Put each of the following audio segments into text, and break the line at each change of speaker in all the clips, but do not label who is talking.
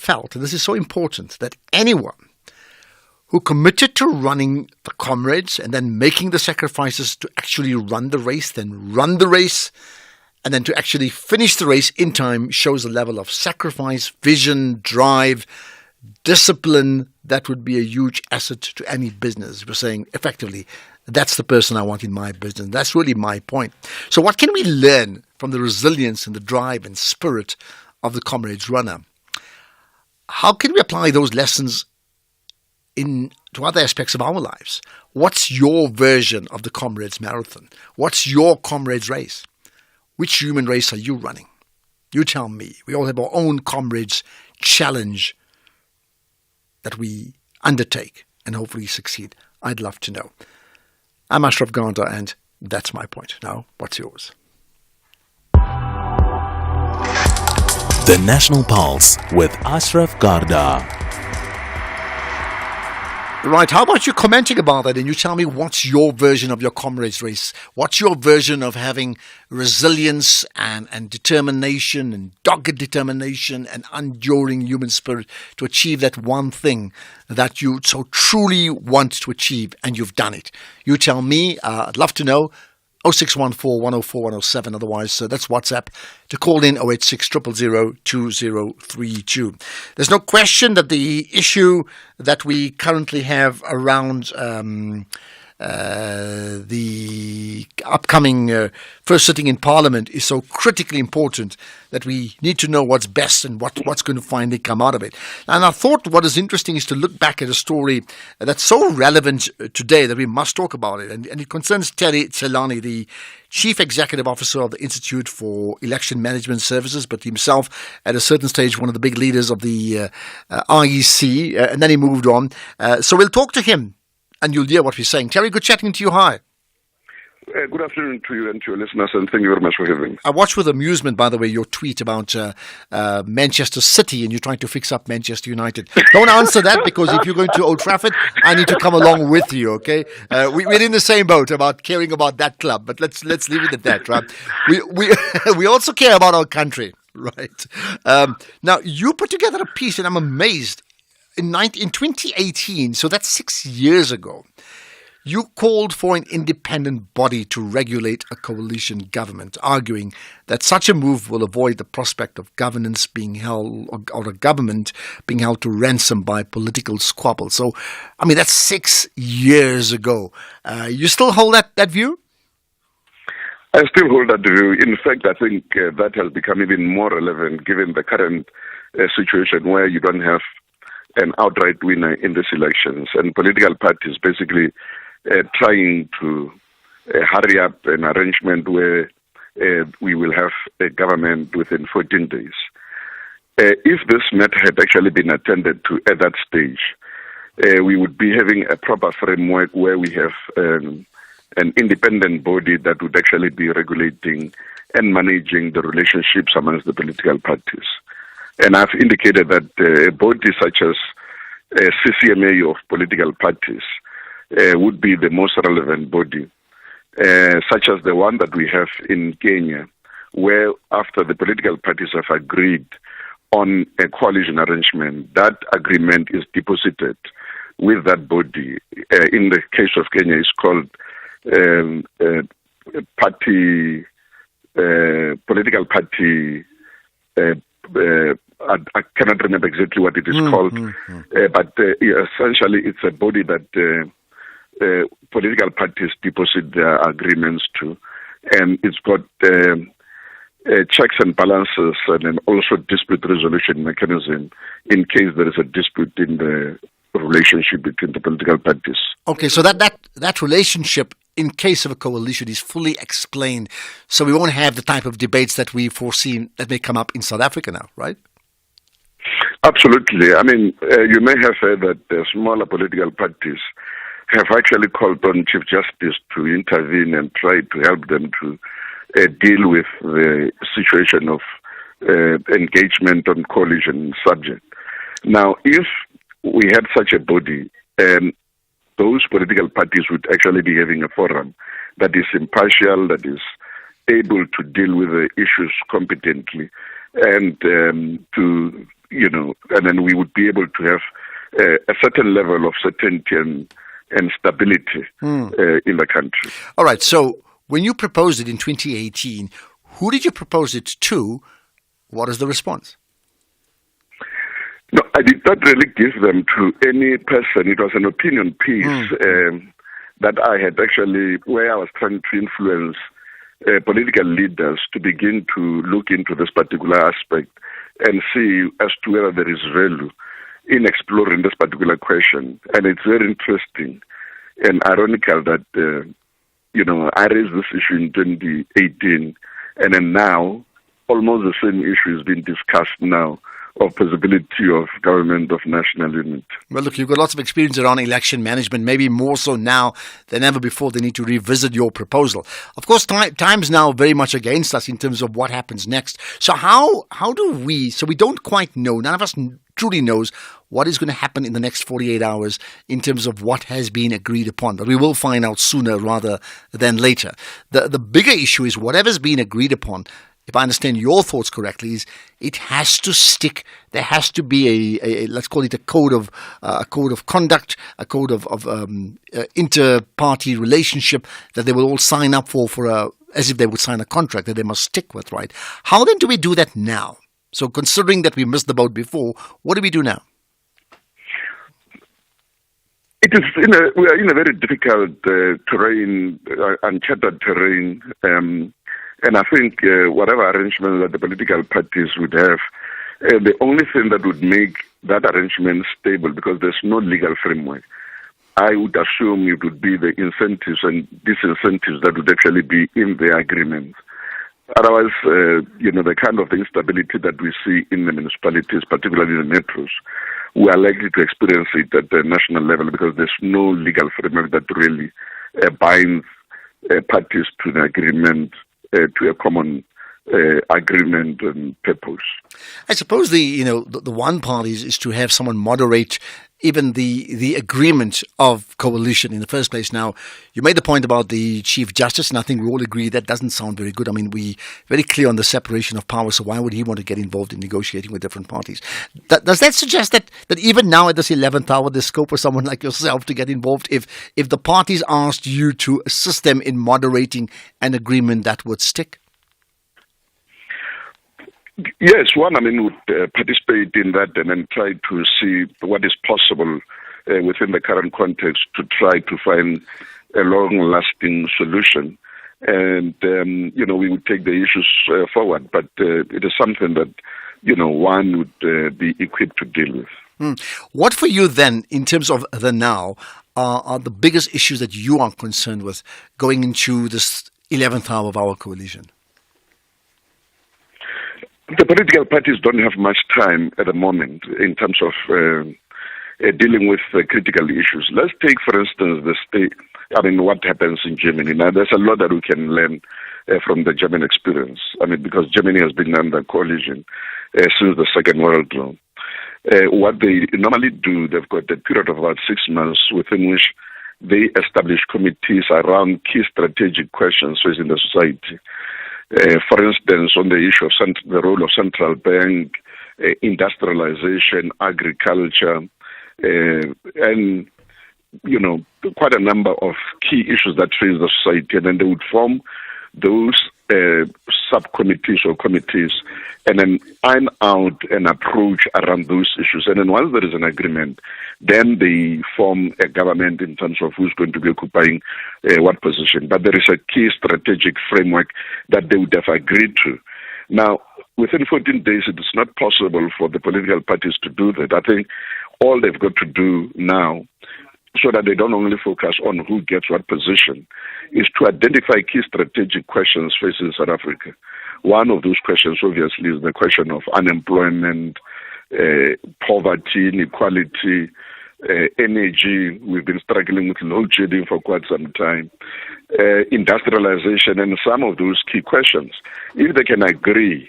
felt, and this is so important, that anyone who committed to running the comrades and then making the sacrifices to actually run the race, then run the race, and then to actually finish the race in time shows a level of sacrifice, vision, drive, discipline that would be a huge asset to any business. We're saying, effectively, that's the person I want in my business. That's really my point. So what can we learn from the resilience and the drive and spirit of the Comrades runner? How can we apply those lessons to other aspects of our lives? What's your version of the Comrades Marathon? What's your Comrades race? Which human race are you running? You tell me. We all have our own Comrades challenge that we undertake and hopefully succeed. I'd love to know. I'm Ashraf Garda, and that's my point. Now, what's yours?
The National Pulse with Ashraf Garda.
Right, how about you commenting about that and you tell me what's your version of your Comrades race? What's your version of having resilience and determination and dogged determination and enduring human spirit to achieve that one thing that you so truly want to achieve, and you've done it? You tell me. I'd love to know. 0614 104 107. Otherwise, that's WhatsApp to call in 086 000 2032. There's no question that the issue that we currently have around the upcoming first sitting in Parliament is so critically important that we need to know what's best and what's going to finally come out of it. And I thought what is interesting is to look back at a story that's so relevant today that we must talk about it. And it concerns Terry Tselane, the Chief Executive Officer of the Institute for Election Management Services, but himself at a certain stage one of the big leaders of the IEC, and then he moved on. So we'll talk to him and you'll hear what we're saying. Terry, good chatting to you. Hi.
Good afternoon to you and to your listeners, and thank you very much for having me.
I watched with amusement, by the way, your tweet about Manchester City and you're trying to fix up Manchester United. Don't answer that, because if you're going to Old Trafford, I need to come along with you, okay? We're in the same boat about caring about that club, but let's leave it at that, right? We also care about our country, right? Now, you put together a piece, and I'm amazed. In 2018, so that's 6 years ago, you called for an independent body to regulate a coalition government, arguing that such a move will avoid the prospect of governance being held, or a government being held to ransom by political squabble. So, I mean, that's 6 years ago. You still hold that view?
I still hold that view. In fact, I think that has become even more relevant given the current situation where you don't have an outright winner in these elections, and political parties basically trying to hurry up an arrangement where we will have a government within 14 days. If this matter had actually been attended to at that stage, we would be having a proper framework where we have an independent body that would actually be regulating and managing the relationships amongst the political parties. And I've indicated that a body such as a CCMA of political parties would be the most relevant body, such as the one that we have in Kenya, where after the political parties have agreed on a coalition arrangement, that agreement is deposited with that body. In the case of Kenya, it's called political party. I cannot remember exactly what it is called, but essentially it's a body that political parties deposit their agreements to, and it's got checks and balances and then also dispute resolution mechanism in case there is a dispute in the relationship between the political parties.
Okay, so that relationship in case of a coalition is fully explained, so we won't have the type of debates that we foresee that may come up in South Africa now, right?
Absolutely. I mean, you may have heard that smaller political parties have actually called on Chief Justice to intervene and try to help them to deal with the situation of engagement on coalition subject. Now, if we had such a body, those political parties would actually be having a forum that is impartial, that is able to deal with the issues competently, and to and then we would be able to have a certain level of certainty and stability in the country.
All right. So when you proposed it in 2018, who did you propose it to? What is the response?
No, I did not really give them to any person. It was an opinion piece that I had actually, where I was trying to influence political leaders to begin to look into this particular aspect and see as to whether there is value in exploring this particular question. And it's very interesting and ironical that, I raised this issue in 2018, and then now almost the same issue is being discussed now of possibility of government of national unity.
Well, look, you've got lots of experience around election management, maybe more so now than ever before. They need to revisit your proposal. Of course, time's now very much against us in terms of what happens next. So how do we, so we don't quite know, none of us truly knows what is going to happen in the next 48 hours in terms of what has been agreed upon. But we will find out sooner rather than later. The bigger issue is whatever's been agreed upon, if I understand your thoughts correctly, is it has to stick. There has to be a let's call it a code of conduct, a code of inter-party relationship that they will all sign up for as if they would sign a contract that they must stick with, right? How then do we do that now? So considering that we missed the boat before, what do we do now?
It is we are in a very difficult terrain, uncharted terrain. And I think whatever arrangement that the political parties would have, the only thing that would make that arrangement stable, because there's no legal framework, I would assume it would be the incentives and disincentives that would actually be in the agreement. Otherwise, the kind of instability that we see in the municipalities, particularly the metros, we are likely to experience it at the national level because there's no legal framework that really binds parties to the agreement, to a common agreement and purpose.
I suppose the one part is to have someone moderate even the agreement of coalition in the first place. Now, you made the point about the Chief Justice, and I think we all agree that doesn't sound very good. I mean, we're very clear on the separation of power, so why would he want to get involved in negotiating with different parties? Does that suggest that even now at this 11th hour, there's scope for someone like yourself to get involved if the parties asked you to assist them in moderating an agreement that would stick?
Yes, would participate in that and then try to see what is possible within the current context to try to find a long-lasting solution. And, we would take the issues forward, but it is something that, one would be equipped to deal with.
What for you then, in terms of the now, are the biggest issues that you are concerned with going into this 11th hour of our coalition?
The political parties don't have much time at the moment in terms of dealing with critical issues. Let's take, for instance, what happens in Germany. Now, there's a lot that we can learn from the German experience. Because Germany has been under coalition since the Second World War. What they normally do, they've got a period of about 6 months within which they establish committees around key strategic questions facing the society. For instance, on the issue of the role of central bank, industrialization, agriculture, and, quite a number of key issues that face the society. And then they would form those subcommittees or committees and then iron out an approach around those issues. And then once there is an agreement, then they form a government in terms of who's going to be occupying what position. But there is a key strategic framework that they would have agreed to. Now, within 14 days, it is not possible for the political parties to do that. I think all they've got to do now, so that they don't only focus on who gets what position, is to identify key strategic questions facing South Africa. One of those questions, obviously, is the question of unemployment, poverty, inequality, energy. We've been struggling with load shedding for quite some time, industrialization, and some of those key questions. If they can agree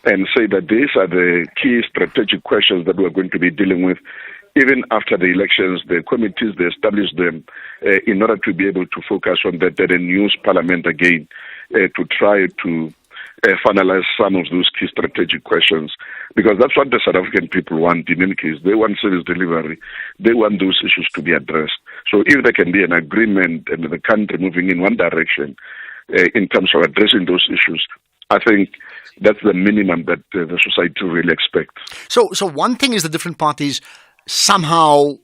and say that these are the key strategic questions that we're going to be dealing with, even after the elections, the committees, they establish them in order to be able to focus on that and use Parliament again to try to finalize some of those key strategic questions, because that's what the South African people want. In any case, they want service delivery. They want those issues to be addressed. So if there can be an agreement and the country moving in one direction in terms of addressing those issues, I think that's the minimum that the society really expects.
So one thing is the different parties somehow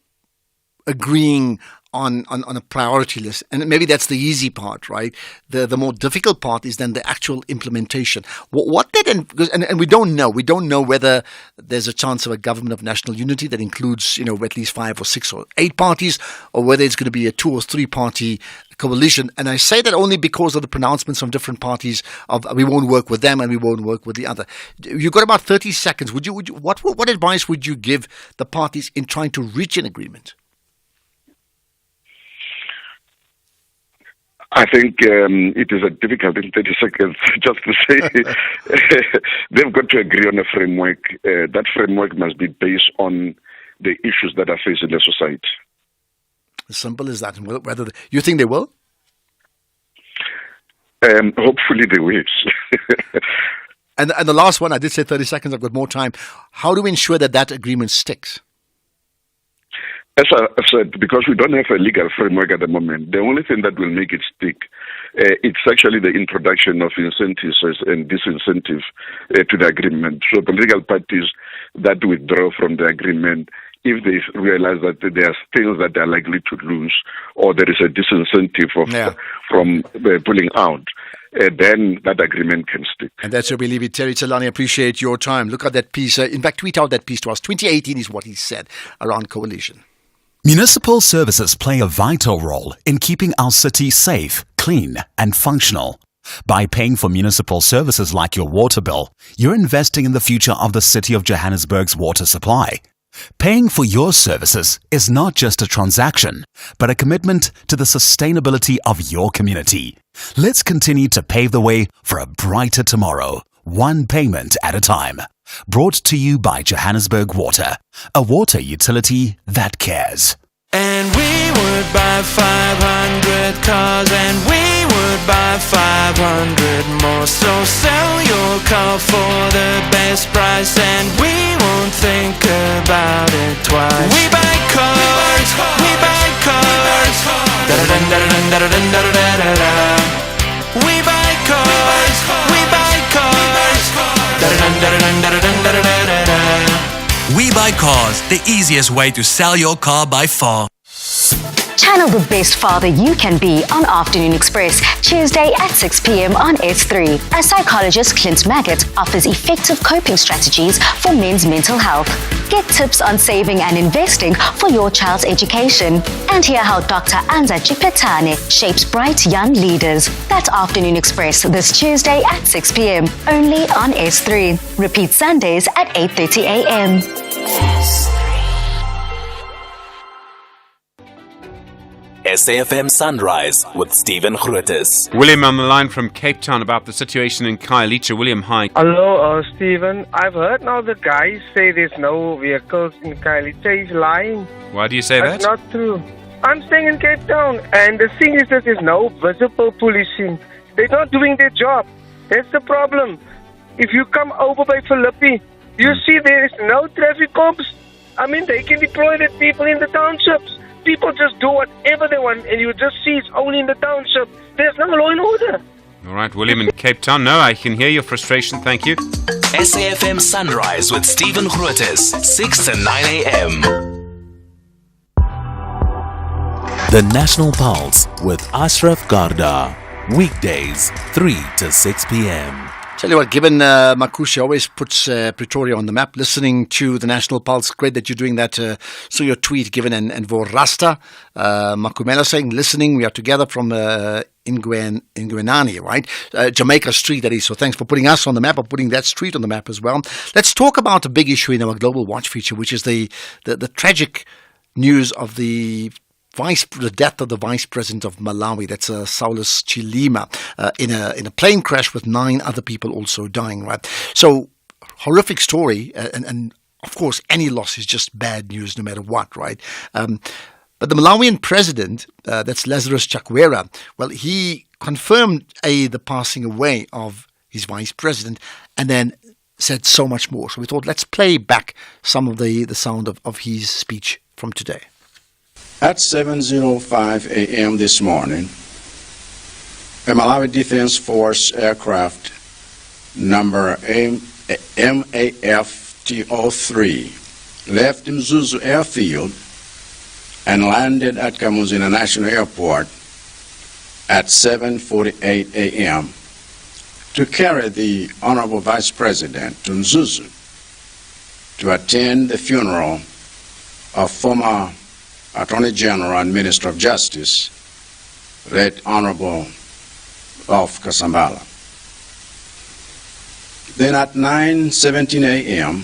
agreeing on a priority list, and maybe that's the easy part, right? The more difficult part is then the actual implementation. What did, and we don't know whether there's a chance of a government of national unity that includes, at least 5 or 6 or 8 parties, or whether it's going to be a 2 or 3 party coalition. And I say that only because of the pronouncements from different parties of we won't work with them and we won't work with the other. You've got about 30 seconds. What advice would you give the parties in trying to reach an agreement?
I think it is difficult in 30 seconds just to say they've got to agree on a framework. That framework must be based on the issues that are facing the society.
As simple as that. And whether you think they will?
Hopefully they will.
And the last one, I did say 30 seconds, I've got more time. How do we ensure that agreement sticks?
As I said, because we don't have a legal framework at the moment, the only thing that will make it stick, it's actually the introduction of incentives and disincentives to the agreement. So political parties that withdraw from the agreement, if they realize that there are things that they are likely to lose, or there is a disincentive from pulling out, then that agreement can stick.
And that's where we leave it. Terry Tselane, appreciate your time. Look at that piece. In fact, tweet out that piece to us. 2018 is what he said around coalition.
Municipal services play a vital role in keeping our city safe, clean, and functional. By paying for municipal services like your water bill, you're investing in the future of the city of Johannesburg's water supply. Paying for your services is not just a transaction, but a commitment to the sustainability of your community. Let's continue to pave the way for a brighter tomorrow, one payment at a time. Brought to you by Johannesburg Water, a water utility that cares.
And we would buy 500 cars, and we would buy 500 more. So sell your car for the best price, and we won't think about it twice. We buy cars, we buy cars. We buy cars, we buy cars.
We Buy Cars, the easiest way to sell your car by far.
Channel the best father you can be on Afternoon Express, Tuesday at 6 p.m. on S3. As psychologist Clint Maggot offers effective coping strategies for men's mental health. Get tips on saving and investing for your child's education. And hear how Dr. Anza Chipetane shapes bright young leaders. That's Afternoon Express this Tuesday at 6 p.m. only on S3. Repeat Sundays at 8:30 a.m.
SAFM Sunrise with Stephen Grootes.
William on the line from Cape Town about the situation in Khayelitsha. William, hi.
Hello, Stephen. I've heard now the guys say there's no vehicles in Khayelitsha. He's lying.
Why do you say
That's
that?
not true. I'm staying in Cape Town, and the thing is that there's no visible policing. They're not doing their job. That's the problem. If you come over by Philippi, you see there is no traffic cops. I mean, they can deploy the people in the townships. People just do whatever they want, and you just see it's only in the township. There's no law and order.
All right, William in Cape Town. No, I can hear your frustration. Thank you.
SAFM Sunrise with Stephen Grootes, 6 to 9 a.m. The National Pulse with Ashraf Garda. Weekdays, 3 to 6 p.m.
Tell you what, given Makusha always puts Pretoria on the map, listening to the National Pulse, great that you're doing that. So your tweet given and Vorasta, Makumela saying, listening, we are together from Ingwenani, right? Jamaica Street, that is. So thanks for putting us on the map, or putting that street on the map as well. Let's talk about a big issue in our Global Watch feature, which is the tragic news of the death of the Vice President of Malawi, that's Saulus Chilima, in a plane crash with 9 other people also dying, right? So, horrific story, and of course, any loss is just bad news no matter what, right? But the Malawian president, that's Lazarus Chakwera, well, he confirmed the passing away of his vice president, and then said so much more. So we thought, let's play back some of the sound of his speech from today.
At 7:05 a.m. this morning, a Malawi Defense Force aircraft number MAF-TO3 left Mzuzu Airfield and landed at Kamuzu International Airport at 7:48 a.m. to carry the Honorable Vice President to Mzuzu to attend the funeral of former Attorney General and Minister of Justice, late Honorable Ralph Kasambala. Then at 9:17 a.m.,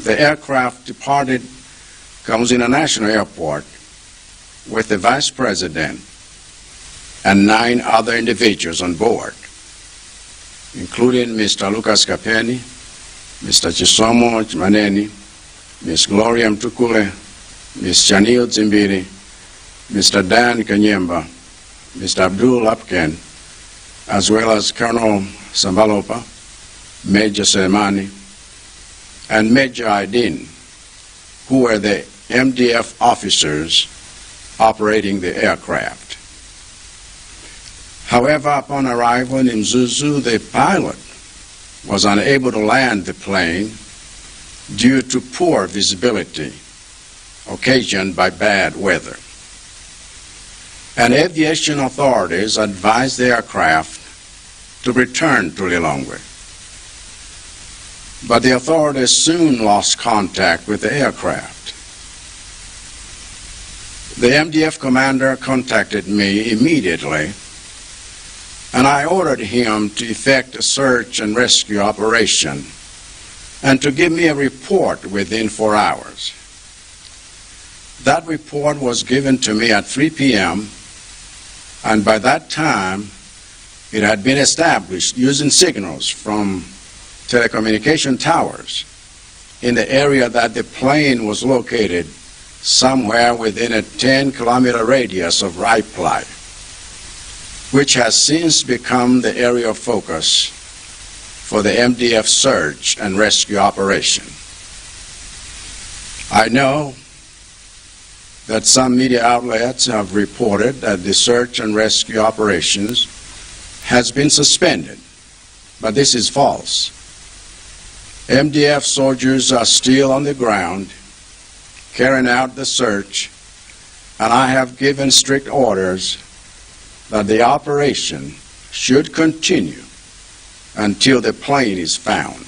the aircraft departed Kamuzu International Airport with the Vice President and 9 other individuals on board, including Mr. Lucas Kapeni, Mr. Chisomo Chimaneni, Ms. Gloria Mtukule, Ms. Chanil Zimbiri, Mr. Dan Kanyemba, Mr. Abdul Apken, as well as Colonel Sambalopa, Major Selemani, and Major Aydin, who were the MDF officers operating the aircraft. However, upon arrival in Mzuzu, the pilot was unable to land the plane due to poor visibility occasioned by bad weather. And aviation authorities advised the aircraft to return to Lilongwe. But the authorities soon lost contact with the aircraft. The MDF commander contacted me immediately, and I ordered him to effect a search and rescue operation and to give me a report within 4 hours. That report was given to me at 3 p.m., and by that time, it had been established using signals from telecommunication towers in the area that the plane was located somewhere within a 10-kilometer radius of Raiplai, which has since become the area of focus for the MDF search and rescue operation. I know that some media outlets have reported that the search and rescue operations has been suspended, but this is false. MDF soldiers are still on the ground carrying out the search, and I have given strict orders that the operation should continue until the plane is found.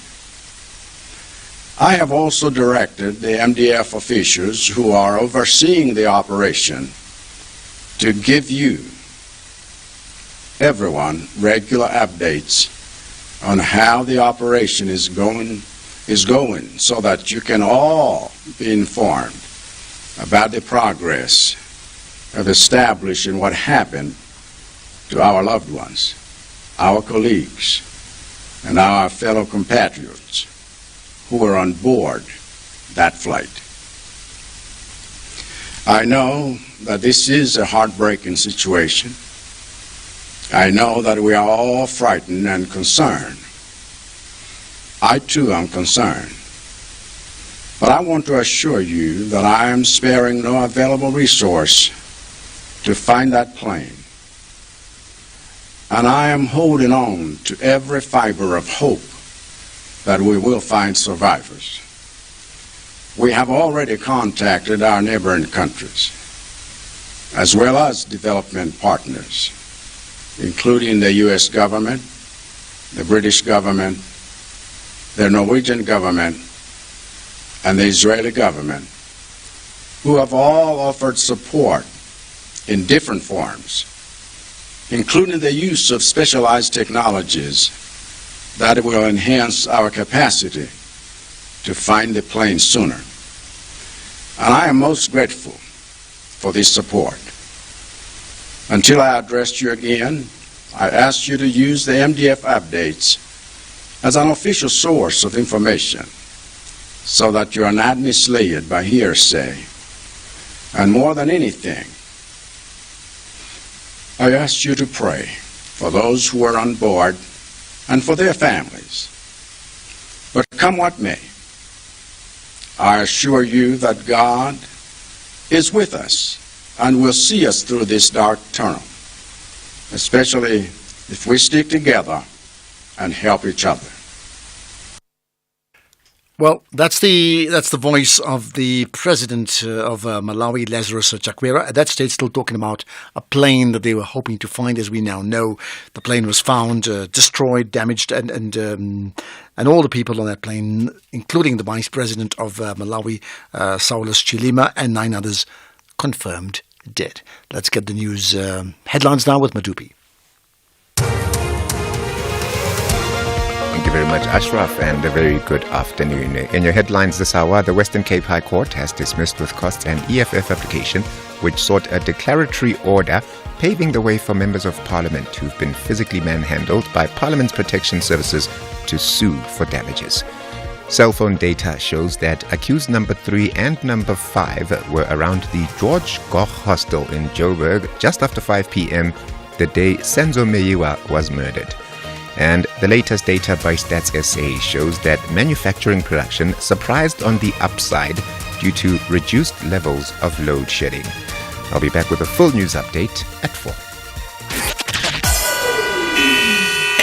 I have also directed the MDF officials who are overseeing the operation to give you, everyone, regular updates on how the operation is going so that you can all be informed about the progress of establishing what happened to our loved ones, our colleagues, and our fellow compatriots who were on board that flight. I know that this is a heartbreaking situation. I know that we are all frightened and concerned. I too am concerned. But I want to assure you that I am sparing no available resource to find that plane. And I am holding on to every fiber of hope that we will find survivors. We have already contacted our neighboring countries, as well as development partners, including the U.S. government, the British government, the Norwegian government, and the Israeli government, who have all offered support in different forms, including the use of specialized technologies that will enhance our capacity to find the plane sooner. And I am most grateful for this support. Until I address you again, I ask you to use the MDF updates as an official source of information so that you are not misled by hearsay. And more than anything, I ask you to pray for those who are on board and for their families. But come what may, I assure you that God is with us and will see us through this dark tunnel, especially if we stick together and help each other.
Well, that's the voice of the president of Malawi, Lazarus Chakwera. At that stage, still talking about a plane that they were hoping to find. As we now know, the plane was found, destroyed, damaged, and all the people on that plane, including the vice president of Malawi, Saulus Chilima, and 9 others, confirmed dead. Let's get the news headlines now with Madupi.
Thank you very much, Ashraf, and a very good afternoon. In your headlines this hour, the Western Cape High Court has dismissed with costs an EFF application which sought a declaratory order paving the way for members of Parliament who've been physically manhandled by Parliament's protection services to sue for damages. Cell phone data shows that accused number 3 and number 5 were around the George Goch hostel in Joburg just after 5 p.m. the day Senzo Meyiwa was murdered. And the latest data by Stats SA shows that manufacturing production surprised on the upside due to reduced levels of load shedding. I'll be back with a full news update at 4.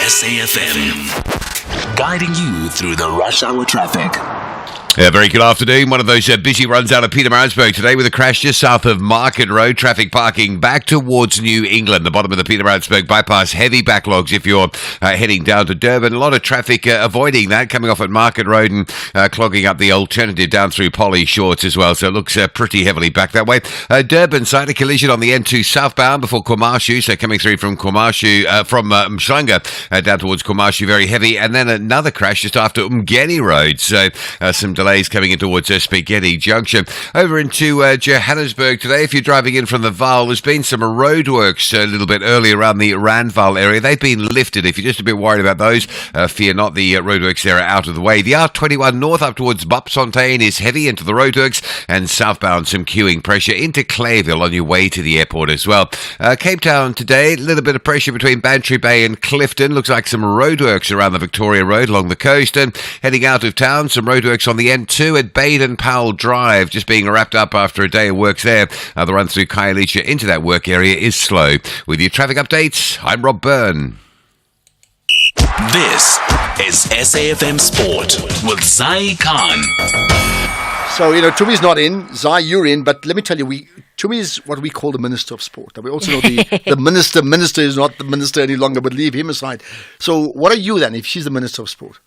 SAFM, guiding you through the rush hour traffic.
Very good afternoon. One of those busy runs out of Pietermaritzburg today with a crash just south of Market Road. Traffic parking back towards New England, the bottom of the Pietermaritzburg bypass. Heavy backlogs if you're heading down to Durban. A lot of traffic avoiding that, coming off at Market Road and clogging up the alternative down through Polly Shorts as well. So it looks pretty heavily back that way. Durban side, a collision on the N2 southbound before Kwamashu. So coming through from Kwamashu, from Mhlanga down towards Kwamashu, very heavy. And then another crash just after Umgeni Road. So some delays coming in towards Spaghetti Junction. Over into Johannesburg today, if you're driving in from the Vaal, there's been some roadworks a little bit earlier around the Randval area. They've been lifted. If you're just a bit worried about those, fear not, the roadworks there are out of the way. The R21 north up towards Bopsfontein is heavy into the roadworks, and southbound some queuing pressure into Clayville on your way to the airport as well. Cape Town today, a little bit of pressure between Bantry Bay and Clifton. Looks like some roadworks around the Victoria Road along the coast, and heading out of town, some roadworks on the N2 at Baden-Powell Drive, just being wrapped up after a day of works there. The run through Khayelitsha into that work area is slow. With your traffic updates, I'm Rob Byrne.
This is SAFM Sport with Zai Khan.
So, Tumi's not in. Zai, you're in. But let me tell you, Tumi is what we call the Minister of Sport. And we also know the minister is not the minister any longer, but leave him aside. So what are you then if she's the Minister of Sport?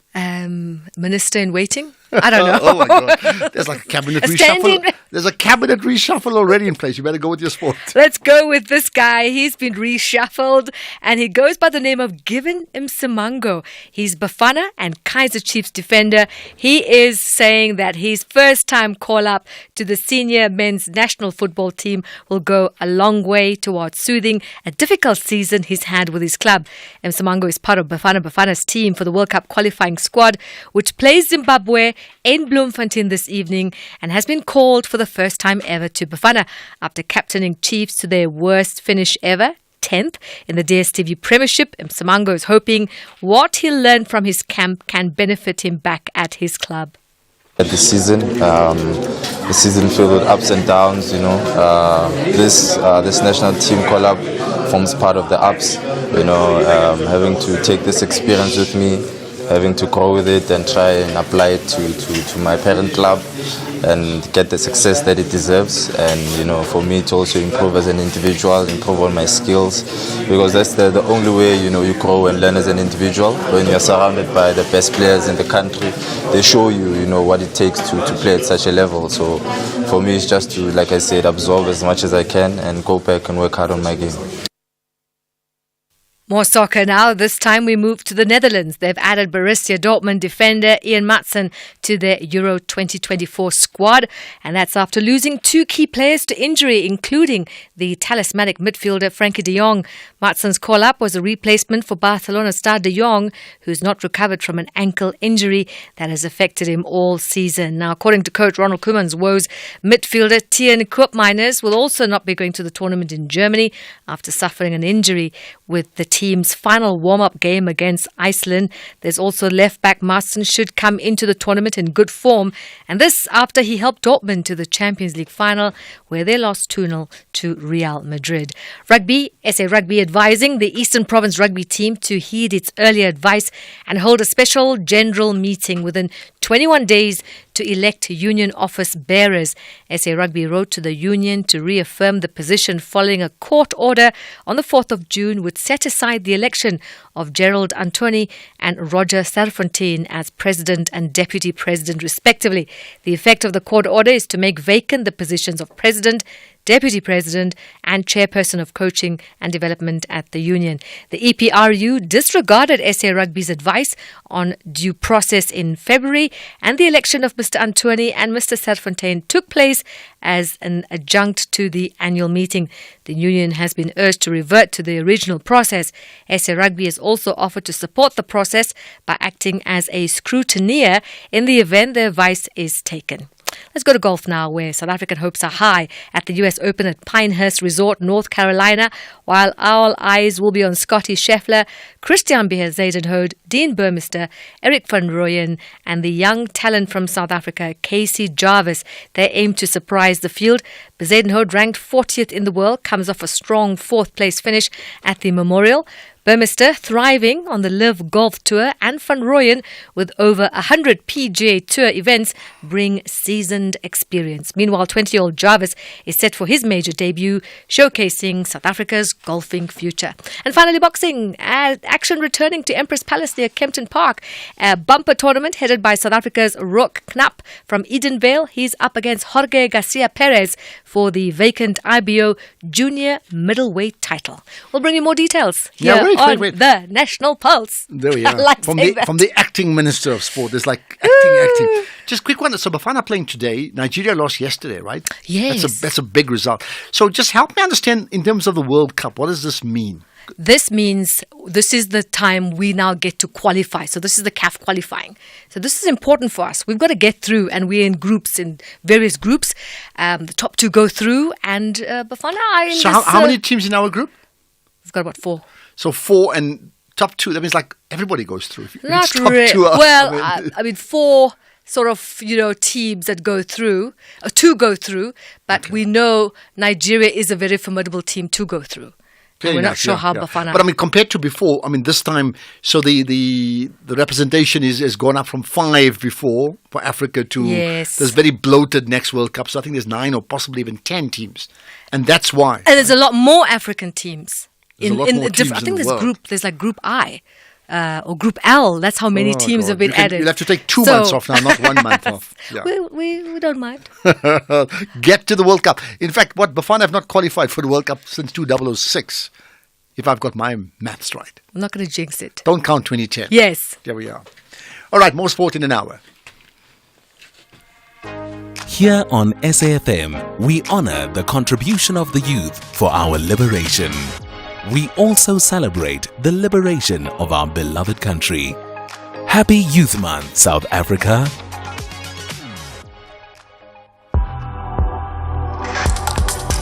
Minister in waiting? I don't know.
Oh my God. There's like a cabinet reshuffle. There's a cabinet reshuffle already in place. You better go with your sport.
Let's go with this guy. He's been reshuffled and he goes by the name of Given Msimango. He's Bafana and Kaizer Chiefs defender. He is saying that his first time call up to the senior men's national football team will go a long way towards soothing a difficult season he's had with his club. Msimango is part of Bafana's team for the World Cup qualifying squad, which plays Zimbabwe in Bloemfontein this evening and has been called for the first time ever to Bafana after captaining Chiefs to their worst finish ever, 10th in the DStv Premiership. Msimango is hoping what he'll learn from his camp can benefit him back at his club.
At the season filled with ups and downs, this national team call-up forms part of the ups, having to take this experience with me, having to grow with it and try and apply it to my parent club and get the success that it deserves. And for me to also improve as an individual, improve on my skills, because that's the only way you grow and learn as an individual. When you're surrounded by the best players in the country, they show you what it takes to play at such a level. So for me, it's just to, like I said, absorb as much as I can and go back and work hard on my game.
More soccer now. This time we move to the Netherlands. They've added Borussia Dortmund defender Ian Maatsen to their Euro 2024 squad. And that's after losing 2 key players to injury, including the talismanic midfielder Frankie de Jong. Maatsen's call-up was a replacement for Barcelona's star de Jong, who's not recovered from an ankle injury that has affected him all season. Now, according to coach Ronald Koeman's woes, midfielder Tien Koopmeiners will also not be going to the tournament in Germany after suffering an injury with the team's final warm-up game against Iceland. There's also left-back Marston should come into the tournament in good form, and this after he helped Dortmund to the Champions League final, where they lost 2-0 to Real Madrid. Rugby, SA Rugby advising the Eastern Province rugby team to heed its earlier advice and hold a special general meeting within 21 days to elect union office bearers. SA Rugby wrote to the union to reaffirm the position following a court order on the 4th of June which set aside the election of Gerald Antoni and Roger Serfontein as president and deputy president respectively. The effect of the court order is to make vacant the positions of president, deputy president and chairperson of coaching and development at the union. The EPRU disregarded SA Rugby's advice on due process in February, and the election of Mr. Antoni and Mr. Serfontein took place as an adjunct to the annual meeting. The union has been urged to revert to the original process. SA Rugby has also offered to support the process by acting as a scrutineer in the event the advice is taken. Let's go to golf now, where South African hopes are high at the US Open at Pinehurst Resort, North Carolina, while all eyes will be on Scottie Scheffler, Christian Bezuidenhout, Dean Burmester, Eric van Rooyen, and the young talent from South Africa, Casey Jarvis. They aim to surprise the field. Bezuidenhout, ranked 40th in the world, comes off a strong fourth-place finish at the Memorial. Burmester thriving on the Live Golf Tour, and Van Rooyen with over 100 PGA Tour events bring seasoned experience. Meanwhile, 20-year-old Jarvis is set for his major debut, showcasing South Africa's golfing future. And finally, boxing. Action returning to Empress Palace near Kempton Park. A bumper tournament headed by South Africa's Rook Knapp from Edenvale. He's up against Jorge Garcia Perez for the vacant IBO junior middleweight title. We'll bring you more details here on the National Pulse.
There we are.
Like
from the acting minister of sport. There's like acting. Just quick one. So Bafana playing today. Nigeria lost yesterday, right?
Yes.
That's a big result. So just help me understand in terms of the World Cup. What does this mean?
This means this is the time we now get to qualify. So this is the CAF qualifying. So this is important for us. We've got to get through, and we're in groups, in various groups. The top two go through, and Bafana are in
So
this,
how many teams in our group?
We've got about 4.
So 4 and top 2. That means like everybody goes through.
Not
top
really.
2 are,
Well, I mean 4 sort of, teams that go through, 2 go through, but we know Nigeria is a very formidable team to go through. We're not sure how Bafana.
But I mean, compared to before, I mean, this time, so the representation is gone up from 5 before for Africa to this very bloated next World Cup. So I think there's 9 or possibly even 10 teams, and that's why.
And there's a lot more African teams.
I think
there's there's like Group I. Or Group L. That's how many teams have been added.
You'll have to take 2 months off now, not 1 month off. Yeah.
We don't mind.
Get to the World Cup. In fact, Bafana have not qualified for the World Cup since 2006, if I've got my maths right.
I'm not going to jinx it.
Don't count 2010.
Yes.
There we are. All right, more sport in an hour.
Here on SAFM, we honor the contribution of the youth for our liberation. We also celebrate the liberation of our beloved country. Happy Youth Month, South Africa.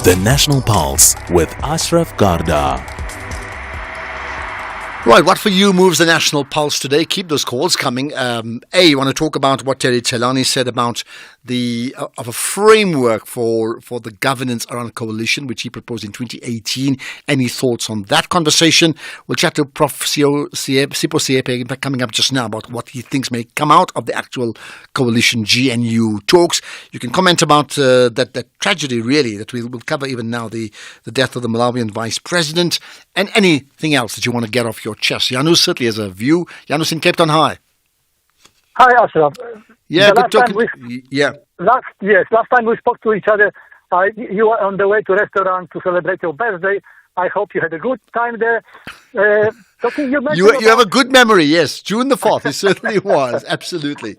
The National Pulse with Ashraf Garda.
Right, what for you moves the National Pulse today? Keep those calls coming. You want to talk about what Terry Telani said about of a framework for the governance around coalition, which he proposed in 2018. Any thoughts on that conversation? We'll chat to Prof. Sipo Siepe, in fact, coming up just now, about what he thinks may come out of the actual coalition GNU talks. You can comment about that tragedy, really, that we'll cover even now, the death of the Malawian vice president, and anything else that you want to get off your chest. Janus certainly has a view. Janus in Cape Town, hi.
Hi, Ashraf.
Yeah, good talking.
Last time we spoke to each other, you were on the way to a restaurant to celebrate your birthday. I hope you had a good time there.
You have a good memory, yes. June the 4th, it certainly was. Absolutely.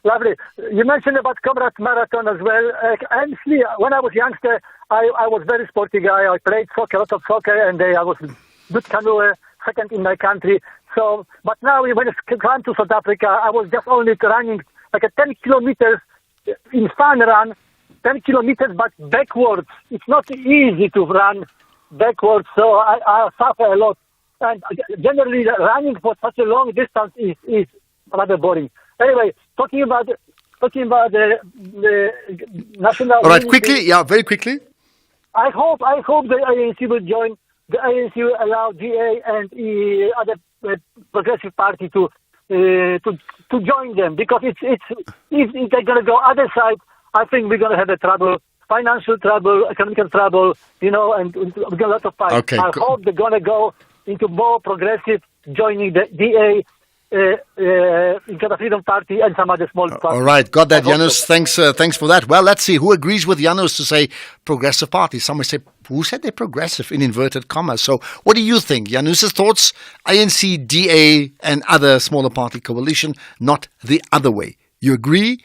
Lovely. You mentioned about Comrade Marathon as well. Actually, when I was youngster, I was very sporty guy. I played soccer, a lot of soccer, and I was good canoe, second in my country. So, but now when it came to South Africa, I was just only running like a 10 kilometers in fun run, 10 kilometers, but backwards. It's not easy to run backwards, so I suffer a lot And generally, running for such a long distance is rather boring. Anyway, talking about the national.
All right, quickly, very quickly.
I hope the ANC will join. The ANC will allow GA and other progressive party to join them, because if they're going to go other side, I think we're going to have a trouble, financial trouble, economical trouble, and we've got a lot of fight.
Okay,
I hope they're going to go into more progressive, joining the DA, the Freedom Party, and some other small parties.
All right, got that, Janus. Thanks for that. Well, let's see who agrees with Janus to say progressive party. Some may say, who said they're progressive in inverted commas? So, what do you think? Janus's thoughts: ANC, DA, and other smaller party coalition, not the other way. You agree?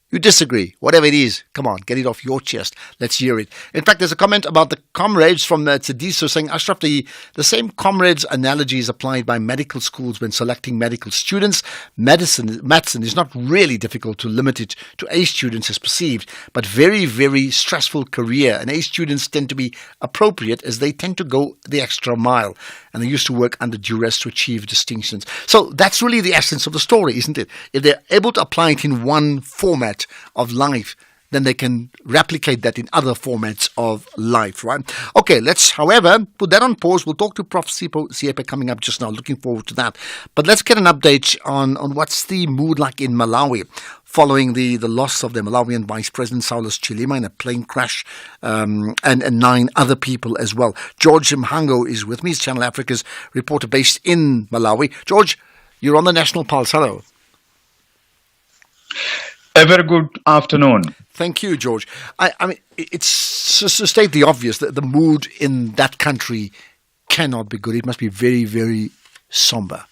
You disagree? Whatever it is, come on, get it off your chest. Let's hear it. In fact, there's a comment about the comrades from Tsidiso saying, Ashraf, the same comrades analogy is applied by medical schools when selecting medical students. Medicine is not really difficult to limit it to A students as perceived, but very, very stressful career. And A students tend to be appropriate as they tend to go the extra mile. And they used to work under duress to achieve distinctions. So that's really the essence of the story, isn't it? If they're able to apply it in one format of life, then they can replicate that in other formats of life, right? Okay, let's, however, put that on pause. We'll talk to Prof. Siepe coming up just now. Looking forward to that. But let's get an update on what's the mood like in Malawi following the loss of the Malawian Vice President Saulus Chilima in a plane crash, and 9 other people as well. George Mhango is with me. He's Channel Africa's reporter based in Malawi. George, you're on the National Pulse. Hello.
A very good afternoon.
Thank you, George. I mean, it's just to state the obvious that the mood in that country cannot be good. It must be very, very somber.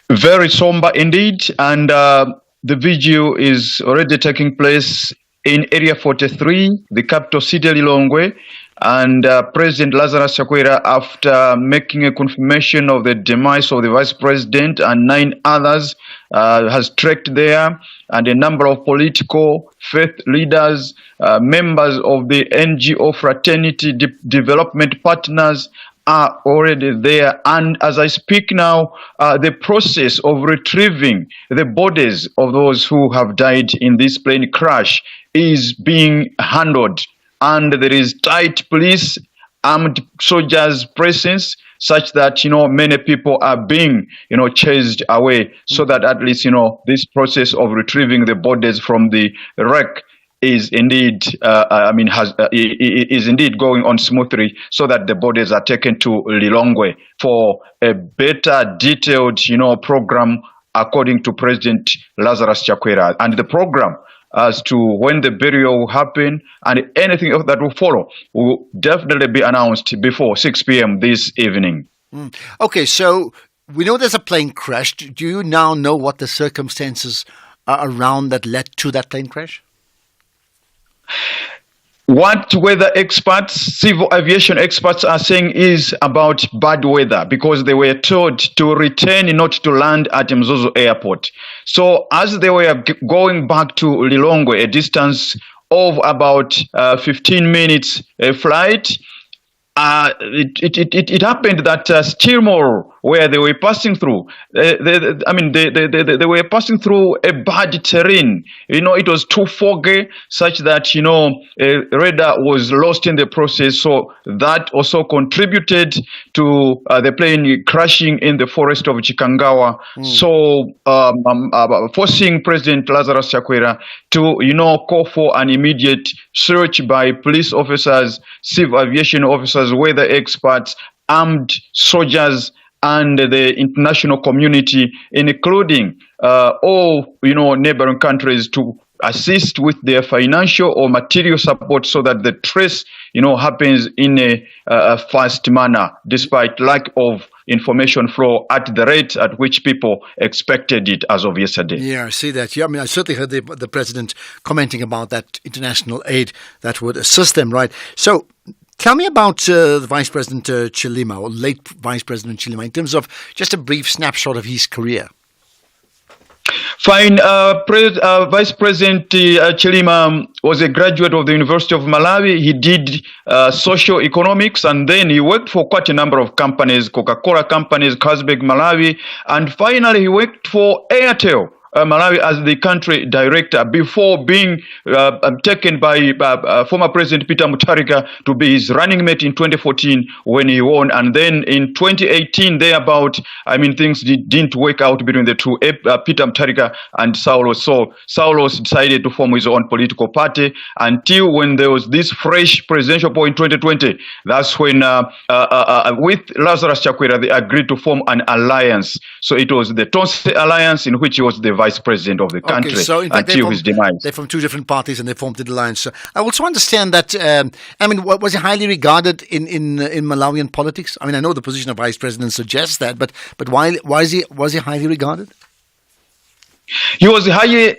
Very somber indeed. And the video is already taking place in Area 43, the capital city, Lilongwe. And President Lazarus Chakwera, after making a confirmation of the demise of the Vice President and 9 others, has trekked there, and a number of political faith leaders, members of the NGO fraternity development partners are already there. And as I speak now, the process of retrieving the bodies of those who have died in this plane crash is being handled. And there is tight police, armed soldiers presence, such that, many people are being, chased away, so that at least, this process of retrieving the bodies from the wreck is indeed, is indeed going on smoothly, so that the bodies are taken to Lilongwe for a better detailed, program according to President Lazarus Chakwera. And the program as to when the burial will happen and anything else that will follow will definitely be announced before 6 p.m. this evening.
Okay, so we know there's a plane crash. Do you now know what the circumstances are around that led to that plane crash?
What weather experts, civil aviation experts are saying is about bad weather, because they were told to return, not to land at Mzozo Airport. So as they were going back to Lilongwe, a distance of about 15 minutes flight, it happened that Stilmore, where they were passing through, they were passing through a bad terrain. It was too foggy, such that, radar was lost in the process. So that also contributed to the plane crashing in the forest of Chikangawa. So forcing President Lazarus Chakwera to, call for an immediate search by police officers, civil aviation officers, weather experts, armed soldiers, and the international community, including all neighboring countries, to assist with their financial or material support, so that the trace happens in a fast manner, despite lack of information flow at the rate at which people expected it as of yesterday.
Yeah, I see that. Yeah, I certainly heard the president commenting about that international aid that would assist them, right? So tell me about the Vice President Chilima, or late Vice President Chilima, in terms of just a brief snapshot of his career.
Fine. Vice President Chilima was a graduate of the University of Malawi. He did social economics, and then he worked for quite a number of companies, Coca-Cola companies, Carlsberg, Malawi, and finally he worked for Airtel Malawi as the country director before being taken by former President Peter Mutharika to be his running mate in 2014 when he won. And then in 2018, thereabout, things didn't work out between the two, Peter Mutharika and Saulos. So Saulos decided to form his own political party until when there was this fresh presidential poll in 2020. That's when, with Lazarus Chakwera, they agreed to form an alliance. So it was the Tonse Alliance, in which he was the vice president of the country until his demise.
They're from two different parties and they formed the alliance. So I also understand that, was he highly regarded in Malawian politics? I know the position of vice president suggests that, but why was he highly regarded?
He was highly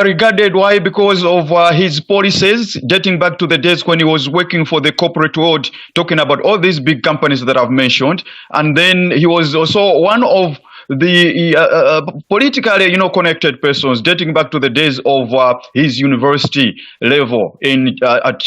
regarded. Why? Because of his policies dating back to the days when he was working for the corporate world, talking about all these big companies that I've mentioned. And then he was also one of the politically, connected persons dating back to the days of his university level at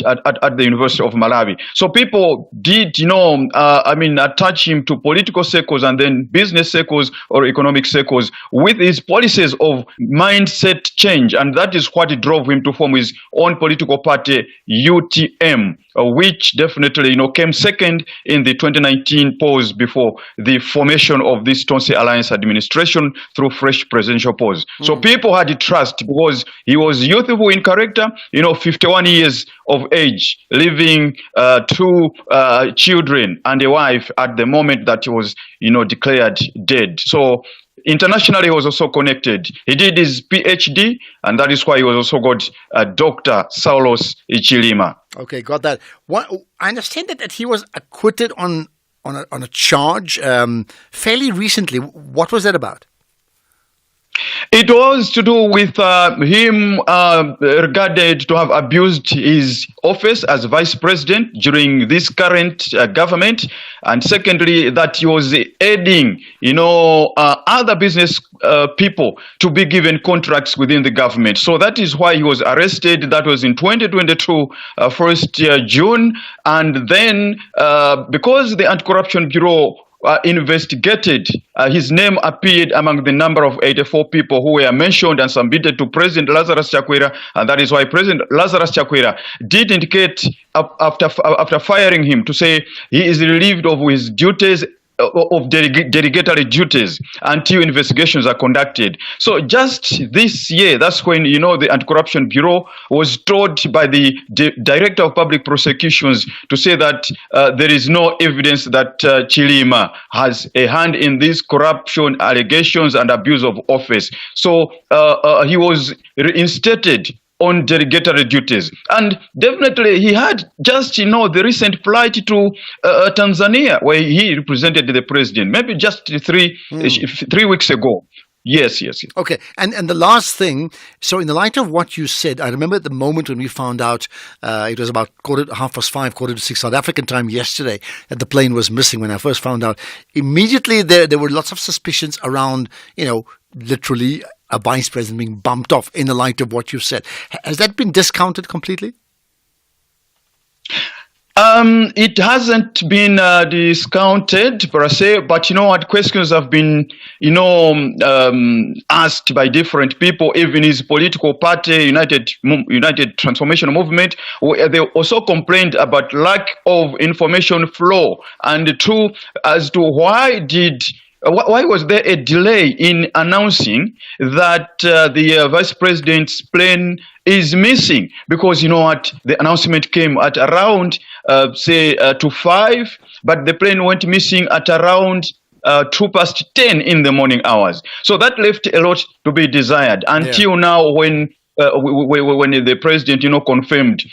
the University of Malawi. So people did, attach him to political circles and then business circles or economic circles with his policies of mindset change, and that is what drove him to form his own political party, UTM, which definitely, came second in the 2019 polls before the formation of this Tonse Alliance administration through fresh presidential polls. So people had trust because he was youthful in character, 51 years of age, living two children and a wife at the moment that he was, declared dead. So internationally, he was also connected. He did his PhD, and that is why he was also called Dr. Saulos Chilima.
Okay, got that. I understand that he was acquitted on a charge fairly recently. What was that about?
It was to do with him regarded to have abused his office as vice president during this current government, and secondly that he was aiding other business people to be given contracts within the government. So that is why he was arrested. That was in 2022, 1st June, and then because the Anti-Corruption Bureau investigated, his name appeared among the number of 84 people who were mentioned and submitted to President Lazarus Chakwera, and that is why President Lazarus Chakwera did indicate after firing him to say he is relieved of his duties, of delegatory duties, until investigations are conducted. So just this year, that's when the Anti-Corruption Bureau was told by the Director of Public Prosecutions to say that there is no evidence that Chilima has a hand in these corruption allegations and abuse of office. So he was reinstated on delegatory duties. And definitely he had just, the recent flight to Tanzania, where he represented the president, maybe just 3 weeks ago. Yes.
Okay, and the last thing, so in the light of what you said, I remember at the moment when we found out, it was about 5:45, 5:45 South African time yesterday, that the plane was missing. When I first found out, immediately there were lots of suspicions around, literally a vice president being bumped off in the light of what you said. Has that been discounted completely?
It hasn't been discounted per se, but questions have been, asked by different people, even his political party, United Transformation Movement, where they also complained about lack of information flow, and two, as to why was there a delay in announcing that the vice president's plane is missing? Because the announcement came at around to 5, but the plane went missing at around 10:02 in the morning hours. So that left a lot to be desired until now, when the president, confirmed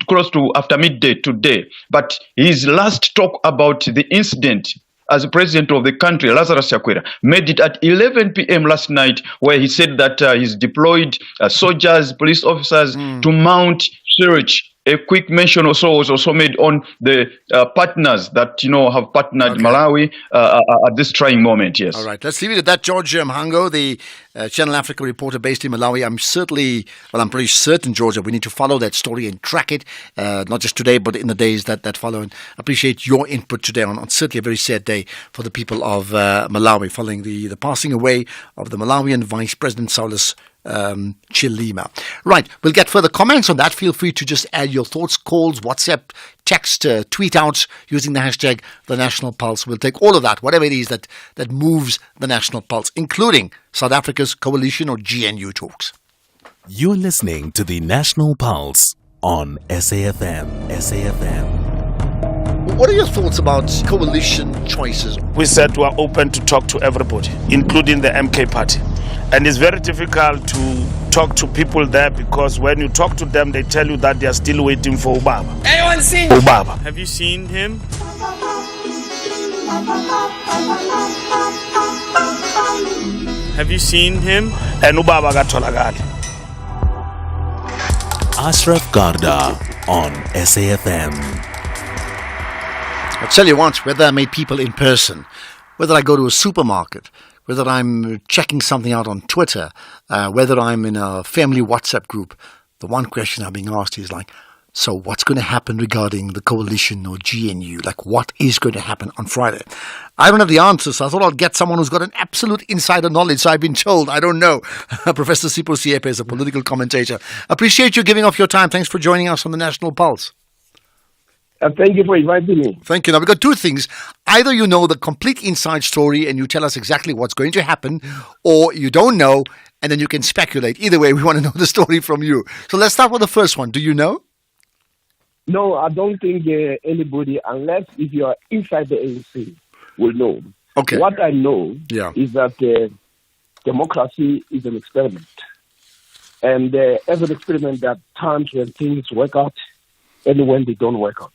close to after midday today. But his last talk about the incident as president of the country, Lazarus Chakwera, made it at 11 p.m. last night, where he said that he's deployed soldiers, police officers to mount search a quick mention also was also made on the partners that have partnered Malawi at this trying moment. Yes.
All right, let's leave it at that. George Mhango, the Channel Africa reporter based in Malawi. I'm pretty certain, Georgia, we need to follow that story and track it, not just today, but in the days that follow. And appreciate your input today on certainly a very sad day for the people of Malawi, following the passing away of the Malawian Vice President Saulus Chilima. Right, we'll get further comments on that. Feel free to just add your thoughts, calls, WhatsApp, text, tweet out using the hashtag The National Pulse. We'll take all of that, whatever it is that moves the National Pulse, including South Africa's coalition or GNU talks.
You're listening to the National Pulse on SAFM.
What are your thoughts about coalition choices?
We said we are open to talk to everybody, including the MK party. And it's very difficult to talk to people there because when you talk to them, they tell you that they are still waiting for Ubaba.
Anyone seen
Ubaba.
Have you seen him? Have you seen him?
And Ubaba gatholakala.
Ashraf Garda on SAFM.
I'll tell you what, whether I meet people in person, whether I go to a supermarket, whether I'm checking something out on Twitter, whether I'm in a family WhatsApp group, the one question I'm being asked is like, so what's going to happen regarding the coalition or GNU? Like, what is going to happen on Friday? I don't have the answers, so I thought I'd get someone who's got an absolute insider knowledge. So I've been told, I don't know. Professor Sipho Siepe is a political commentator. Appreciate you giving off your time. Thanks for joining us on the National Pulse.
Thank you for inviting me.
Thank you. Now, we've got two things. Either you know the complete inside story and you tell us exactly what's going to happen, or you don't know and then you can speculate. Either way, we want to know the story from you. So let's start with the first one. Do you know?
No, I don't think anybody, unless if you are inside the ANC, will know.
Okay.
What I know is that democracy is an experiment. And as an experiment, there are times when things work out and when they don't work out.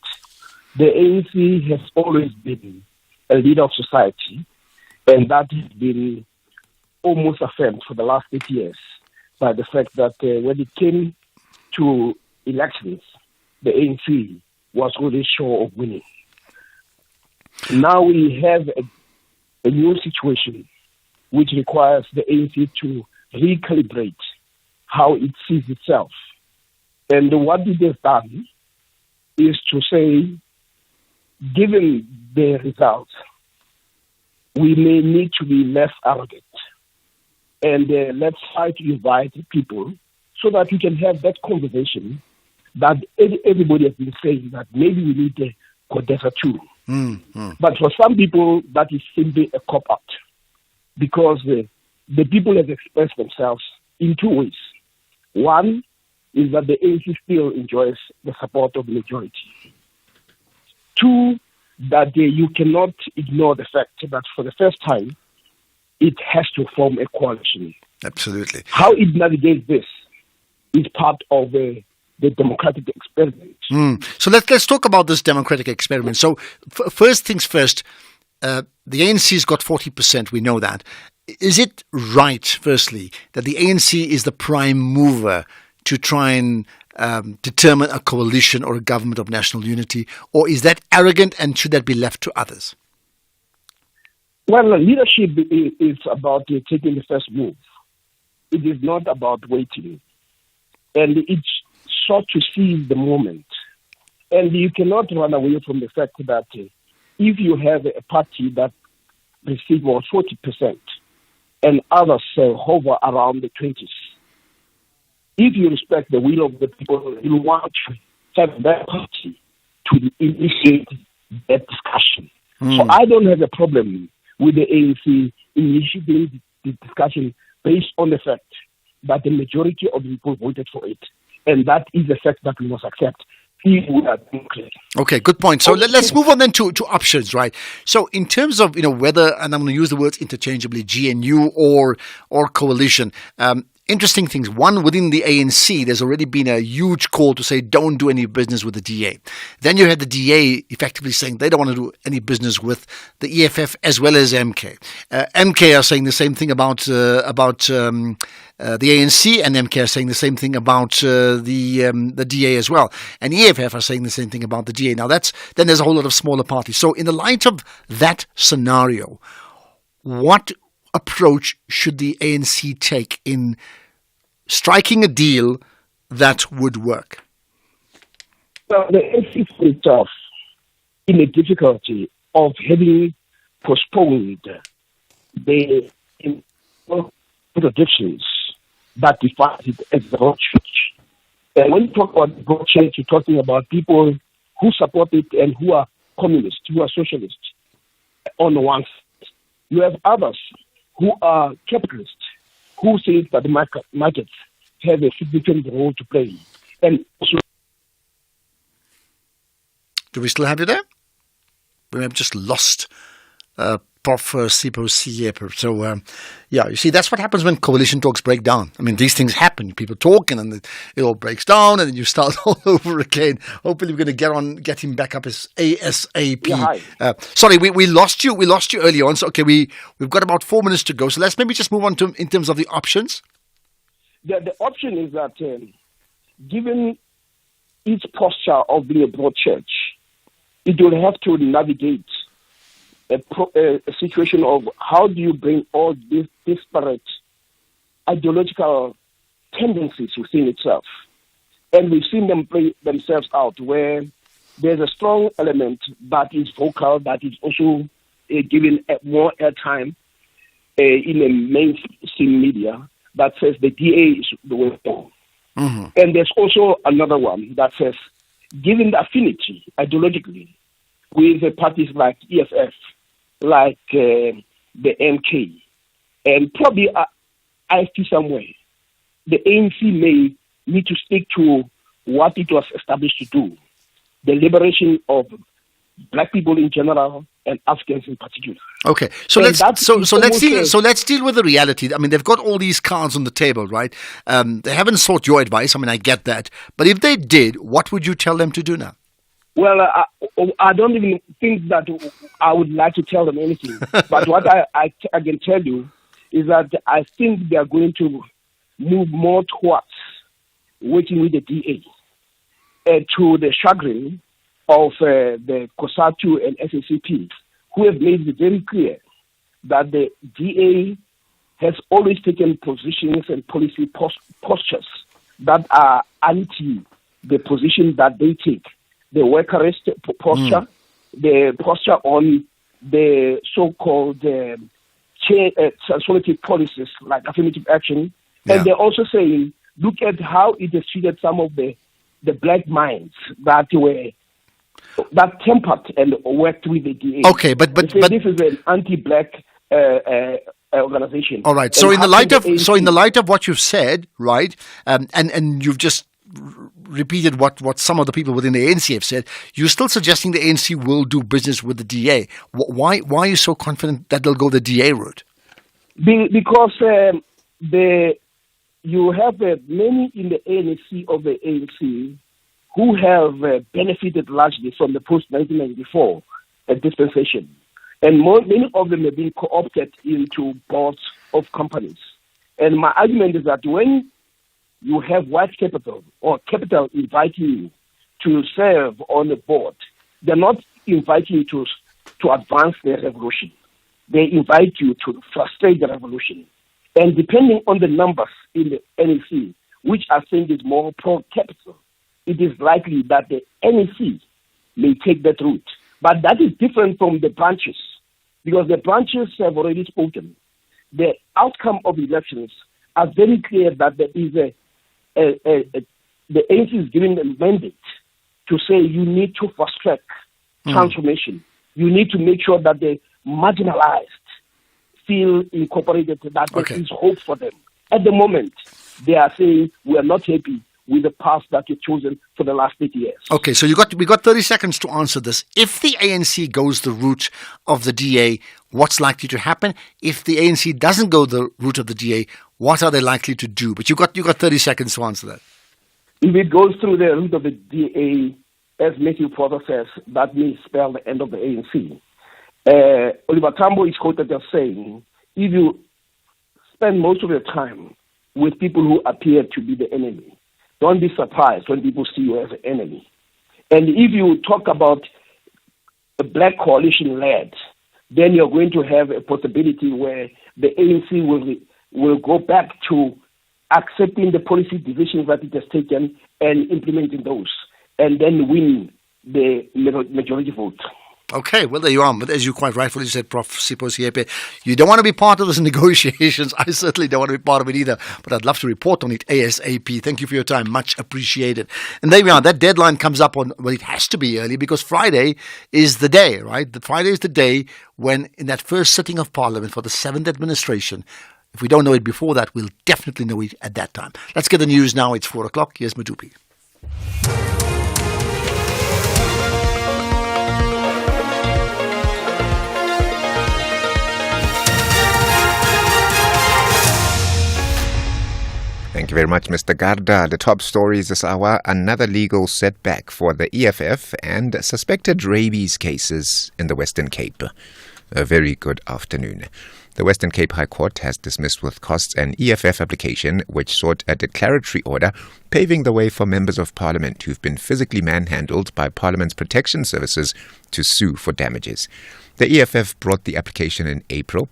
The ANC has always been a leader of society, and that has been almost affirmed for the last 8 years by the fact that when it came to elections, the ANC was really sure of winning. Now we have a new situation which requires the ANC to recalibrate how it sees itself. And what it has done is to say, given the results, we may need to be less arrogant. And let's try to invite people so that we can have that conversation that everybody has been saying that maybe we need a CODESA too. But for some people, that is simply a cop-out because the people have expressed themselves in two ways. One is that the ANC still enjoys the support of the majority. Two, that you cannot ignore the fact that for the first time, it has to form a coalition.
Absolutely.
How it navigates this is part of the democratic experiment.
So let's talk about this democratic experiment. So first things first, the ANC's got 40%, we know that. Is it right, firstly, that the ANC is the prime mover to try and determine a coalition or a government of national unity, or is that arrogant and should that be left to others?
Well, leadership is about taking the first move. It is not about waiting. And it's sought to seize the moment. And you cannot run away from the fact that if you have a party that receives about 40% and others hover around the 20s, if you respect the will of the people, you want to have that party to initiate that discussion. So I don't have a problem with the ANC initiating the discussion based on the fact that the majority of the people voted for it. And that is the fact that we must accept.
Okay, good point. So let's move on then to options, right? So in terms of, whether, and I'm going to use the words interchangeably, GNU or coalition, interesting things. One, within the ANC, there's already been a huge call to say don't do any business with the DA. Then you had the DA effectively saying they don't want to do any business with the EFF as well as MK. MK are saying the same thing about the ANC, and MK are saying the same thing about the DA as well. And EFF are saying the same thing about the DA. Now then there's a whole lot of smaller parties. So in the light of that scenario, what approach should the ANC take in striking a deal that would work?
Well, the ANC found itself in the difficulty of having postponed the contradictions that define it as the broad church. And when you talk about the broad church, you're talking about people who support it and who are communists, who are socialists on the one side. You have others who are capitalists, who say that the markets have a significant role to play. And also,
do we still have you there? We have just lost Prof. Sipho Siepe. So, you see, that's what happens when coalition talks break down. I mean, these things happen. People talk and then it all breaks down and then you start all over again. Hopefully we're going to get him back up as ASAP.
Yeah, hi.
Sorry, we lost you. We lost you early on. So, okay, we've got about 4 minutes to go. So let's maybe just move on to in terms of the options.
The option is that given its posture of being a broad church, it will have to navigate a situation of how do you bring all these disparate ideological tendencies within itself. And we've seen them play themselves out where there's a strong element that is vocal, that is also given more airtime in the mainstream media that says the DA is the way forward. Mm-hmm. And there's also another one that says, given the affinity ideologically with the parties like EFF, like the MK, and probably IFT somewhere, the ANC may need to stick to what it was established to do, the liberation of black people in general and Africans in particular.
Okay, so let's deal with the reality. I mean, they've got all these cards on the table, right? They haven't sought your advice. I mean, I get that, but if they did, what would you tell them to do now?
Well, I don't even think that I would like to tell them anything. But what I can tell you is that I think they are going to move more towards working with the DA to the chagrin of the COSATU and SACP, who have made it very clear that the DA has always taken positions and policy postures that are anti the position that they take. The workerist posture, the posture on the so-called transformative policies like affirmative action. Yeah. And they're also saying, look at how it has treated some of the black minds that tempered and worked with the DA.
Okay, but
this is an anti-black organization.
All right. So in the light of what you've said, right, and you've just repeated what some of the people within the ANC have said, you're still suggesting the ANC will do business with the DA. Why are you so confident that they'll go the DA route?
Because you have many in the ANC of the ANC who have benefited largely from the post-1994 dispensation. And many of them have been co-opted into boards of companies. And my argument is that when you have white capital or capital inviting you to serve on a board, they're not inviting you to advance their revolution. They invite you to frustrate the revolution. And depending on the numbers in the NEC, which I think is more pro-capital, it is likely that the NEC may take that route. But that is different from the branches, because the branches have already spoken. The outcome of elections are very clear that there is the ANC is giving a mandate to say you need to fast-track transformation. You need to make sure that the marginalized feel incorporated, that there is hope for them. At the moment, they are saying we are not happy with the path that you've chosen for the last 30 years.
Okay, so we got 30 seconds to answer this. If the ANC goes the route of the DA, what's likely to happen? If the ANC doesn't go the route of the DA, what are they likely to do? But you got 30 seconds to answer that.
If it goes through the route of the DA, as Matthew Porter says, that may spell the end of the ANC. Oliver Tambo is quoted as saying, if you spend most of your time with people who appear to be the enemy, don't be surprised when people see you as an enemy. And if you talk about a black coalition led, then you're going to have a possibility where the ANC will go back to accepting the policy decisions that it has taken and implementing those, and then win the majority vote.
Okay, well, there you are. But as you quite rightfully said, Prof. Sipho Siepe, you don't want to be part of those negotiations. I certainly don't want to be part of it either, but I'd love to report on it ASAP. Thank you for your time. Much appreciated. And there we are. That deadline comes up on, well, it has to be early because Friday is the day, right? Friday is the day when, in that first sitting of Parliament for the 7th administration, if we don't know it before that, we'll definitely know it at that time. Let's get the news now. It's 4 o'clock. Here's Madupi.
Thank you very much, Mr. Garda. The top stories this hour: another legal setback for the EFF and suspected rabies cases in the Western Cape. A very good afternoon. The Western Cape High Court has dismissed with costs an EFF application which sought a declaratory order paving the way for members of Parliament who've been physically manhandled by Parliament's protection services to sue for damages. The EFF brought the application in April.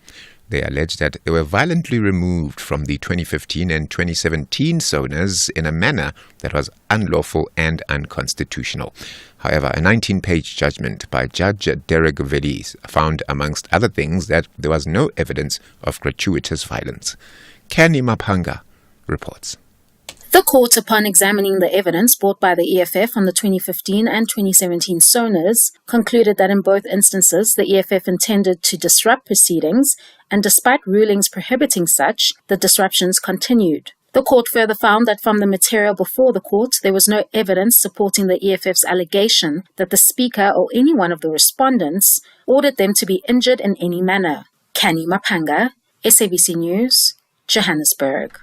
They allege that they were violently removed from the 2015 and 2017 sonars in a manner that was unlawful and unconstitutional. However, a 19-page judgment by Judge Derek Vellis found, amongst other things, that there was no evidence of gratuitous violence. Kenny Maphanga reports.
The court, upon examining the evidence brought by the EFF on the 2015 and 2017 sonars, concluded that in both instances the EFF intended to disrupt proceedings, and despite rulings prohibiting such, the disruptions continued. The court further found that from the material before the court, there was no evidence supporting the EFF's allegation that the speaker or any one of the respondents ordered them to be injured in any manner. Kani Maphanga, SABC News, Johannesburg.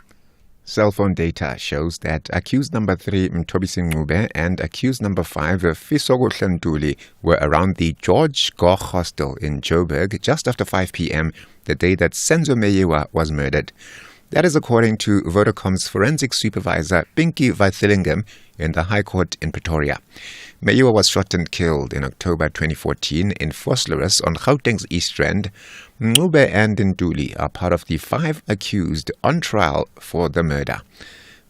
Cell phone data shows that accused number 3 Mthobisi Ncube and accused number 5 Fisogo Hlantuli were around the George Goch hostel in Joburg just after 5 p.m. the day that Senzo Meyiwa was murdered. That is according to Vodacom's forensic supervisor Pinky Vaithilingam in the High Court in Pretoria. Meyiwa was shot and killed in October 2014 in Vosloorus on Gauteng's East Rand. Ncube and Ntuli are part of the 5 accused on trial for the murder.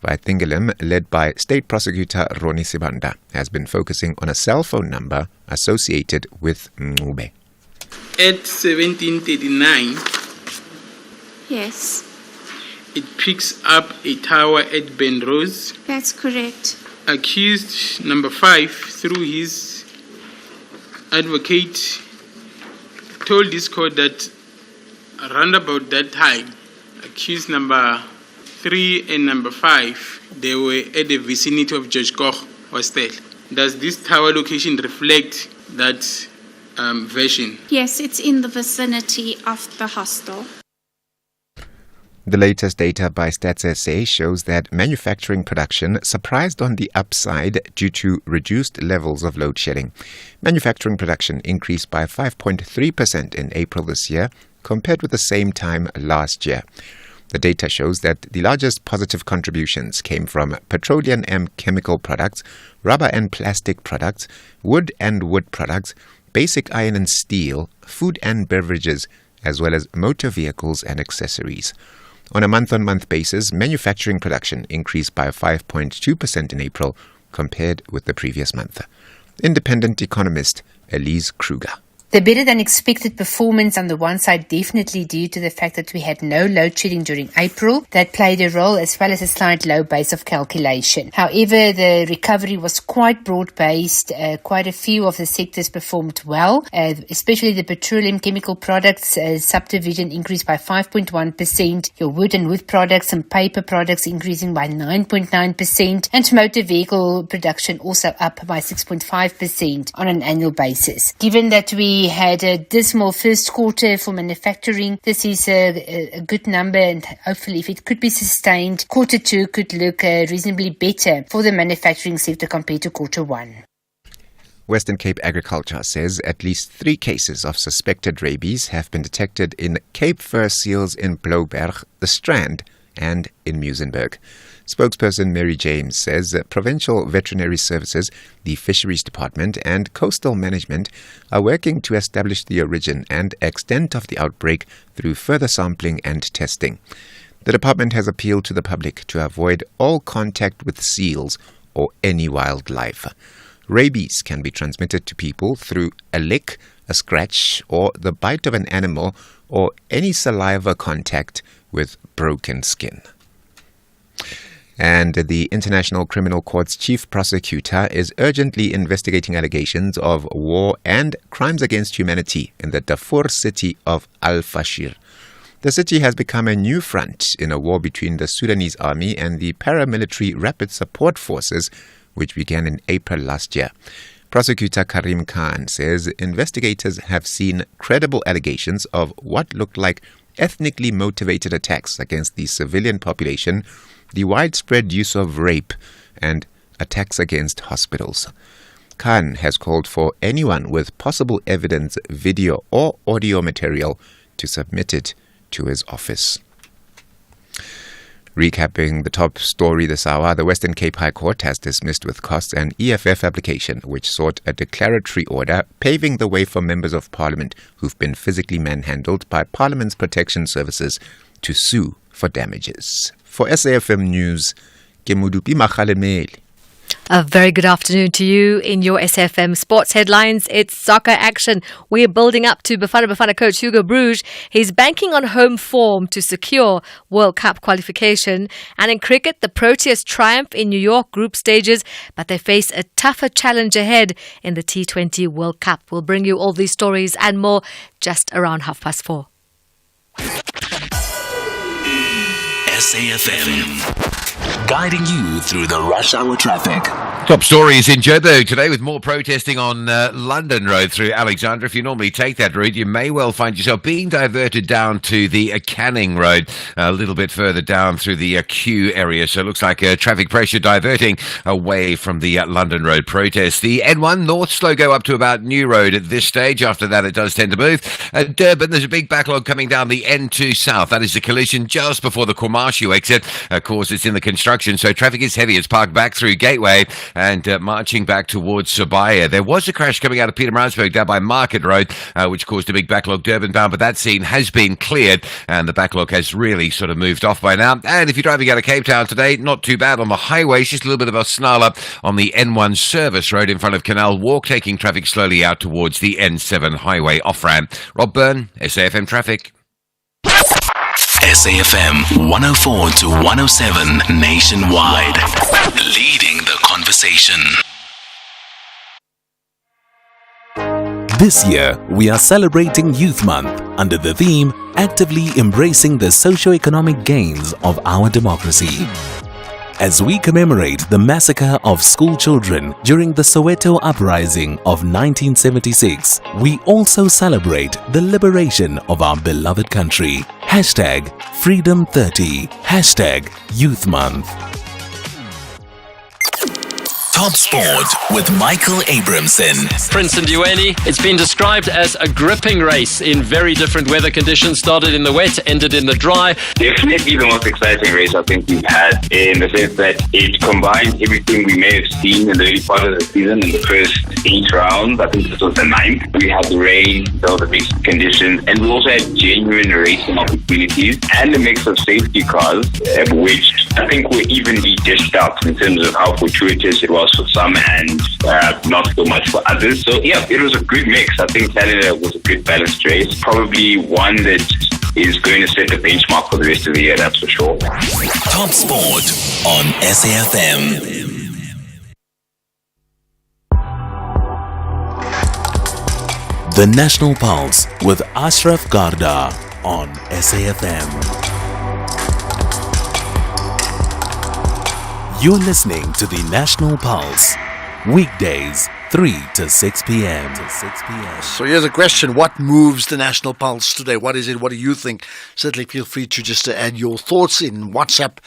Vaithilingam, led by State Prosecutor Ronnie Sibanda, has been focusing on a cell phone number associated with Ncube.
At 1739,
yes,
it picks up a tower at Benrose.
That's correct.
Accused number 5, through his advocate, told this court that around about that time, accused number 3 and number 5, they were at the vicinity of George Koch Hostel. Does this tower location reflect that version?
Yes, it's in the vicinity of the hostel.
The latest data by Stats SA shows that manufacturing production surprised on the upside due to reduced levels of load shedding. Manufacturing production increased by 5.3% in April this year compared with the same time last year. The data shows that the largest positive contributions came from petroleum and chemical products, rubber and plastic products, wood and wood products, basic iron and steel, food and beverages, as well as motor vehicles and accessories. On a month-on-month basis, manufacturing production increased by 5.2% in April compared with the previous month. Independent economist Elise Kruger.
The better than expected performance on the one side definitely due to the fact that we had no load shedding during April. That played a role, as well as a slight low base of calculation. However, the recovery was quite broad-based. Quite a few of the sectors performed well, especially the petroleum chemical products subdivision increased by 5.1%. Your wood and wood products and paper products increasing by 9.9%, and motor vehicle production also up by 6.5% on an annual basis. Given that we had a dismal first quarter for manufacturing, this is a good number, and hopefully if it could be sustained, quarter two could look reasonably better for the manufacturing sector compared to quarter one.
Western Cape Agriculture says at least 3 cases of suspected rabies have been detected in Cape fur seals in Blouberg, the Strand, and in Muizenberg. Spokesperson Mary James says that Provincial Veterinary Services, the Fisheries Department, and Coastal Management are working to establish the origin and extent of the outbreak through further sampling and testing. The department has appealed to the public to avoid all contact with seals or any wildlife. Rabies can be transmitted to people through a lick, a scratch, or the bite of an animal, or any saliva contact with broken skin. And the International Criminal Court's chief prosecutor is urgently investigating allegations of war and crimes against humanity in the Darfur city of Al-Fashir. The city has become a new front in a war between the Sudanese army and the paramilitary Rapid Support Forces, which began in April last year. Prosecutor Karim Khan says investigators have seen credible allegations of what looked like ethnically motivated attacks against the civilian population, the widespread use of rape, and attacks against hospitals. Khan has called for anyone with possible evidence, video or audio material to submit it to his office. Recapping the top story this hour, the Western Cape High Court has dismissed with costs an EFF application which sought a declaratory order paving the way for members of Parliament who've been physically manhandled by Parliament's protection services to sue for damages. For SAFM News, Kemudupi Makhalemeli.
A very good afternoon to you. In your SFM sports headlines, it's soccer action. We're building up to Bafana coach Hugo Bruges. He's banking on home form to secure World Cup qualification. And in cricket, the Proteas triumph in New York group stages, but they face a tougher challenge ahead in the T20 World Cup. We'll bring you all these stories and more just around 4:30.
SAFM, guiding you through the rush hour traffic.
Top story is in Joburg today with more protesting on London Road through Alexandra. If you normally take that route, you may well find yourself being diverted down to the Canning Road, a little bit further down through the Q area. So it looks like traffic pressure diverting away from the London Road protest. The N1 North slow go up to about New Road at this stage. After that, it does tend to move. At Durban, there's a big backlog coming down the N2 South. That is the collision just before the Komashu exit. Of course, it's in the construction, so traffic is heavy. It's parked back through Gateway and marching back towards Sabaya. There was a crash coming out of Pietermaritzburg down by Market Road, which caused a big backlog Durban bound, but that scene has been cleared and the backlog has really sort of moved off by now. And if you're driving out of Cape Town today, not too bad on the highways, just a little bit of a snarl up on the N1 service road in front of Canal Walk, taking traffic slowly out towards the N7 highway off-ramp. Rob Byrne, SAFM Traffic.
SAFM 104 to 107 nationwide, leading the conversation. This year, we are celebrating Youth Month under the theme Actively Embracing the Socio-Economic Gains of Our Democracy. As we commemorate the massacre of school children during the Soweto Uprising of 1976, we also celebrate the liberation of our beloved country. Hashtag Freedom30. Hashtag Youth Month. Top Sport with Michael Abramson.
Prince Ndiweni, it's been described as a gripping race in very different weather conditions. Started in the wet, ended in the dry.
Definitely the most exciting race I think we've had, in the sense that it combines everything we may have seen in the early part of the season in the first 8 rounds. I think this was the 9th. We had the rain, all the mixed conditions, and we also had genuine racing opportunities and a mix of safety cars, which I think we're evenly dished out in terms of how fortuitous it was for some and not so much for others. So yeah, it was a good mix. I think Canada was a good balanced race. Probably one that is going to set the benchmark for the rest of the year, that's for sure.
Top Sport on SAFM. The National Pulse with Ashraf Garda on SAFM. You're listening to the National Pulse, weekdays 3 to 6 p.m.
So here's a question. What moves the National Pulse today? What is it? What do you think? Certainly feel free to just add your thoughts in WhatsApp,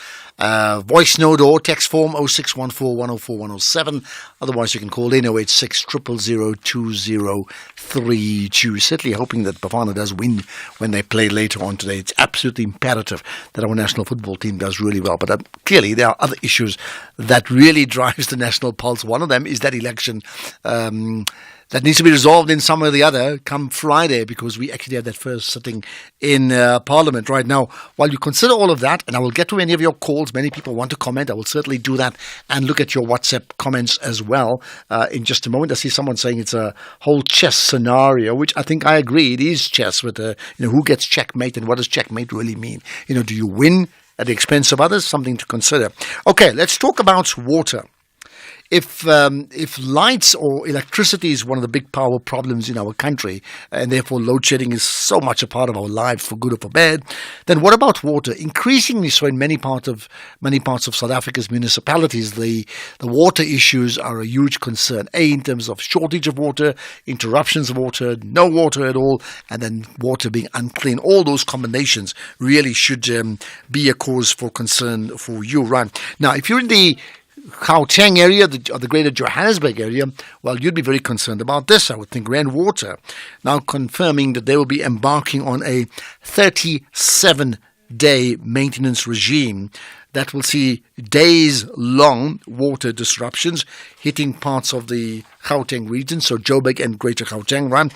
voice note or text form 0614 104 107. Otherwise, you can call in 086 000 2032. Certainly hoping that Bafana does win when they play later on today. It's absolutely imperative that our national football team does really well. But clearly, there are other issues that really drives the National Pulse. One of them is that election that needs to be resolved in some or the other come Friday, because we actually have that first sitting in Parliament right now. While you consider all of that, and I will get to any of your calls, many people want to comment, I will certainly do that and look at your WhatsApp comments as well in just a moment. I see someone saying it's a whole chess scenario, which I think I agree, it is chess with who gets checkmate and what does checkmate really mean? Do you win at the expense of others? Something to consider. Okay, let's talk about water. If lights or electricity is one of the big power problems in our country, and therefore load shedding is so much a part of our lives for good or for bad, then what about water? Increasingly so in many parts of South Africa's municipalities, the water issues are a huge concern. In terms of shortage of water, interruptions of water, no water at all, and then water being unclean. All those combinations really should be a cause for concern for you, right? Now, if you're in the Gauteng area, or the greater Johannesburg area, well, you'd be very concerned about this, I would think. Rand Water now confirming that they will be embarking on a 37-day maintenance regime that will see days-long water disruptions hitting parts of the Gauteng region, so Joburg and greater Gauteng, right?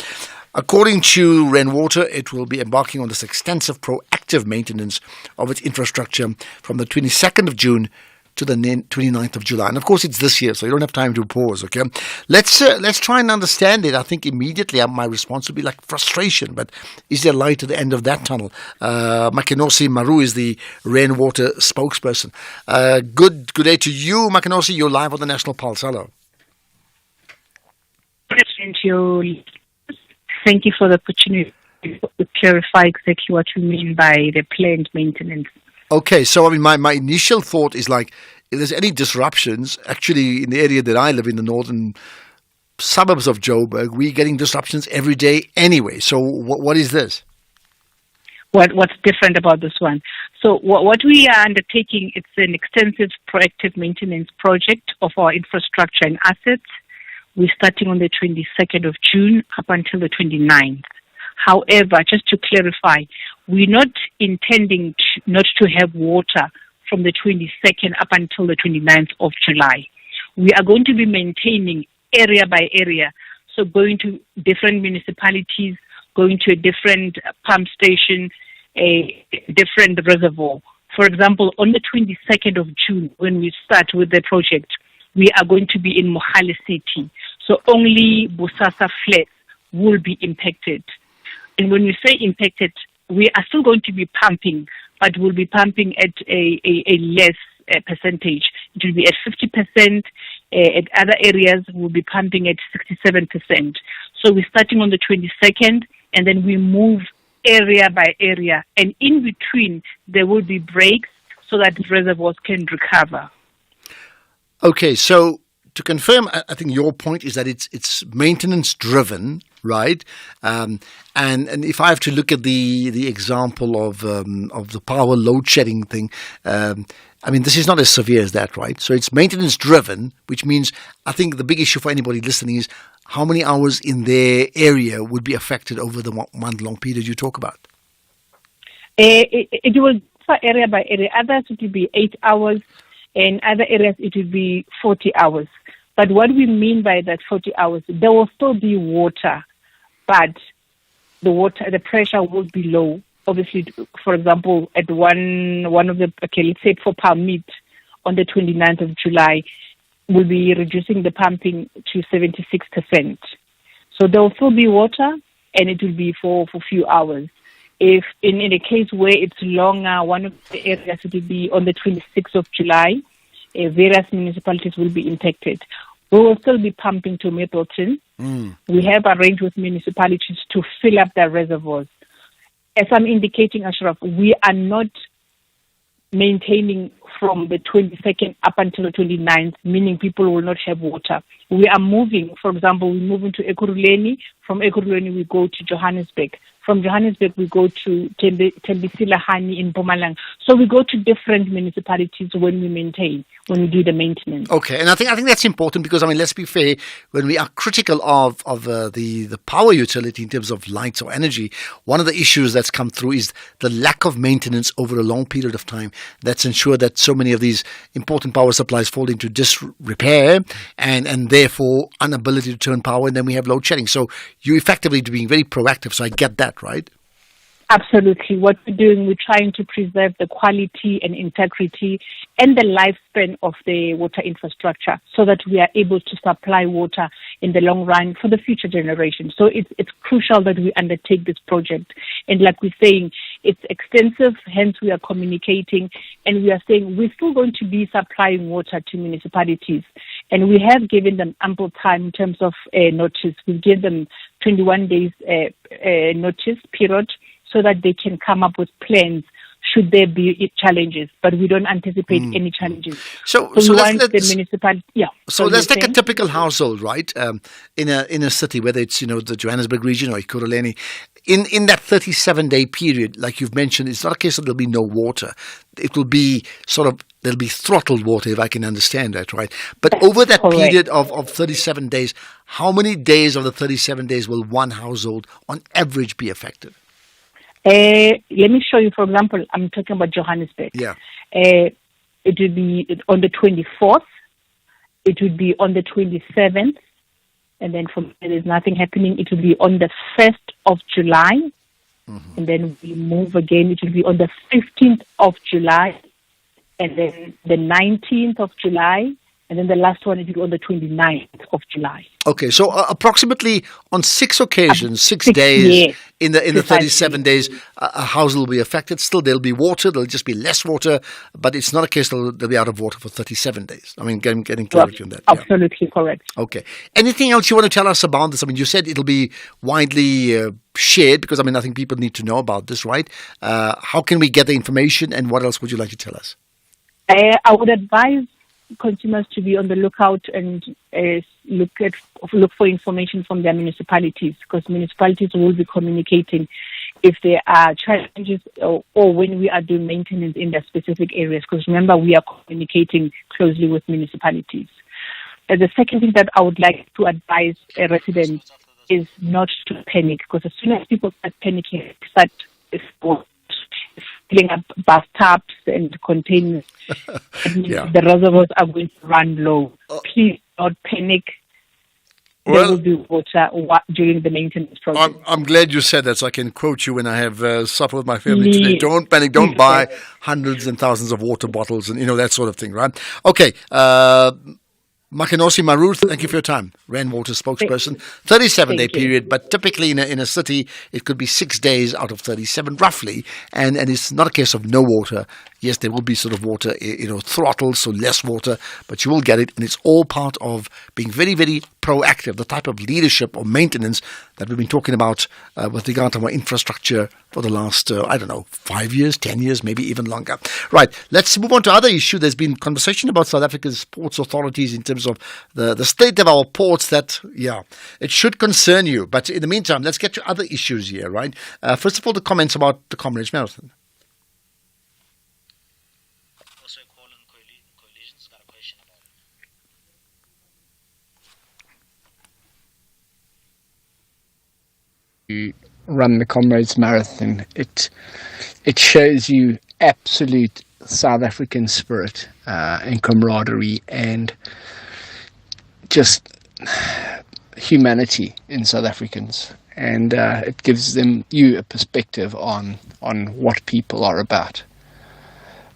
According to Rand Water, it will be embarking on this extensive proactive maintenance of its infrastructure from the 22nd of June to the 29th of July. And of course, it's this year, so you don't have time to pause, okay? Let's try and understand it. I think immediately my response would be like frustration, but is there light at the end of that tunnel? Makenosi Maru is the Rand Water spokesperson. Good day to you, Makenosi. You're live on the National Pulse. Hello.
Thank you. Thank you for the opportunity to clarify exactly what you mean by the planned maintenance.
Okay, so I mean, my initial thought is like, if there's any disruptions, actually in the area that I live in, the northern suburbs of Joburg, we're getting disruptions every day anyway. So what is this?
What's different about this one? So what we are undertaking, it's an extensive proactive maintenance project of our infrastructure and assets. We're starting on the 22nd of June up until the 29th. However, just to clarify, we're not intending not to have water from the 22nd up until the 29th of July. We are going to be maintaining area by area, so going to different municipalities, going to a different pump station, a different reservoir. For example, on the 22nd of June, when we start with the project, we are going to be in Mohale City, so only Bosasa flats will be impacted. And when we say impacted, we are still going to be pumping, but we'll be pumping at a less percentage. It will be at 50%. At other areas, we'll be pumping at 67%. So we're starting on the 22nd, and then we move area by area. And in between, there will be breaks so that the reservoirs can recover.
Okay, so to confirm, I think your point is that it's maintenance driven, right? And if I have to look at the example of the power load shedding thing, I mean, this is not as severe as that, right? So it's maintenance driven, which means I think the big issue for anybody listening is how many hours in their area would be affected over the month-long period you talk about.
It will differ area by area. Others it will be 8 hours. In other areas, it will be 40 hours. But what we mean by that 40 hours, there will still be water, but the pressure will be low obviously, for example, at one of the, okay, let's say for Palmit on the 29th of July, we'll be reducing the pumping to 76%. So there will still be water, and it will be for a few hours. If in a case where it's longer, one of the areas it will be on the 26th of July, various municipalities will be impacted. We will still be pumping to Mapleton. We have arranged with municipalities to fill up their reservoirs. As I'm indicating, Ashraf, we are not maintaining from the 22nd up until the 29th, meaning people will not have water. We are moving, for example, we move into Ekurhuleni. From Ekurhuleni, we go to Johannesburg. From Johannesburg, we go to Tembisilahani in Mpumalanga. So we go to different municipalities when we do the maintenance.
Okay, and I think that's important because, I mean, let's be fair, when we are critical of the power utility in terms of lights or energy, one of the issues that's come through is the lack of maintenance over a long period of time that's ensured that so many of these important power supplies fall into disrepair and therefore inability to turn power, and then we have load shedding. So you're effectively being very proactive, so I get that, right?
Absolutely. What we're doing, we're trying to preserve the quality and integrity and the lifespan of the water infrastructure so that we are able to supply water in the long run for the future generations. So it's crucial that we undertake this project. And like we're saying, it's extensive, hence we are communicating, and we are saying we're still going to be supplying water to municipalities. And we have given them ample time in terms of notice. We give them 21 days notice period, so that they can come up with plans should there be challenges. But we don't anticipate any challenges. So let's
take a typical household, right? In a city, whether it's the Johannesburg region or Ekurhuleni, in that 37-day period, like you've mentioned, it's not a case that there'll be no water. It will be there'll be throttled water, if I can understand that, right? But over that period of 37 days, how many days of the 37 days will one household on average be affected?
Let me show you, for example, I'm talking about Johannesburg.
Yeah.
It would be on the 24th. It would be on the 27th. And then from there, there's nothing happening. It will be on the 1st of July. And then we move again. It will be on the 15th of July. And then the 19th of July. And then the last one is on the 29th of July.
Okay, so approximately on 6 occasions, 6 days in the 37 days, a house will be affected. Still, there'll be water. There'll just be less water, but it's not a case they'll be out of water for 37 days. I mean, getting clarity on that.
Absolutely correct.
Okay. Anything else you want to tell us about this? I mean, you said it'll be widely shared because, I mean, I think people need to know about this, right? How can we get the information, and what else would you like to tell us?
I would advise consumers to be on the lookout and look for information from their municipalities, because municipalities will be communicating if there are challenges or when we are doing maintenance in their specific areas, because remember, we are communicating closely with municipalities. The second thing that I would like to advise residents is not to panic, because as soon as people start panicking, start filling up bathtubs and containers, the reservoirs are going to run low. Please don't panic. There will be water during the maintenance process.
I'm glad you said that, so I can quote you when I have supper with my family today. Don't panic. Don't buy hundreds and thousands of water bottles and that sort of thing, right? Okay. Makenosi Maru, thank you for your time. Rainwater spokesperson. 37-day period, but typically in a city, it could be 6 days out of 37, roughly. And it's not a case of no water. Yes, there will be sort of water, throttled, so less water, but you will get it. And it's all part of being very, very proactive, the type of leadership or maintenance that we've been talking about with regard to our infrastructure for the last, 5 years, 10 years, maybe even longer. Right, let's move on to other issue. There's been conversation about South Africa's ports authorities in terms of the state of our ports that, it should concern you. But in the meantime, let's get to other issues here, right? First of all, the comments about the Comrades Marathon.
Run the Comrades Marathon. It shows you absolute South African spirit and camaraderie, and just humanity in South Africans, and it gives you a perspective on what people are about.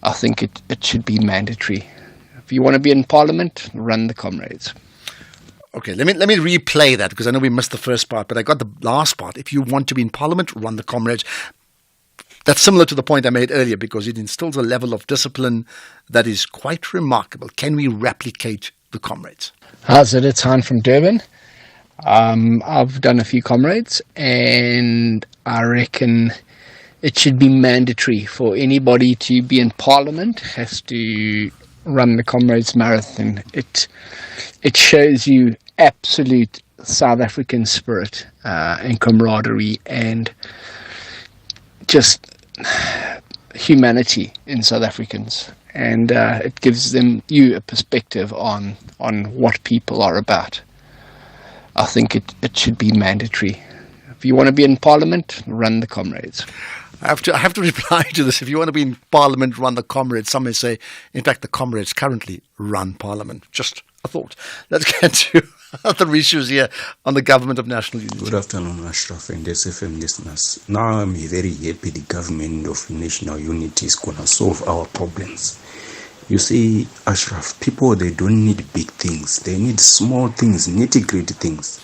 I think it should be mandatory. If you want to be in Parliament, run the comrades.
Okay, let me replay that, because I know we missed the first part, but I got the last part. If you want to be in Parliament, run the comrades. That's similar to the point I made earlier, because it instills a level of discipline that is quite remarkable. Can we replicate the comrades?
How's it? It's Han from Durban. I've done a few comrades, and I reckon it should be mandatory for anybody to be in Parliament, has to run the Comrades Marathon. It shows you absolute South African spirit and camaraderie and just humanity in South Africans, and it gives you a perspective on what people are about. I think it should be mandatory. If you want to be in Parliament, run the comrades.
I have to reply to this. If you want to be in Parliament, run the comrades. Some may say, in fact, the comrades currently run Parliament. Just a thought. Let's get to other issues here on the government of national unity.
Good afternoon, Ashraf and SFM listeners. Now I'm very happy the government of national unity is going to solve our problems. You see, Ashraf, people, they don't need big things. They need small things, nitty-gritty things.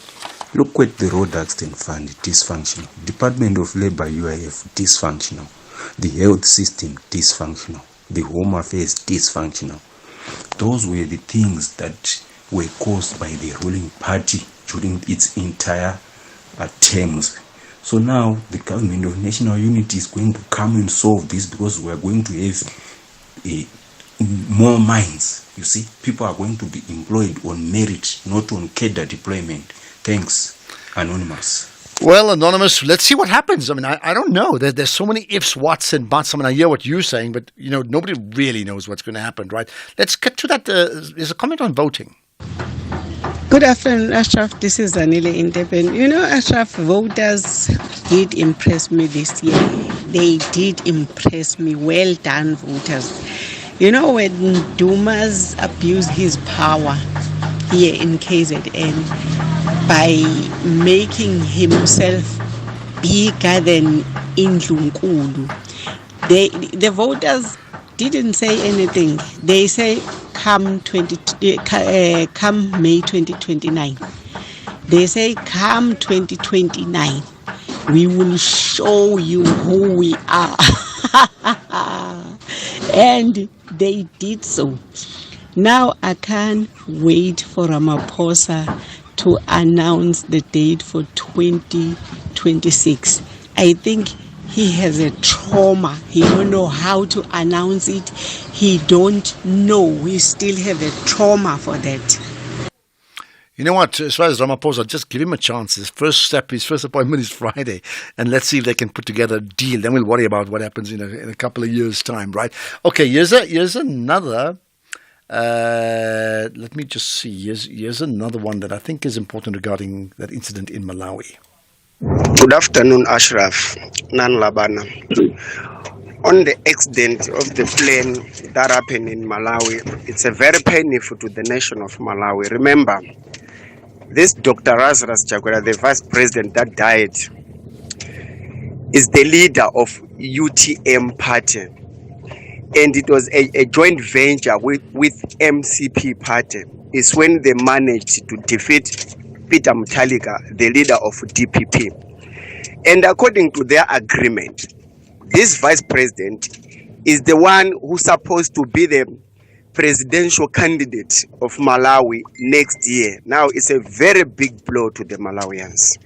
Look at the Road Accident Fund, dysfunctional. Department of Labour, UIF, dysfunctional. The health system, dysfunctional. The Home Affairs, dysfunctional. Those were the things that were caused by the ruling party during its entire terms. So now the government of national unity is going to come and solve this, because we are going to have more minds. You see, people are going to be employed on merit, not on cadre deployment. Thanks, Anonymous.
Well, Anonymous, let's see what happens. I mean, I don't know. There's so many ifs, whats, and buts. I mean, I hear what you're saying, but, nobody really knows what's going to happen, right? Let's get to that. There's a comment on voting.
Good afternoon, Ashraf. This is Anile in Durban. Ashraf, voters did impress me this year. They did impress me. Well done, voters. When Dumas abused his power here in KZN by making himself bigger than Indlunkulu, the voters didn't say anything. They say come May 2029. They say come 2029. We will show you who we are. And they did so. Now I can't wait for Ramaphosa to announce the date for 2026. I think he has a trauma. He don't know how to announce it. He don't know. We still have a trauma for that.
You know what? As far as Ramaphosa, just give him a chance. His first appointment is Friday, and let's see if they can put together a deal. Then we'll worry about what happens in a couple of years' time, right? Okay, here's another. Let me just see. Here's another one that I think is important regarding that incident in Malawi.
Good afternoon, Ashraf. Nan Labana. On the accident of the plane that happened in Malawi, it's a very painful to the nation of Malawi. Remember, this Dr. Lazarus Chakwera, the vice president that died, is the leader of UTM party. And it was a joint venture with MCP party. It's when they managed to defeat Peter Mutharika, the leader of DPP. And according to their agreement, this vice president is the one who's supposed to be the presidential candidate of Malawi next year. Now it's a very big blow to the Malawians.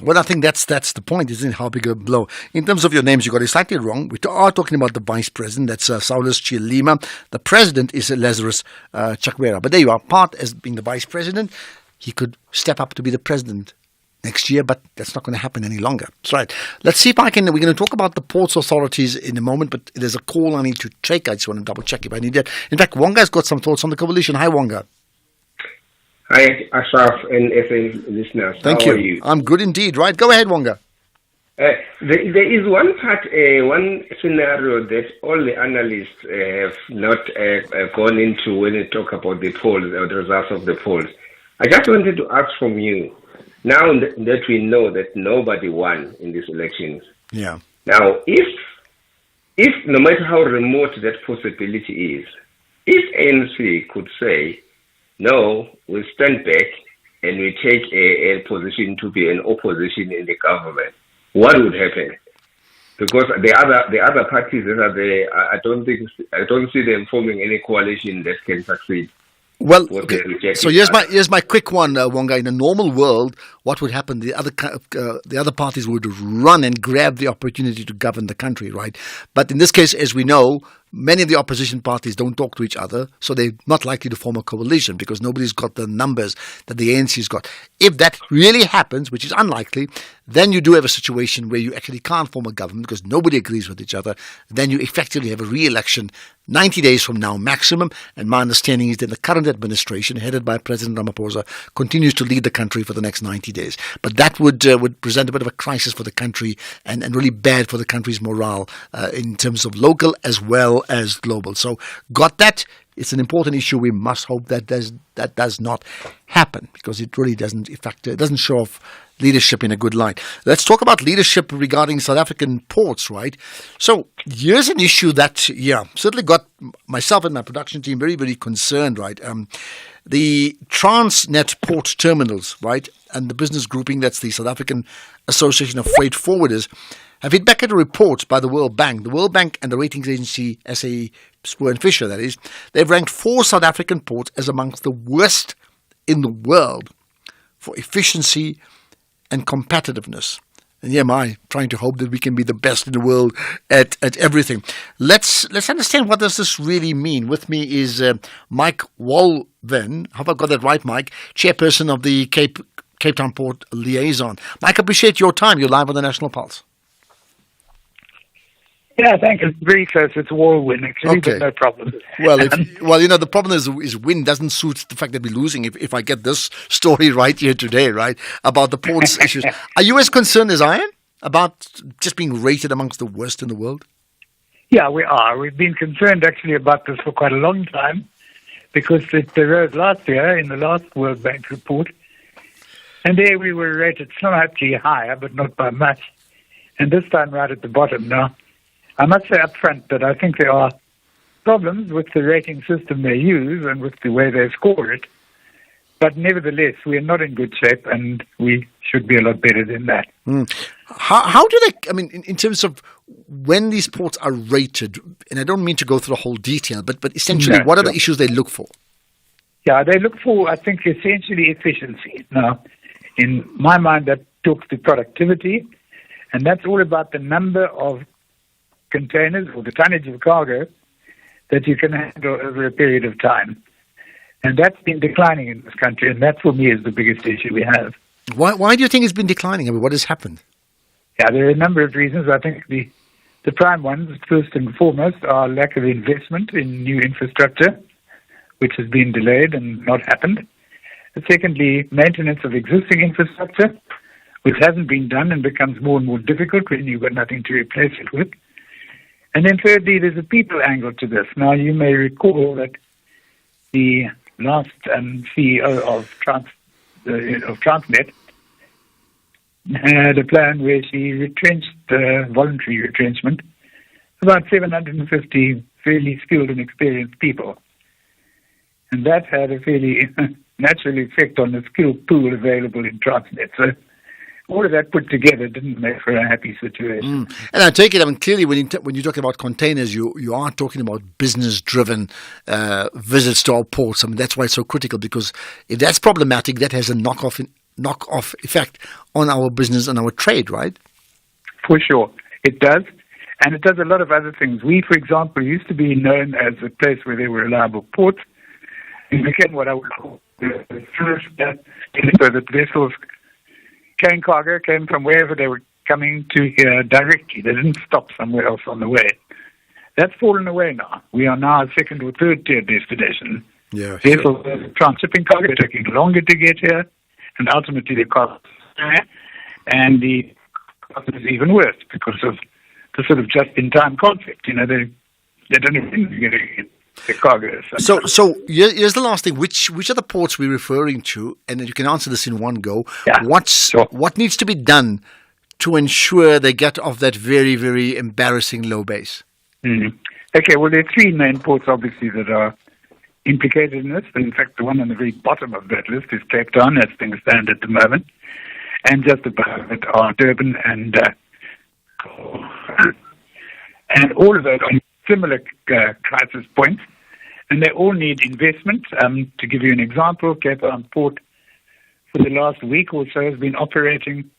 Well, I think that's the point, isn't it? How big a blow. In terms of your names, you got it slightly wrong. We are talking about the vice president. That's Saulus Chilima. The president is Lazarus Chakwera. But there you are. Part as being the vice president, he could step up to be the president next year, but that's not going to happen any longer. That's right. Let's see if we're going to talk about the ports authorities in a moment, but there's a call I need to take. I just want to double check if I need that. In fact, Wonga's got some thoughts on the coalition. Hi, Wonga.
Hi, Ashraf and FM listeners.
Thank
How
you.
are you?
I'm good indeed. Right, go ahead, Wonga.
There is one scenario that all the analysts have not gone into when they talk about the polls or the results of the polls. I just wanted to ask from you, Now that we know that nobody won in these elections,
Yeah.
now if no matter how remote that possibility is, if ANC could say, no, we'll stand back and we take a position to be an opposition in the government, what would happen? Because the other parties that are there, I don't see them forming any coalition that can succeed.
Well, okay. So here's my quick one, Wonga. In a normal world, what would happen? The other parties would run and grab the opportunity to govern the country, right? But in this case, as we know, many of the opposition parties don't talk to each other, so they're not likely to form a coalition because nobody's got the numbers that the ANC's got. If that really happens, which is unlikely, then you do have a situation where you actually can't form a government because nobody agrees with each other. Then you effectively have a re-election 90 days from now maximum, and my understanding is that the current administration, headed by President Ramaphosa, continues to lead the country for the next 90 days. But that would present a bit of a crisis for the country and really bad for the country's morale in terms of local as well as global. So got that? It's an important issue. We must hope that does not happen because it really doesn't show off leadership in a good light. Let's talk about leadership regarding South African ports, right? So here's an issue that, certainly got myself and my production team very, very concerned, right? The Transnet port terminals, right, and the business grouping, that's the South African Association of Freight Forwarders, have hit back at a report by the World Bank. The World Bank and the ratings agency S.A. Spur & Fisher, that is, they've ranked 4 South African ports as amongst the worst in the world for efficiency and competitiveness. And here am I trying to hope that we can be the best in the world at everything. Let's understand, what does this really mean? With me is Mike Walven. Have I got that right, Mike? Chairperson of the Cape Town Port Liaison. Mike, I appreciate your time. You're live on the National Pulse.
Yeah, thank you. Very close. It's whirlwind, actually, but no problem.
Well, the problem is wind doesn't suit the fact that we're losing. If I get this story right here today, right, about the ports issues. Are you as concerned as I am about just being rated amongst the worst in the world?
Yeah, we are. We've been concerned, actually, about this for quite a long time because it arose last year in the last World Bank report. And there we were rated slightly higher, but not by much. And this time right at the bottom now. I must say up front that I think there are problems with the rating system they use and with the way they score it. But nevertheless, we are not in good shape and we should be a lot better than that.
How do they, in terms of when these ports are rated, and I don't mean to go through the whole detail, but essentially what are the issues they look for?
Yeah, they look for, I think, essentially efficiency. Now, in my mind, that talks to productivity, and that's all about the number of containers or the tonnage of cargo that you can handle over a period of time. And that's been declining in this country, and that for me is the biggest issue we have.
Why do you think it's been declining? What has happened?
Yeah, there are a number of reasons. I think the prime ones, first and foremost, are lack of investment in new infrastructure, which has been delayed and not happened. And secondly, maintenance of existing infrastructure, which hasn't been done and becomes more and more difficult when you've got nothing to replace it with. And then thirdly, there's a people angle to this. Now, you may recall that the last CEO of Transnet had a plan where she retrenched, voluntary retrenchment, about 750 fairly skilled and experienced people. And that had a fairly natural effect on the skill pool available in Transnet. So all of that put together didn't make for a happy situation.
And I take it, clearly when you talk about containers, you are talking about business-driven visits to our ports. That's why it's so critical, because if that's problematic, that has a knock-off effect on our business and our trade, right?
For sure. It does. And it does a lot of other things. We, for example, used to be known as a place where there were reliable ports. And became what I would call the first, so that vessels cargo came from wherever they were coming to here directly. They didn't stop somewhere else on the way. That's fallen away now. We are now a second or third tier destination.
Yeah,
vessels transshipping cargo taking longer to get here, and ultimately the cost higher, and the cost is even worse because of the sort of just-in-time concept. They don't even get it. the cargoes.
So here's the last thing. Which are the ports we're referring to? And then you can answer this in one go.
Yeah,
what needs to be done to ensure they get off that very, very embarrassing low base?
Mm. Okay, well, there are three main ports, obviously, that are implicated in this. In fact, the one on the very bottom of that list is Cape Town, as things stand at the moment. And just above it are Durban and all of those are similar crisis points. And they all need investment. To give you an example, Cape Town Port, for the last week or so, has been operating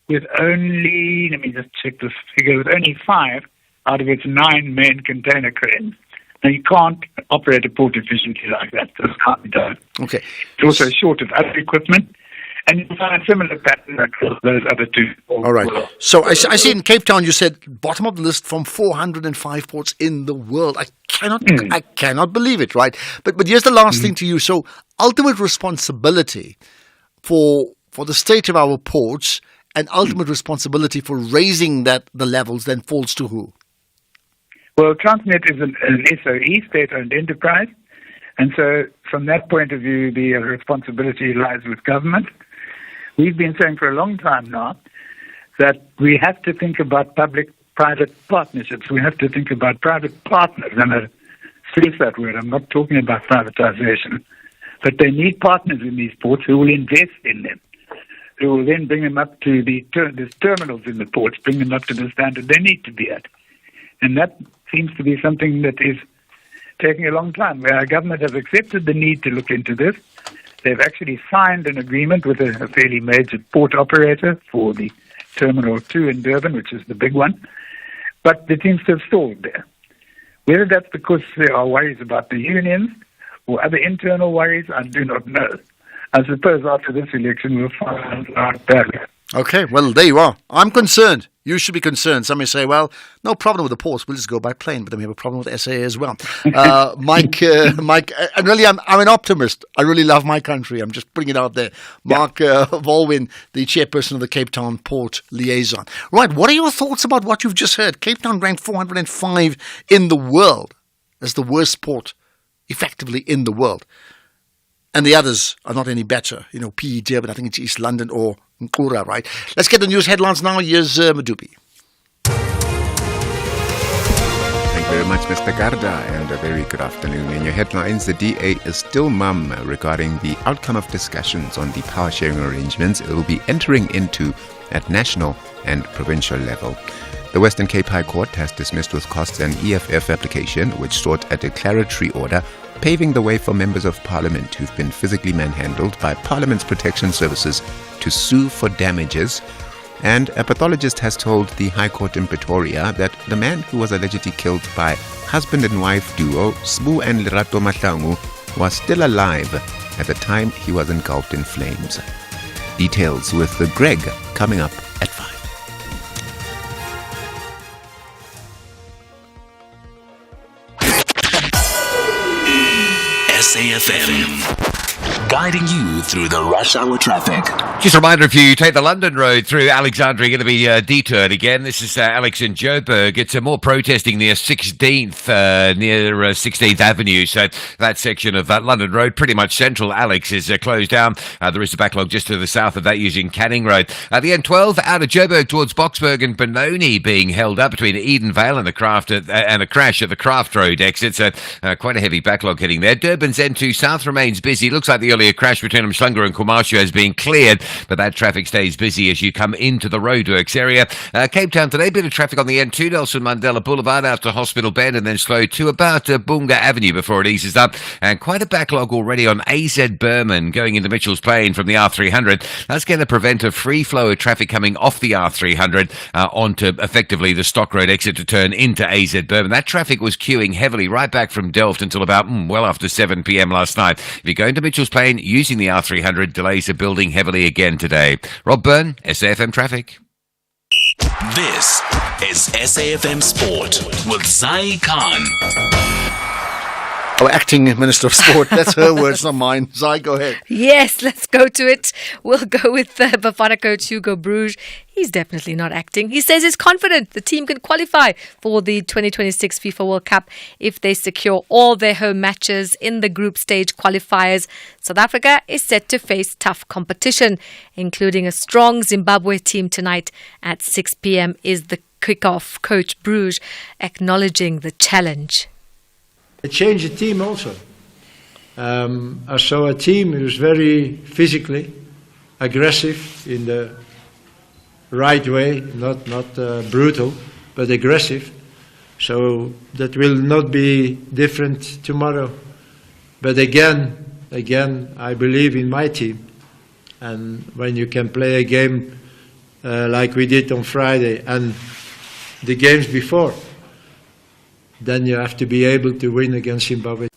with only, let me just check this figure, with only 5 out of its 9 main container cranes. Now, you can't operate a port efficiently like that. This can't be done.
Okay.
It's also short of other equipment, and you'll find similar patterns across those other two.
All right. So I see in Cape Town, you said bottom of the list from 405 ports in the world. I cannot believe it, right? But here's the last thing to you. So ultimate responsibility for the state of our ports and ultimate responsibility for raising the levels then falls to who?
Well, Transnet is an SOE, state-owned enterprise, and so from that point of view, the responsibility lies with government. We've been saying for a long time now that we have to think about public-private partnerships. We have to think about private partners, and I stress that word. I'm not talking about privatization, but they need partners in these ports who will invest in them, who will then bring them up to the terminals in the ports, bring them up to the standard they need to be at. And that seems to be something that is taking a long time, where our government has accepted the need to look into this. They've actually signed an agreement with a fairly major port operator for the Terminal 2 in Durban, which is the big one. But it seems to have stalled there. Whether that's because there are worries about the unions or other internal worries, I do not know. I suppose after this election we'll find out better.
Okay, well, there you are. I'm concerned. You should be concerned. Some may say, well, no problem with the ports. We'll just go by plane. But then we have a problem with SAA as well. Mike, and really, I'm an optimist. I really love my country. I'm just putting it out there. Mark Volwin, the chairperson of the Cape Town Port Liaison. Right, what are your thoughts about what you've just heard? Cape Town ranked 405 in the world as the worst port, effectively, in the world. And the others are not any better. You know, PE Durban, I think it's East London or Nkura, right? Let's get the news headlines now. Here's Madubi.
Thank you very much, Mr. Garda, and a very good afternoon. In your headlines, the DA is still mum regarding the outcome of discussions on the power sharing arrangements it will be entering into at national and provincial level. The Western Cape High Court has dismissed with costs an EFF application which sought a declaratory order paving the way for members of parliament who've been physically manhandled by Parliament's protection services to sue for damages. And a pathologist has told the High Court in Pretoria that the man who was allegedly killed by husband and wife duo Sbu and Lerato Mahlangu was still alive at the time he was engulfed in flames. Details with Greg coming up at 5.
SAFM, guiding you through the rush hour traffic.
Just a reminder, if you take the London Road through Alexandria, you're going to be detoured again. This is Alex in Joburg. It's more protesting near 16th, near 16th Avenue. So that section of that London Road, pretty much central, Alex, is closed down. There is a backlog just to the south of that using Canning Road. The N12 out of Joburg towards Boksburg and Benoni being held up between Edenvale and a crash at the Craft Road exit. So quite a heavy backlog heading there. Durban's N2 south remains busy. Looks like the earlier crash between Mhlanga and Kumashu has been cleared, but that traffic stays busy as you come into the roadworks area. Cape Town today, bit of traffic on the N2, Nelson Mandela Boulevard out to Hospital Bend, and then slow to about Bunga Avenue before it eases up. And quite a backlog already on AZ Berman going into Mitchell's Plain from the R300. That's going to prevent a free flow of traffic coming off the R300 onto effectively the Stock Road exit to turn into AZ Berman. That traffic was queuing heavily right back from Delft until about well after 7 p.m. last night. If you're going to Mitchell's Plain using the R300, delays are building heavily again today. Rob Byrne, SAFM Traffic.
This is SAFM Sport with Zai Khan.
our acting Minister of Sport. That's her words, not mine. Zai, go ahead.
Yes, let's go to it. We'll go with Bafana coach Hugo Bruges. He's definitely not acting. He says he's confident the team can qualify for the 2026 FIFA World Cup if they secure all their home matches in the group stage qualifiers. South Africa is set to face tough competition, including a strong Zimbabwe team tonight at 6 p.m. is the kickoff. Coach Bruges acknowledging the challenge.
I changed the team also. I saw a team who was very physically aggressive in the right way, not brutal, but aggressive. So that will not be different tomorrow. But again, I believe in my team. And when you can play a game like we did on Friday and the games before, then you have to be able to win against Zimbabwe.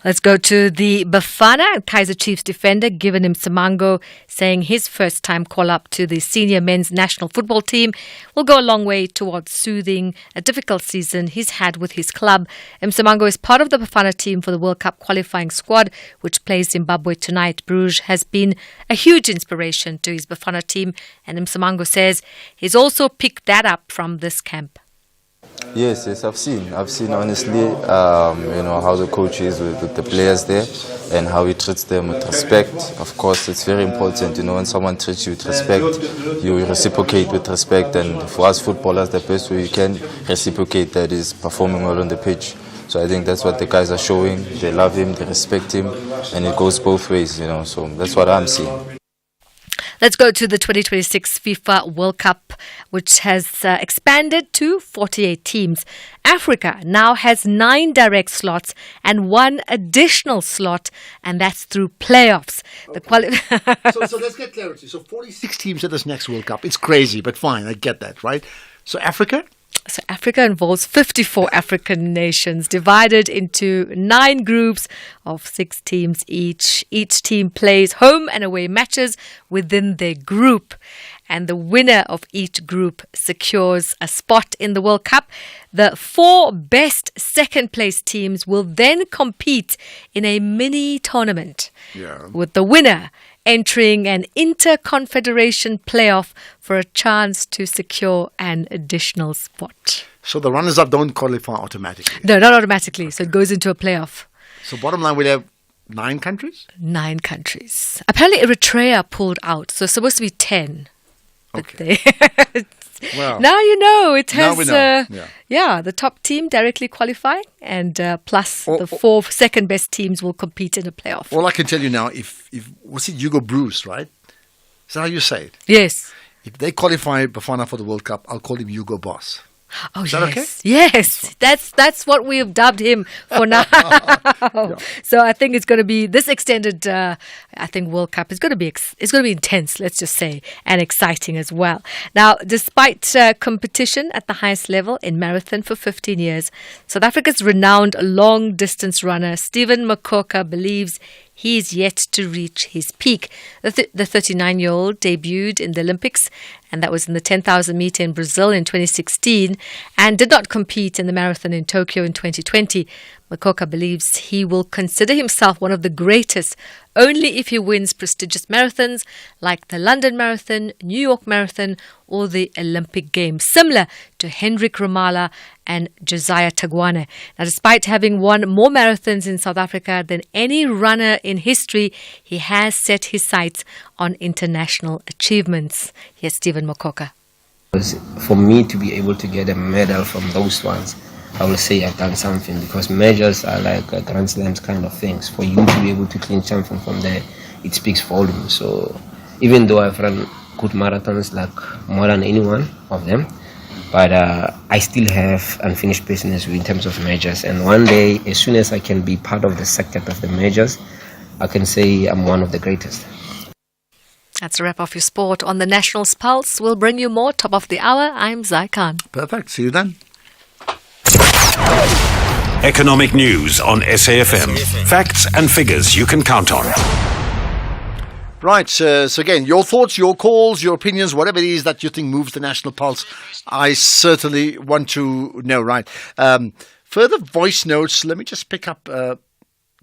Let's go to the Bafana and Kaizer Chiefs defender, Given Msimango, saying his first time call-up to the senior men's national football team will go a long way towards soothing a difficult season he's had with his club. Msimango is part of the Bafana team for the World Cup qualifying squad, which plays Zimbabwe tonight. Bruges has been a huge inspiration to his Bafana team, and Msimango says he's also picked that up from this camp.
Yes, I've seen honestly, how the coach is with the players there and how he treats them with respect. Of course, it's very important, when someone treats you with respect, you reciprocate with respect. And for us footballers, the best way you can reciprocate that is performing well on the pitch. So I think that's what the guys are showing. They love him, they respect him, and it goes both ways, so that's what I'm seeing.
Let's go to the 2026 FIFA World Cup, which has expanded to 48 teams. Africa now has 9 direct slots and 1 additional slot, and that's through playoffs.
So let's get clarity. So 46 teams at this next World Cup. It's crazy, but fine, I get that, right? So Africa?
So Africa involves 54 African nations divided into 9 groups of 6 teams each. Each team plays home and away matches within their group, and the winner of each group secures a spot in the World Cup. The 4 best second place teams will then compete in a mini tournament, with the winner entering an inter-confederation playoff for a chance to secure an additional spot.
So the runners-up don't qualify automatically?
No, not automatically. So it goes into a playoff.
So bottom line, we'll have 9 countries?
9 countries. Apparently Eritrea pulled out, so it's supposed to be 10.
Okay. Well,
now you know it has.
Now we know.
The top team directly qualify, and plus the 4 second best teams will compete in a playoff.
All I can tell you now, if was it Hugo Bruce, right? Is that how you say it?
Yes.
If they qualify Bafana for the World Cup, I'll call him Hugo Boss.
Oh,
is that okay?
Yes, that's what we have dubbed him for now. So I think it's going to be this extended. World Cup is going to be intense. Let's just say, and exciting as well. Now, despite competition at the highest level in marathon for 15 years, South Africa's renowned long distance runner Stephen Makoka believes he is yet to reach his peak. The 39-year-old debuted in the Olympics, and that was in the 10,000 meter in Brazil in 2016, and did not compete in the marathon in Tokyo in 2020. Makoka believes he will consider himself one of the greatest only if he wins prestigious marathons like the London Marathon, New York Marathon, or the Olympic Games, similar to Hendrik Ramala and Josiah Tagwane. Now, despite having won more marathons in South Africa than any runner in history, he has set his sights on international achievements. Here's Stephen Makoka.
For me to be able to get a medal from those ones, I will say I've done something, because majors are like Grand Slams kind of things. For you to be able to clinch something from there, it speaks volumes. So even though I've run good marathons, like more than anyone of them, but I still have unfinished business in terms of majors. And one day, as soon as I can be part of the circuit of the majors, I can say I'm one of the greatest.
That's a wrap off your sport on the Nationals Pulse. We'll bring you more top of the hour. I'm Zai Khan.
Perfect. See you then.
Economic news on SAFM. Facts and figures you can count on.
Right, so again, your thoughts, your calls, your opinions, whatever it is that you think moves the national pulse, I certainly want to know, right? further voice notes. Let me just pick up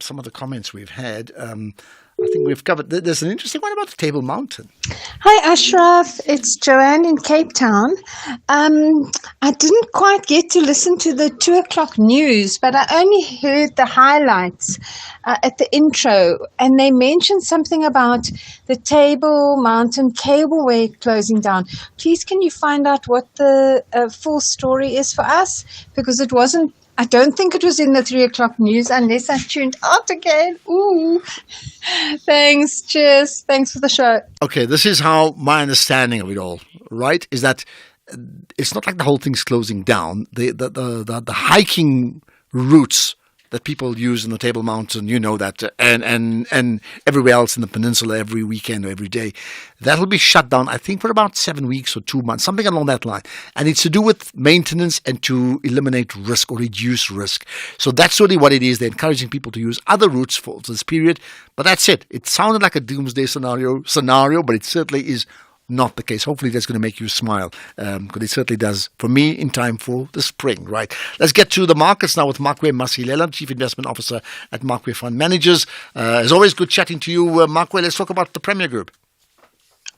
some of the comments we've had. I think we've covered. There's an interesting one about the Table Mountain.
Hi, Ashraf. It's Joanne in Cape Town. I didn't quite get to listen to the 2:00 news, but I only heard the highlights at the intro, and they mentioned something about the Table Mountain cableway closing down. Please, can you find out what the full story is for us? Because it wasn't. I don't think it was in the 3:00 news unless I tuned out again. Ooh. Thanks. Cheers. Thanks for the show.
Okay, this is how my understanding of it all, right, is that it's not like the whole thing's closing down. The hiking routes that people use in the Table Mountain, you know that, and everywhere else in the peninsula every weekend or every day, that'll be shut down, I think, for about 7 weeks or 2 months, something along that line. And it's to do with maintenance and to eliminate risk or reduce risk. So that's really what it is. They're encouraging people to use other routes for this period. But that's it. It sounded like a doomsday scenario, but it certainly is not the case. Hopefully that's going to make you smile, because it certainly does for me in time for the spring, right? Let's get to the markets now with Makwe Masilela, Chief Investment Officer at Makwe Fund Managers. As always, good chatting to you, Makwe. Let's talk about the Premier Group.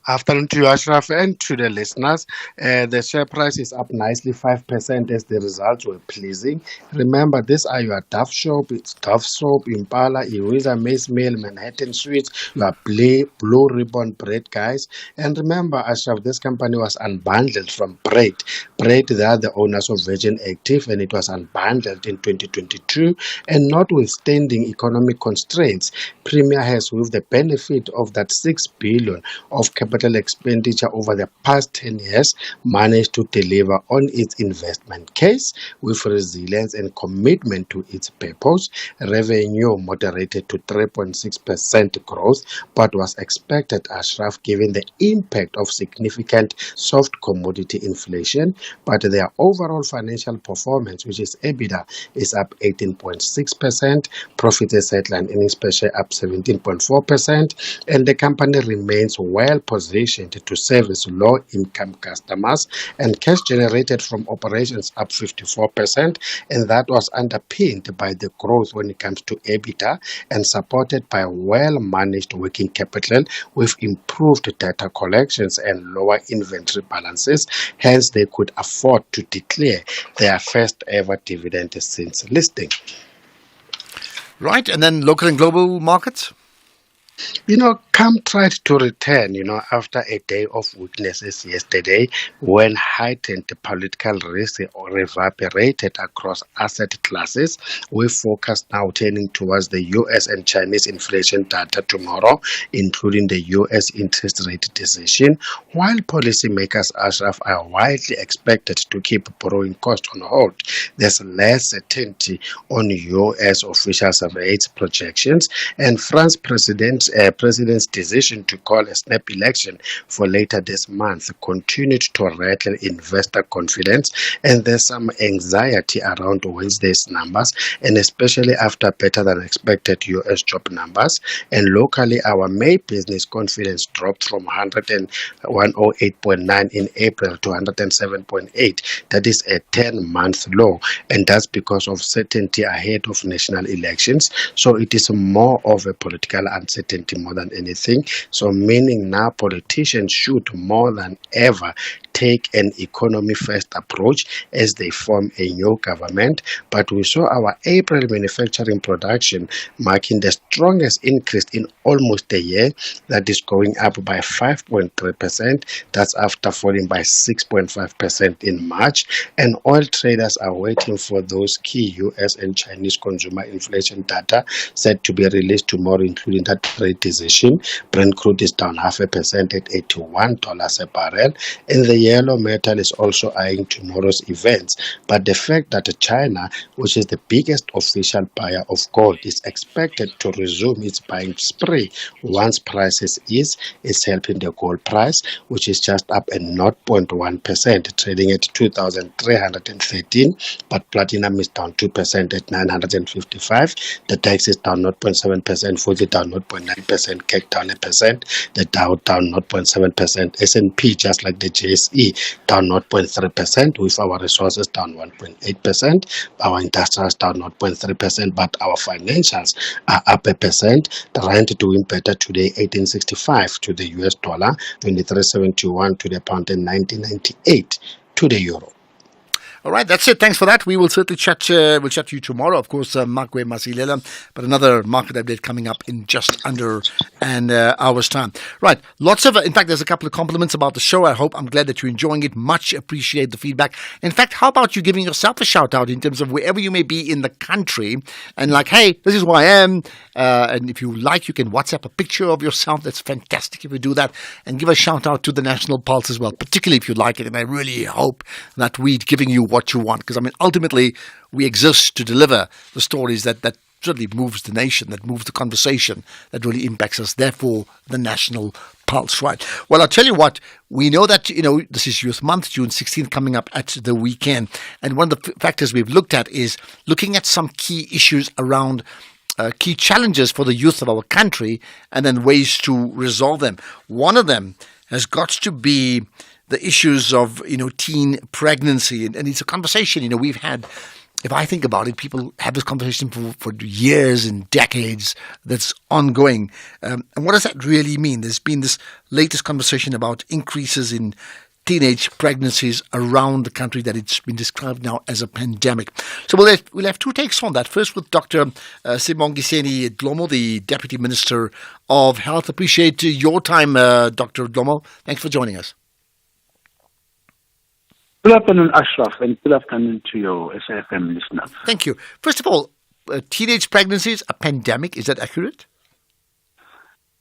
Afternoon to you, Ashraf, and to the listeners. The share price is up nicely 5% as the results were pleasing. Remember, these are your Duff Soap, it's Duff Soap, Impala, Iwiza, Mace Mill, Manhattan Sweets, your Blue Ribbon Bread, guys. And remember, Ashraf, this company was unbundled from Bread. Bread, they are the owners of Virgin Active, and it was unbundled in 2022. And notwithstanding economic constraints, Premier has, with the benefit of that 6 billion of capital expenditure over the past 10 years, managed to deliver on its investment case with resilience and commitment to its purpose. Revenue moderated to 3.6% growth, but was expected, Ashraf, given the impact of significant soft commodity inflation. But their overall financial performance, which is EBITDA, is up 18.6%, profit as headline earnings per share up 17.4%, and the company remains well positioned to service low-income customers, and cash generated from operations up 54%, and that was underpinned by the growth when it comes to EBITDA and supported by well-managed working capital with improved data collections and lower inventory balances. Hence, they could afford to declare their first ever dividend since listing.
Right, and then local and global markets?
CAM tried to return, after a day of weaknesses yesterday when heightened political risk reverberated across asset classes, with focus now turning towards the U.S. and Chinese inflation data tomorrow, including the U.S. interest rate decision, while policymakers, Ashraf, are widely expected to keep borrowing costs on hold. There's less certainty on U.S. officials' rates projections, and France president's decision to call a snap election for later this month continued to rattle investor confidence, and there's some anxiety around Wednesday's numbers, and especially after better than expected U.S. job numbers. And locally, our May business confidence dropped from 108.9 in April to 107.8. That is a 10-month low, and that's because of certainty ahead of national elections. So it is more of a political uncertainty more than anything. So meaning now politicians should more than ever take an economy-first approach as they form a new government. But we saw our April manufacturing production marking the strongest increase in almost a year. That is going up by 5.3%. That's after falling by 6.5% in March. And oil traders are waiting for those key U.S. and Chinese consumer inflation data set to be released tomorrow, including that trade decision. Brent crude is down 0.5% at $81 a barrel. And the yellow metal is also eyeing tomorrow's events. But the fact that China, which is the biggest official buyer of gold, is expected to resume its buying spree once prices ease, is helping the gold price, which is just up at 0.1%, trading at 2,313. But platinum is down 2% at 955. The DAX is down 0.7%, FTSE down 0.9%, CAC down 1%, the Dow down 0.7%, S&P just like the JSE SME down 0.3%, with our resources down 1.8%, our industrials down 0.3%, but our financials are up 1%. The rand doing better today, 18.65 to the US dollar, 23.71 to the pound, and 19.98 to the euro.
All right, that's it. Thanks for that. We will certainly chat. We'll chat to you tomorrow. Of course, Makwe Masilela, but another market update coming up in just under an hour's time. Right, lots of. In fact, there's a couple of compliments about the show. I'm glad that you're enjoying it. Much appreciate the feedback. In fact, how about you giving yourself a shout out in terms of wherever you may be in the country, and like, hey, this is who I am. And if you like, you can WhatsApp a picture of yourself. That's fantastic if you do that, and give a shout out to the National Pulse as well, particularly if you like it. And I really hope that we're giving you what you want, because I mean, ultimately, we exist to deliver the stories that certainly moves the nation, that moves the conversation, that really impacts us. Therefore, the National Pulse, right? Well, I'll tell you what, we know that, this is Youth Month, June 16th, coming up at the weekend. And one of the factors we've looked at is looking at some key issues around key challenges for the youth of our country, and then ways to resolve them. One of them has got to be the issues of, teen pregnancy. And it's a conversation, we've had, if I think about it, people have this conversation for years and decades that's ongoing. And what does that really mean? There's been this latest conversation about increases in teenage pregnancies around the country, that it's been described now as a pandemic. So we'll have two takes on that. First with Dr. Sibongiseni Dlomo, the Deputy Minister of Health. Appreciate your time, Dr. Dlomo. Thanks for joining us.
Good afternoon, Ashraf, and good afternoon to your SAFM listeners.
Thank you. First of all, teenage pregnancies, a pandemic, is that accurate?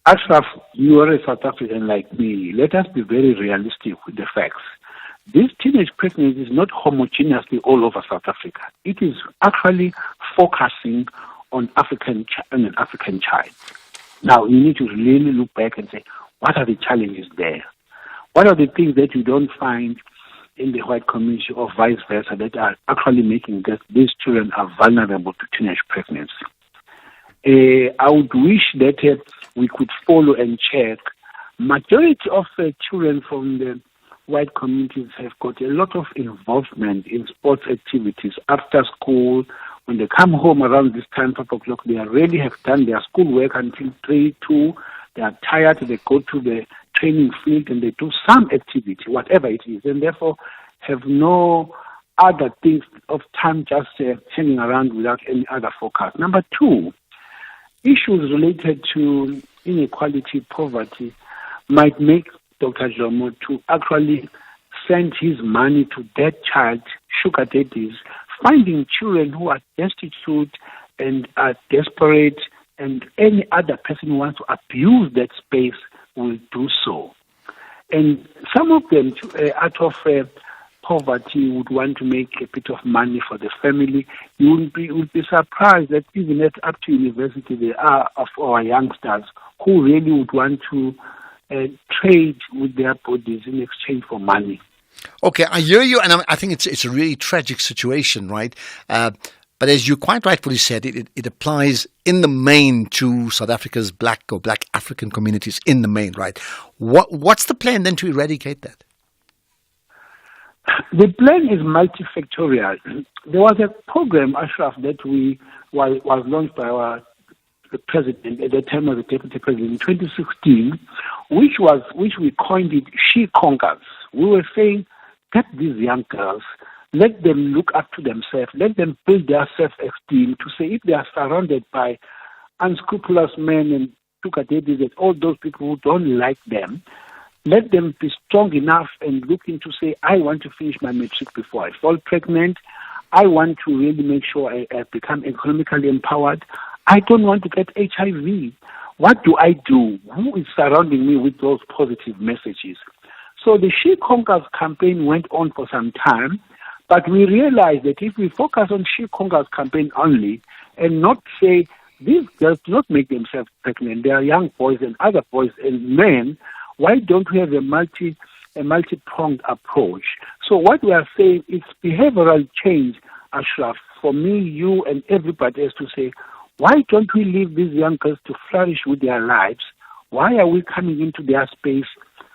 Ashraf, you are a South African like me. Let us be very realistic with the facts. This teenage pregnancy is not homogeneously all over South Africa. It is actually focusing on an African child. Now, you need to really look back and say, what are the challenges there? What are the things that you don't find in the white community or vice versa that are actually making these children are vulnerable to teenage pregnancy? I would wish that we could follow and check. Majority of children from the white communities have got a lot of involvement in sports activities after school. When they come home around this time, 5 o'clock, they already have done their schoolwork until 3, 2. They are tired, they go to the training field and they do some activity, whatever it is, and therefore have no other things of time just hanging around without any other focus. Number 2, issues related to inequality, poverty might make Dr. Jomo to actually send his money to that child, sugar daddies, finding children who are destitute and are desperate, and any other person who wants to abuse that space will do so. And some of them, out of poverty, would want to make a bit of money for the family. You would be surprised that even up to university, there are of our youngsters who really would want to trade with their bodies in exchange for money.
Okay, I hear you, and I think it's a really tragic situation, right? But as you quite rightfully said, it applies in the main to South Africa's black African communities in the main, right? What's the plan then to eradicate that?
The plan is multifactorial. There was a program, Ashraf, that was launched by our president at the time of the deputy president in 2016, which we coined it "She Conquers." We were saying, get these young girls, let them look up to themselves, let them build their self-esteem to say if they are surrounded by unscrupulous men and sugar daddies and all those people who don't like them, let them be strong enough and looking to say, I want to finish my matric before I fall pregnant. I want to really make sure I become economically empowered. I don't want to get HIV. What do I do? Who is surrounding me with those positive messages? So the She Conquers campaign went on for some time, but we realized that if we focus on She Conquers campaign only and not say these girls do not make themselves pregnant, they are young boys and other boys and men, why don't we have a multi-pronged approach? So what we are saying is behavioral change, Ashraf, for me, you and everybody else to say, why don't we leave these young girls to flourish with their lives? Why are we coming into their space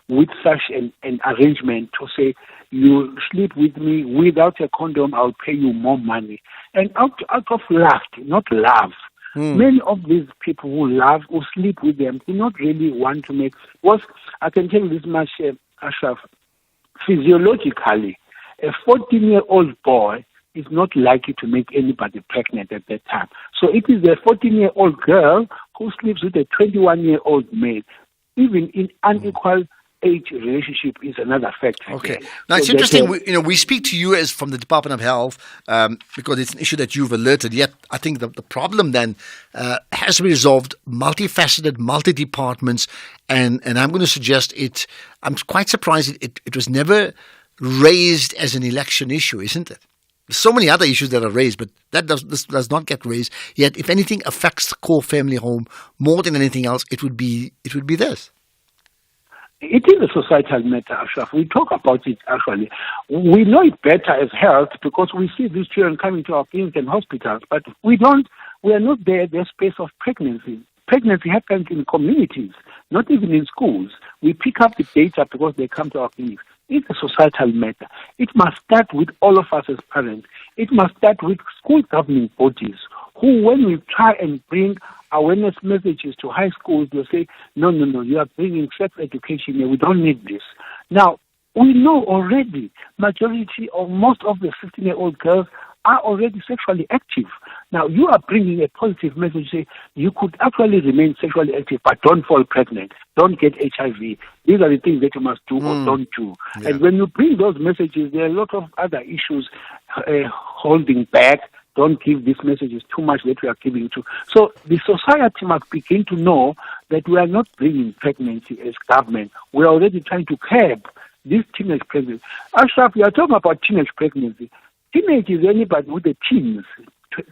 with such an arrangement to say, you sleep with me without a condom, I'll pay you more money. And out of lust, not love. Many of these people who sleep with them, do not really want to make. Well, I can tell you this much, Ashraf. Physiologically, a 14-year-old boy is not likely to make anybody pregnant at that time. So it is a 14-year-old girl who sleeps with a 21-year-old male. Even in unequal age relationship is another factor.
Okay. Now, it's interesting, we speak to you as from the Department of Health because it's an issue that you've alerted. Yet, I think the problem then has to be resolved, multifaceted, multi-departments, and I'm going to suggest I'm quite surprised it was never raised as an election issue, isn't it? There's so many other issues that are raised, but this does not get raised. Yet, if anything affects the core family home more than anything else, it would be this.
It is a societal matter, Ashraf. We talk about it, actually. We know it better as health because we see these children coming to our clinics and hospitals, but we are not there at the space of pregnancy. Pregnancy happens in communities, not even in schools. We pick up the data because they come to our clinics. It's a societal matter. It must start with all of us as parents. It must start with school governing bodies who, when we try and bring awareness messages to high schools, they'll say, no, you are bringing sex education here. We don't need this. Now, we know already majority or most of the 15-year-old girls are already sexually active. Now, you are bringing a positive message, say you could actually remain sexually active, but don't fall pregnant, don't get HIV. These are the things that you must do or don't do. Yeah. And when you bring those messages, there are a lot of other issues holding back. Don't give these messages too much that we are giving to. So the society must begin to know that we are not bringing pregnancy as government. We are already trying to curb this teenage pregnancy. Ashraf, you are talking about teenage pregnancy. Teenage is anybody with the teens,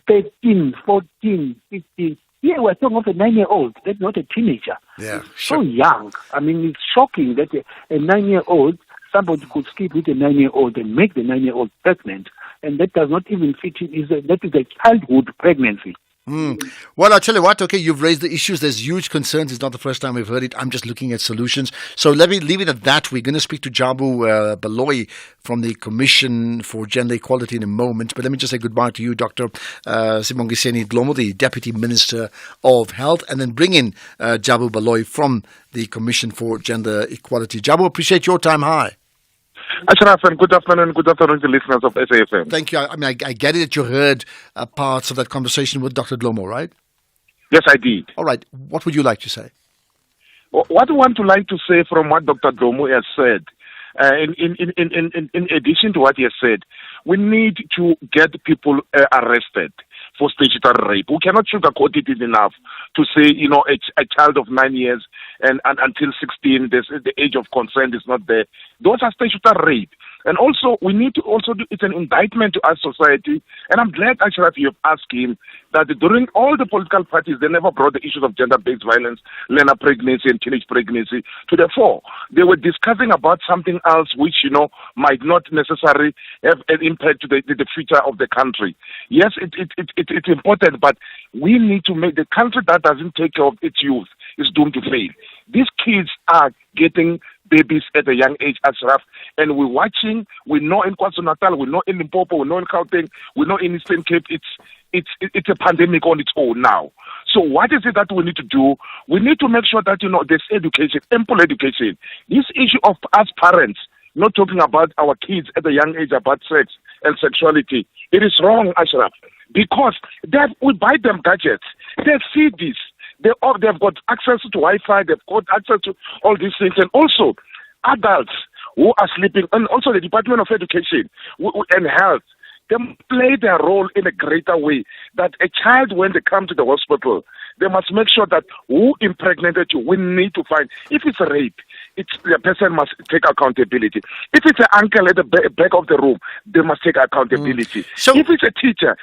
13, 14, 15. Here we're talking of a 9-year-old. That's not a teenager.
Yeah,
sure. So young. I mean, it's shocking that a 9-year-old, somebody could sleep with a 9-year-old and make the 9-year-old pregnant. And that does not even fit in. That is a childhood pregnancy.
Well, I'll tell you what, okay, you've raised the issues. There's huge concerns. It's not the first time we've heard it. I'm just looking at solutions. So let me leave it at that. We're going to speak to Jabu Baloyi from the Commission for Gender Equality in a moment. But let me just say goodbye to you, Dr. Sibongiseni Dlomo, the Deputy Minister of Health, and then bring in Jabu Baloyi from the Commission for Gender Equality. Jabu, appreciate your time. Hi.
Ashraf, and good afternoon to the listeners of SAFM.
Thank you. I get it that you heard parts of that conversation with Dr. Dlomo, right?
Yes, I did.
All right. What would you like to say?
What I want to like to say from what Dr. Dlomo has said, in addition to what he has said, we need to get people arrested for statutory rape. We cannot sugarcoat it enough to say, a child of 9 years and until 16, the age of consent is not there. Those are statutory rape. And also, we need to also do, it's an indictment to our society. And I'm glad, Ashraf, you have asked him that during all the political parties, they never brought the issues of gender-based violence, learner pregnancy, and teenage pregnancy to the fore. They were discussing about something else which, might not necessarily have an impact to the future of the country. Yes, it's important, but we need to make the country that doesn't take care of its youth is doomed to fail. These kids are getting babies at a young age, Ashraf, and we're watching. We know in KwaZulu-Natal, we know in Limpopo, we know in Gauteng, we know in Eastern Cape. It's a pandemic on its own now. So what is it that we need to do? We need to make sure that there's education, ample education. This issue of us parents not talking about our kids at a young age about sex and sexuality, it is wrong, Ashraf, because we buy them gadgets. They see this. They've got access to Wi-Fi, they've got access to all these things, and also adults who are sleeping, and also the Department of Education and Health, they play their role in a greater way, that a child, when they come to the hospital, they must make sure that who impregnated you, we need to find, if it's a rape, the person must take accountability. If it's an uncle at the back of the room, they must take accountability. So, if it's a teacher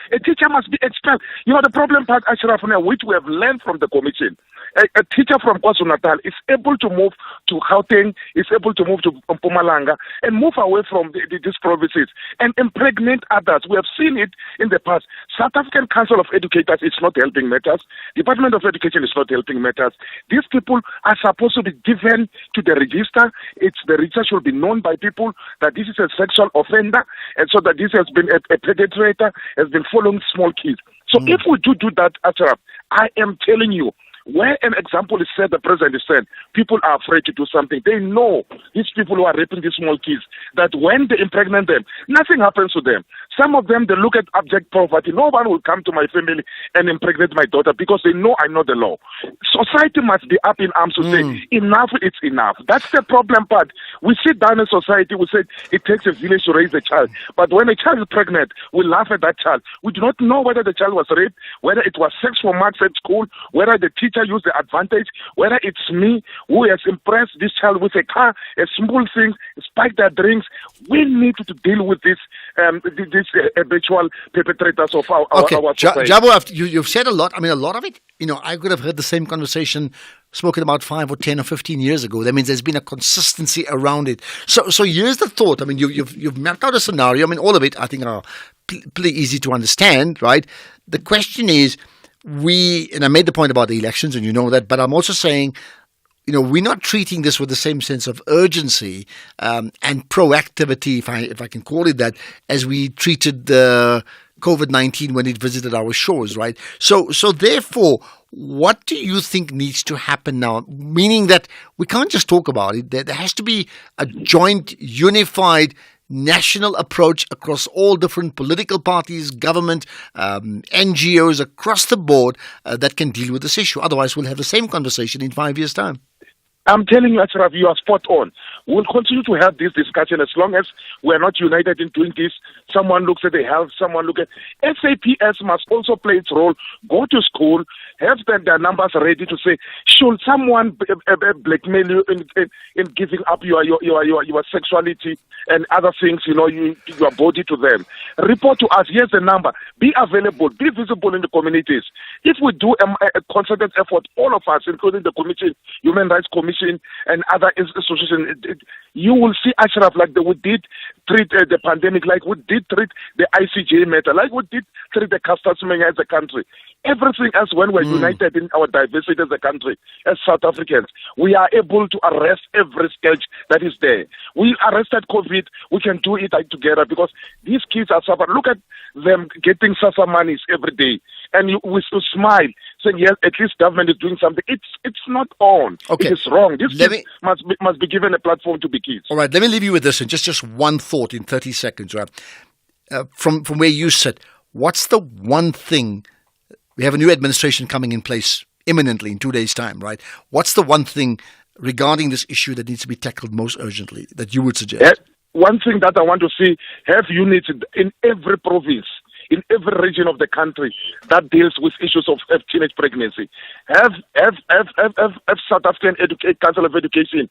must be expelled. The problem part, Ashraf, which we have learned from the commission, a teacher from KwaZulu-Natal is able to move to Gauteng, is able to move to Mpumalanga, and move away from these provinces and impregnate others. We have seen it in the past. South African Council of Educators is not helping matters. Department Department of Education is not helping matters. These people are supposed to be given to the register. The register should be known by people that this is a sexual offender, and so that this has been a perpetrator, has been following small kids. So if we do that, Ashraf, I am telling you, where an example is said, the president is said, people are afraid to do something. They know these people who are raping these small kids, that when they impregnate them, nothing happens to them. Some of them, they look at abject poverty. No one will come to my family and impregnate my daughter because they know I know the law. Society must be up in arms to say, enough, it's enough. That's the problem part. We sit down in society, we say it takes a village to raise a child. But when a child is pregnant, we laugh at that child. We do not know whether the child was raped, whether it was sex for marks at school, whether the teacher used the advantage, whether it's me who has impressed this child with a car, a small thing, spike their drinks. We need to deal with this habitual perpetrators of our society.
Jabu, you've said a lot. I mean, a lot of it, I could have heard the same conversation spoken about 5 or 10 or 15 years ago. That means there's been a consistency around it. So here's the thought. I mean, you've mapped out a scenario. I mean, all of it, I think, are pretty easy to understand, right? The question is, and I made the point about the elections, and you know that, but I'm also saying, we're not treating this with the same sense of urgency and proactivity, if I can call it that, as we treated the COVID-19 when it visited our shores, right? So therefore, what do you think needs to happen now? Meaning that we can't just talk about it. There has to be a joint, unified national approach across all different political parties, government, NGOs across the board that can deal with this issue. Otherwise, we'll have the same conversation in 5 years' time.
I'm telling you, Ashraf, you are spot on. We'll continue to have this discussion as long as we're not united in doing this. Someone looks at the health, someone look at... SAPS must also play its role. Go to school, have their numbers ready to say, should someone blackmail you in giving up your sexuality and other things, your body to them? Report to us. Here's the number. Be available. Be visible in the communities. If we do a concerted effort, all of us, including the Commission, Human Rights Commission, and other institutions, you will see, Ashraf, like we did treat the pandemic, like we did treat the ICJ matter, like we did treat the customs as a country. Everything else, when we're united in our diversity as a country, as South Africans, we are able to arrest every scourge that is there. We arrested COVID, we can do it together because these kids are suffering. Look at them getting SASSA monies every day. And we still smile, saying, yes, at least government is doing something. It's not on. Okay. It is wrong. These kids must be given a platform to be kids.
All right, let me leave you with this, and just one thought in 30 seconds. Right? From where you sit, what's the one thing? We have a new administration coming in place imminently in 2 days' time, right? What's the one thing regarding this issue that needs to be tackled most urgently that you would suggest?
One thing that I want to see, have units in every province, in every region of the country that deals with issues of teenage pregnancy. Have South African Council of Education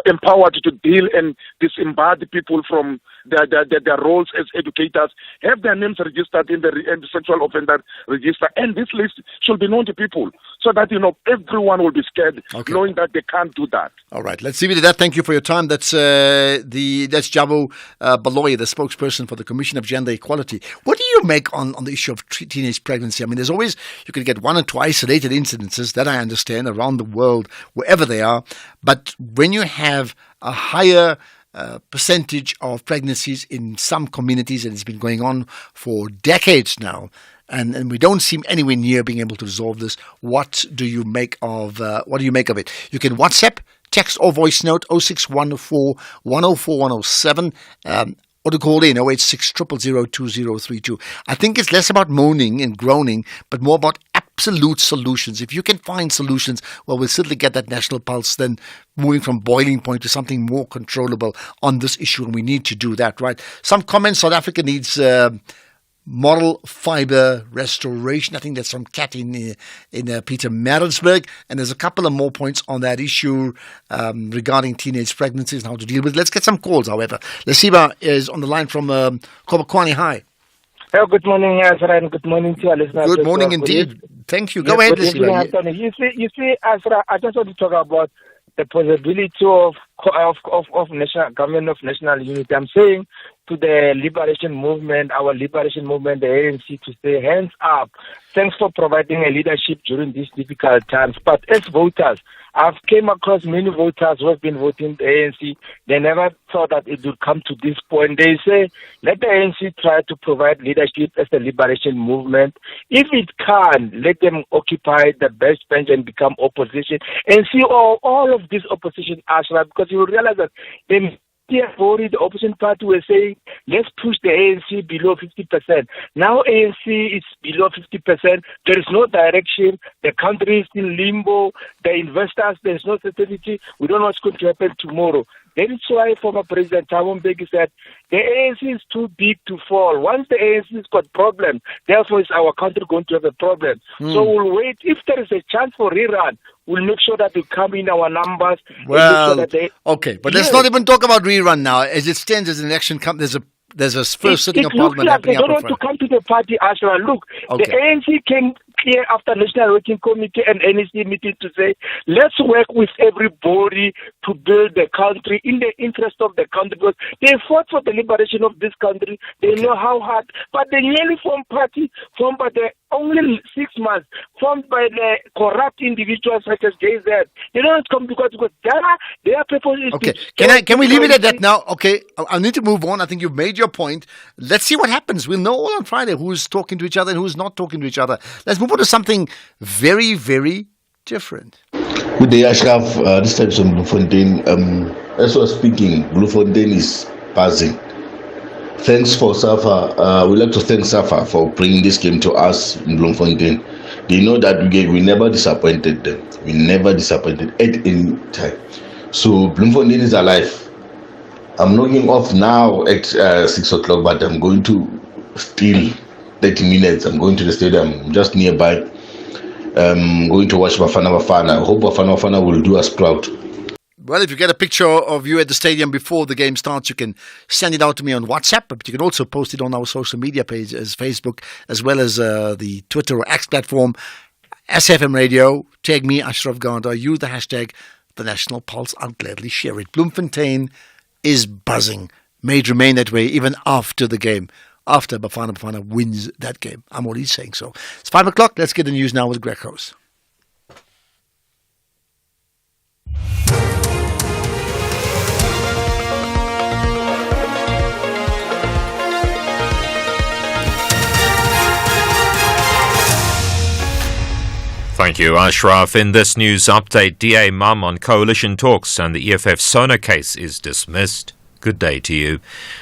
empowered to deal and disembark the people from their roles as educators. Have their names registered in the sexual offender register, and this list should be known to people so that everyone will be scared, knowing that they can't do that.
All right, let's leave it at that. Thank you for your time. That's Jabu Baloyi, the spokesperson for the Commission of Gender Equality. What do you make on the issue of teenage pregnancy? I mean, there's always, you can get 1 or 2 isolated incidences that I understand around the world, wherever they are. But when you have a higher percentage of pregnancies in some communities, and it's been going on for decades now, and we don't seem anywhere near being able to resolve this, what do you make of it? You can WhatsApp, text or voice note 0614 104 107. Or to call in 086 000 2032. I think it's less about moaning and groaning, but more about absolute solutions. If you can find solutions, well, we'll certainly get that national pulse then moving from boiling point to something more controllable on this issue, and we need to do that, right? Some comments, South Africa needs moral fiber restoration. I think that's from Kat in Peter Maritzburg. And there's a couple of more points on that issue regarding teenage pregnancies and how to deal with it. Let's get some calls, however. Lesiba is on the line from Kobakwani. Hi.
Hello, good morning, Azra, and good morning to our listeners.
Good morning indeed. Thank you. Go ahead, Lesiba.
You see, Azra, I just want to talk about the possibility of national government of national unity. I'm saying to the liberation movement, our liberation movement, the ANC, to say hands up. Thanks for providing a leadership during these difficult times. But as voters, I've came across many voters who have been voting the ANC. They never thought that it would come to this point. They say, let the ANC try to provide leadership as the liberation movement. If it can, let them occupy the best bench and become opposition. And see all of this opposition, Ashraf, because you will realize that they the opposition party were saying, let's push the ANC below 50%. Now ANC is below 50%. There is no direction. The country is in limbo. The investors, there's no certainty. We don't know what's going to happen tomorrow. That is why former President Thabo Mbeki said, the ANC is too big to fall. Once the ANC has got problems, therefore is our country going to have a problem. So we'll wait. If there is a chance for rerun, we'll make sure that we come in our numbers.
Well,
make sure that
okay, but let's not even talk about rerun now. As it stands, as an election comes, there's a first sitting of parliament happening.
They don't want to come to the party, Ashraf. Look,
Okay.
the ANC came here after National Working Committee and NEC meeting to say, let's work with everybody to build the country in the interest of the country, because they fought for the liberation of this country. They know how hard, but the newly formed party, formed by the only 6 months, formed by the corrupt individuals such as JZ. They don't come because their purpose is
Okay,
to...
can we leave it at that now? Okay, I need to move on. I think you've made your point. Let's see what happens. We'll know all on Friday who's talking to each other and who's not talking to each other. Let's move on to something very, very different.
Good day, Ashraf. This time from Bloemfontein. As I was speaking, Bloemfontein is buzzing. Thanks for Safa. We'd like to thank Safa for bringing this game to us in Bloemfontein. They know that we never disappointed them. We never disappointed at any time. So Bloemfontein is alive. I'm logging off now at 6 o'clock, but I'm going to still 30 minutes. I'm going to the stadium just nearby. I'm going to watch Bafana Bafana. I hope Bafana Bafana will do us proud.
Well, if you get a picture of you at the stadium before the game starts, you can send it out to me on WhatsApp, but you can also post it on our social media page as Facebook, as well as the Twitter or X platform, SFM Radio. Tag me, Ashraf Garda. Use the hashtag The National Pulse. I'll gladly share it. Bloemfontein is buzzing. May it remain that way even after the game. After Bafana wins that game. I'm already saying so. It's 5 o'clock. Let's get the news now with Greg Rose.
Thank you, Ashraf. In this news update, DA mum on coalition talks and the EFF Sona case is dismissed. Good day to you.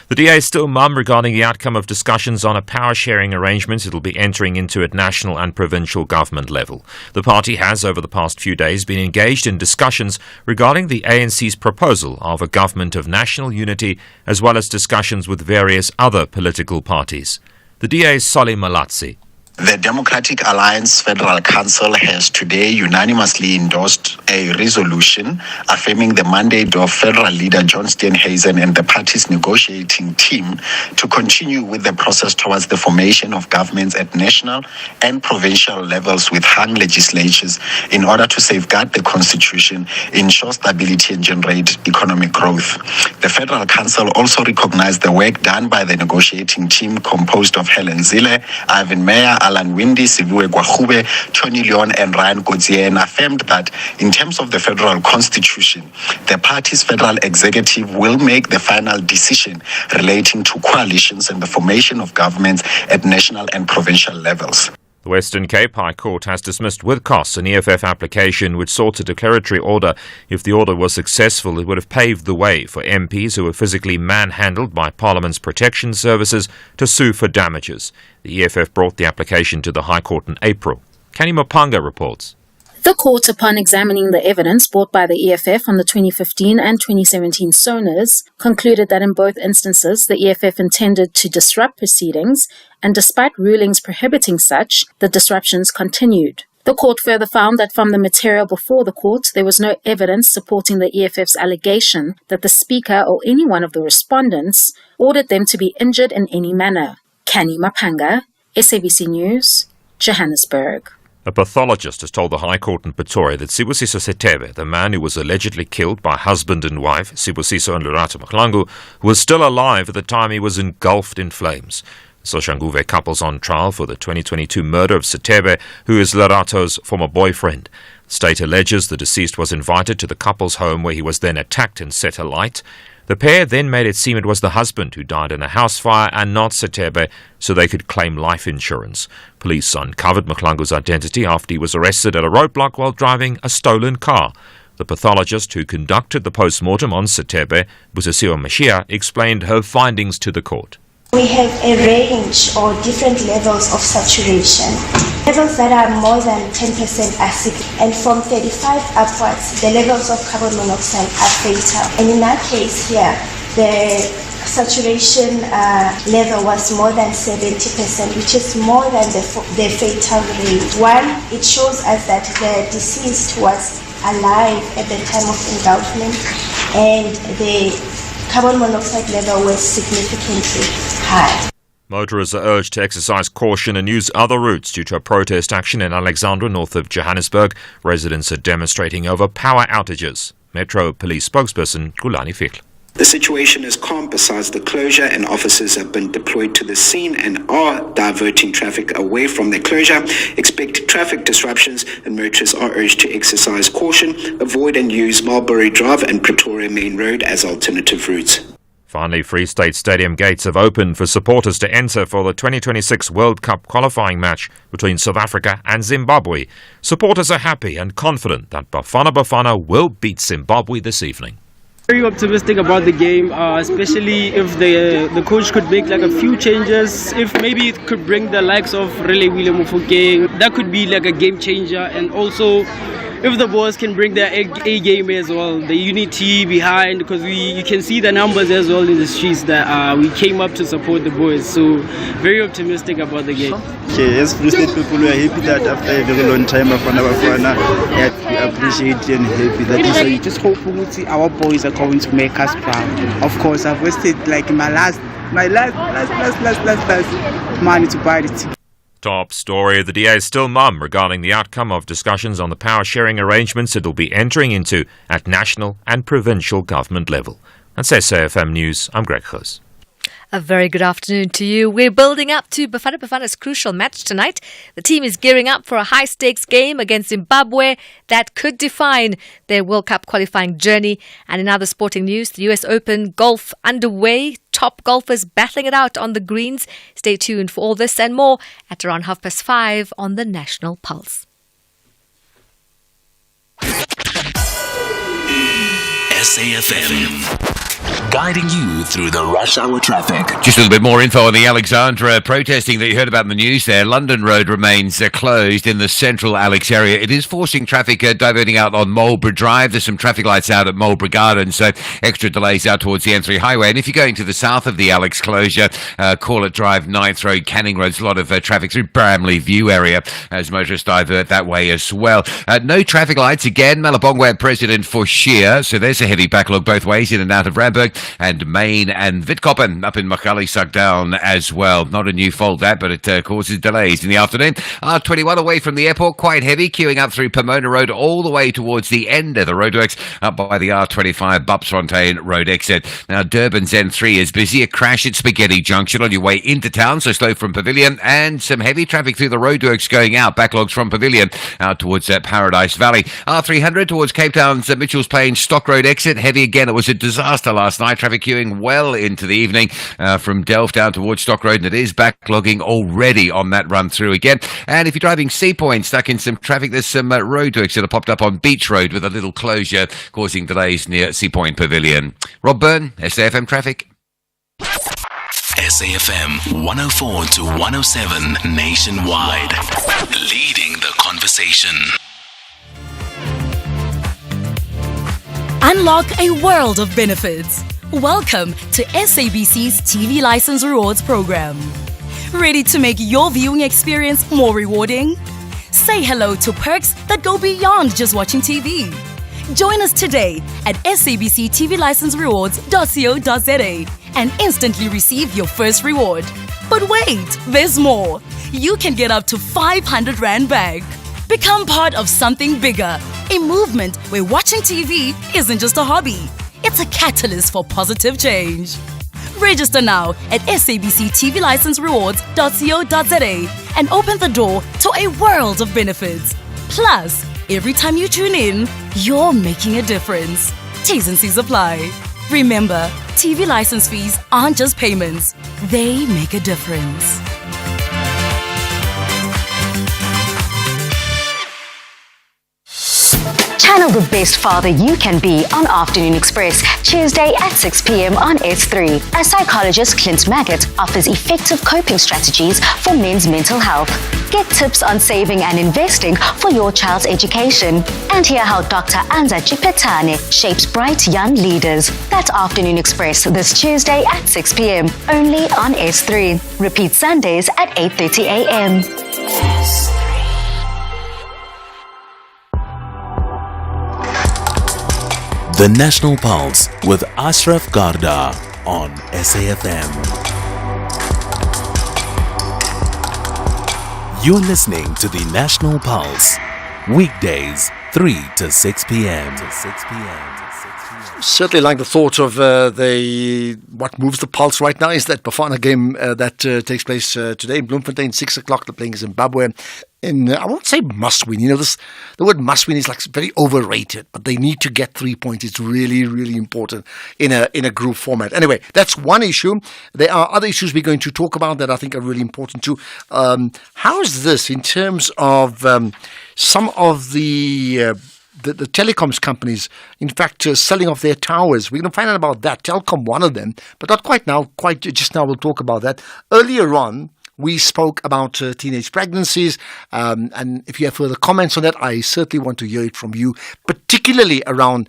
The DA is still mum regarding the outcome of discussions on a power-sharing arrangement it will be entering into at national and provincial government level. The party has, over the past few days, been engaged in discussions regarding the ANC's proposal of a government of national unity, as well as discussions with various other political parties. The DA's Solly Malatsi.
The Democratic Alliance Federal Council has today unanimously endorsed a resolution affirming the mandate of federal leader John Steenhuisen and the party's negotiating team to continue with the process towards the formation of governments at national and provincial levels with hung legislatures in order to safeguard the constitution, ensure stability and generate economic growth. The Federal Council also recognized the work done by the negotiating team composed of Helen Zille, Ivan Meyer, Alan Windy, Sivue Gwahube, Tony Leon and Ryan Godzier, and affirmed that in terms of the federal constitution, the party's federal executive will make the final decision relating to coalitions and the formation of governments at national and provincial levels.
The Western Cape High Court has dismissed with costs an EFF application which sought a declaratory order. If the order was successful, it would have paved the way for MPs who were physically manhandled by Parliament's protection services to sue for damages. The EFF brought the application to the High Court in April. Kenny Mapanga reports.
The court, upon examining the evidence brought by the EFF on the 2015 and 2017 SONAs, concluded that in both instances the EFF intended to disrupt proceedings, and despite rulings prohibiting such, the disruptions continued. The court further found that from the material before the court, there was no evidence supporting the EFF's allegation that the Speaker or any one of the respondents ordered them to be injured in any manner. Kenny Mapanga, SABC News, Johannesburg.
A pathologist has told the High Court in Pretoria that Sibusiso Setebe, the man who was allegedly killed by husband and wife, Sibusiso and Lerato Mahlangu, was still alive at the time he was engulfed in flames. The Soshanguve couple's on trial for the 2022 murder of Setebe, who is Lerato's former boyfriend. The state alleges the deceased was invited to the couple's home where he was then attacked and set alight. The pair then made it seem it was the husband who died in a house fire and not Setebe, so they could claim life insurance. Police uncovered Mahlangu's identity after he was arrested at a roadblock while driving a stolen car. The pathologist who conducted the post-mortem on Setebe, Busisiwe Mashia, explained her findings to the court.
We have a range or different levels of saturation. Levels that are more than 10% acid, and from 35 upwards, the levels of carbon monoxide are fatal. And in that case here, the saturation level was more than 70%, which is more than the fatal rate. One, it shows us that the deceased was alive at the time of engulfment, and the carbon monoxide level was significantly high.
Motorists are urged to exercise caution and use other routes due to a protest action in Alexandra, north of Johannesburg. Residents are demonstrating over power outages. Metro Police spokesperson Kulani Fikl.
The situation is calm besides the closure, and officers have been deployed to the scene and are diverting traffic away from the closure. Expect traffic disruptions, and motorists are urged to exercise caution, avoid and use Mulberry Drive and Pretoria Main Road as alternative routes.
Finally, Free State Stadium gates have opened for supporters to enter for the 2026 World Cup qualifying match between South Africa and Zimbabwe. Supporters are happy and confident that Bafana will beat Zimbabwe this evening.
Very optimistic about the game, especially if the coach could make like a few changes. If maybe it could bring the likes of Rele William Mofokeng, that could be like a game changer. And also, if the boys can bring their A game as well, the unity behind, because you can see the numbers as well in the streets that we came up to support the boys. So very optimistic about the game.
Okay, as Free State people, we are happy that after a very long time, we appreciate and happy that.
So you just hope our boys are going to make us proud. Of course, I've wasted like my last money to buy the ticket.
Top story, the DA is still mum regarding the outcome of discussions on the power sharing arrangements it will be entering into at national and provincial government level. That's SAFM News. I'm Greg Khos.
A very good afternoon to you. We're building up to Bafana's crucial match tonight. The team is gearing up for a high-stakes game against Zimbabwe that could define their World Cup qualifying journey. And in other sporting news, the US Open golf underway. Top golfers battling it out on the greens. Stay tuned for all this and more at around 5:30 on the National Pulse.
SAFM. Guiding you through the rush hour traffic.
Just a little bit more info on the Alexandra protesting that you heard about in the news there. London Road remains closed in the central Alex area. It is forcing traffic diverting out on Marlborough Drive. There's some traffic lights out at Marlborough Gardens, so extra delays out towards the N3 highway. And if you're going to the south of the Alex closure, Corlett Drive, 9th Road, Canning Road, there's a lot of traffic through Bramley View area as motorists divert that way as well. No traffic lights again. Malabongwe President for Shear, so there's a heavy backlog both ways in and out of Randburg and Main and Witkoppen up in Makali Down as well. Not a new fault that, but it causes delays in the afternoon. R21 away from the airport, quite heavy, queuing up through Pomona Road all the way towards the end of the roadworks, up by the R25 Bupsfontein Road exit. Now Durban's N3 is busy. A crash at Spaghetti Junction on your way into town, so slow from Pavilion, and some heavy traffic through the roadworks going out. Backlogs from Pavilion out towards Paradise Valley. R300 towards Cape Town's Mitchell's Plain Stock Road exit, heavy again. It was a disaster last night. Traffic queuing well into the evening from Delft down towards Stock Road, and it is backlogging already on that run through again. And if you're driving Sea Point, stuck in some traffic, there's some roadworks that have popped up on Beach Road with a little closure causing delays near Sea Point Pavilion. Rob Byrne, SAFM Traffic.
SAFM 104 to 107 nationwide. Leading the conversation.
Unlock a world of benefits. Welcome to SABC's TV License Rewards program. Ready to make your viewing experience more rewarding? Say hello to perks that go beyond just watching TV. Join us today at sabctvlicenserewards.co.za and instantly receive your first reward. But wait, there's more. You can get up to 500 Rand back. Become part of something bigger, a movement where watching TV isn't just a hobby, it's a catalyst for positive change. Register now at sabctvlicenserewards.co.za and open the door to a world of benefits. Plus, every time you tune in, you're making a difference. T's and C's apply. Remember, TV license fees aren't just payments, they make a difference.
Channel the best father you can be on Afternoon Express, Tuesday at 6 p.m. on S3. As psychologist Clint Maggot offers effective coping strategies for men's mental health. Get tips on saving and investing for your child's education. And hear how Dr. Anza Chipetane shapes bright young leaders. That's Afternoon Express this Tuesday at 6 p.m. only on S3. Repeat Sundays at 8:30 a.m.
The National Pulse with Ashraf Garda on SAFM. You're listening to the National Pulse, weekdays 3 to 6 p.m.
Certainly like the thought of what moves the pulse right now is that Bafana game that takes place today in Bloemfontein, 6 o'clock. They're playing Zimbabwe. I won't say must win. The word must win is like very overrated, but they need to get 3 points. It's really, really important in a group format. Anyway, that's one issue. There are other issues we're going to talk about that I think are really important too. How is this in terms of some of the telecoms companies, in fact, selling off their towers? We're going to find out about that. Telkom, one of them, but not quite now. Quite just now, we'll talk about that. Earlier on, we spoke about teenage pregnancies, and if you have further comments on that, I certainly want to hear it from you, particularly around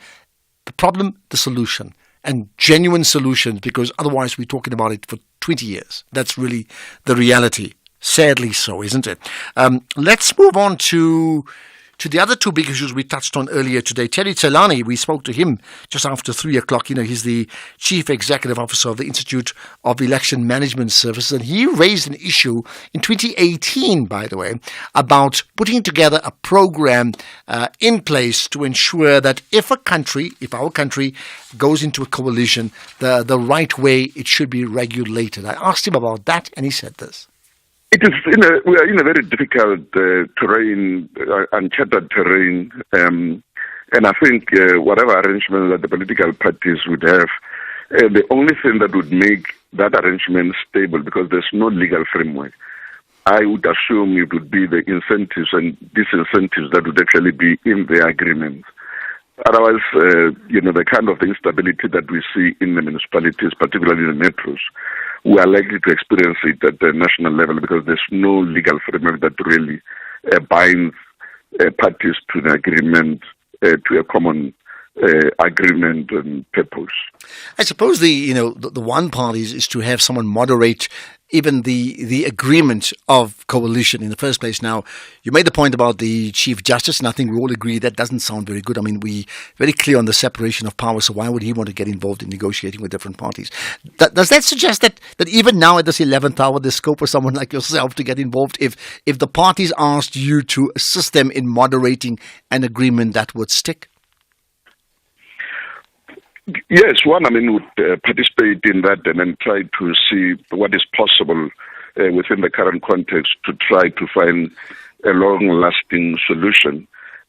the problem, the solution, and genuine solutions, because otherwise we're talking about it for 20 years. That's really the reality. Sadly so, isn't it? Let's move on to the other two big issues we touched on earlier today. Terry Tselani, we spoke to him just after 3 o'clock. He's the Chief Executive Officer of the Institute of Election Management Services. And he raised an issue in 2018, by the way, about putting together a program in place to ensure that if our country goes into a coalition, the right way it should be regulated. I asked him about that, and he said this.
It is we are in a very difficult terrain, uncharted terrain, and I think whatever arrangement that the political parties would have, the only thing that would make that arrangement stable, because there's no legal framework, I would assume it would be the incentives and disincentives that would actually be in the agreement. Otherwise, the kind of instability that we see in the municipalities, particularly in the metros, we are likely to experience it at the national level because there's no legal framework that really binds parties to the agreement, to a common agreement and purpose.
I suppose the one part is to have someone moderate even the agreement of coalition in the first place. Now, you made the point about the Chief Justice, and I think we all agree that doesn't sound very good. I mean, we're very clear on the separation of power, so why would he want to get involved in negotiating with different parties? Does that suggest that even now at this 11th hour, there's scope for someone like yourself to get involved if the parties asked you to assist them in moderating an agreement that would stick?
Yes, one, would participate in that and then try to see what is possible within the current context to try to find a long-lasting solution.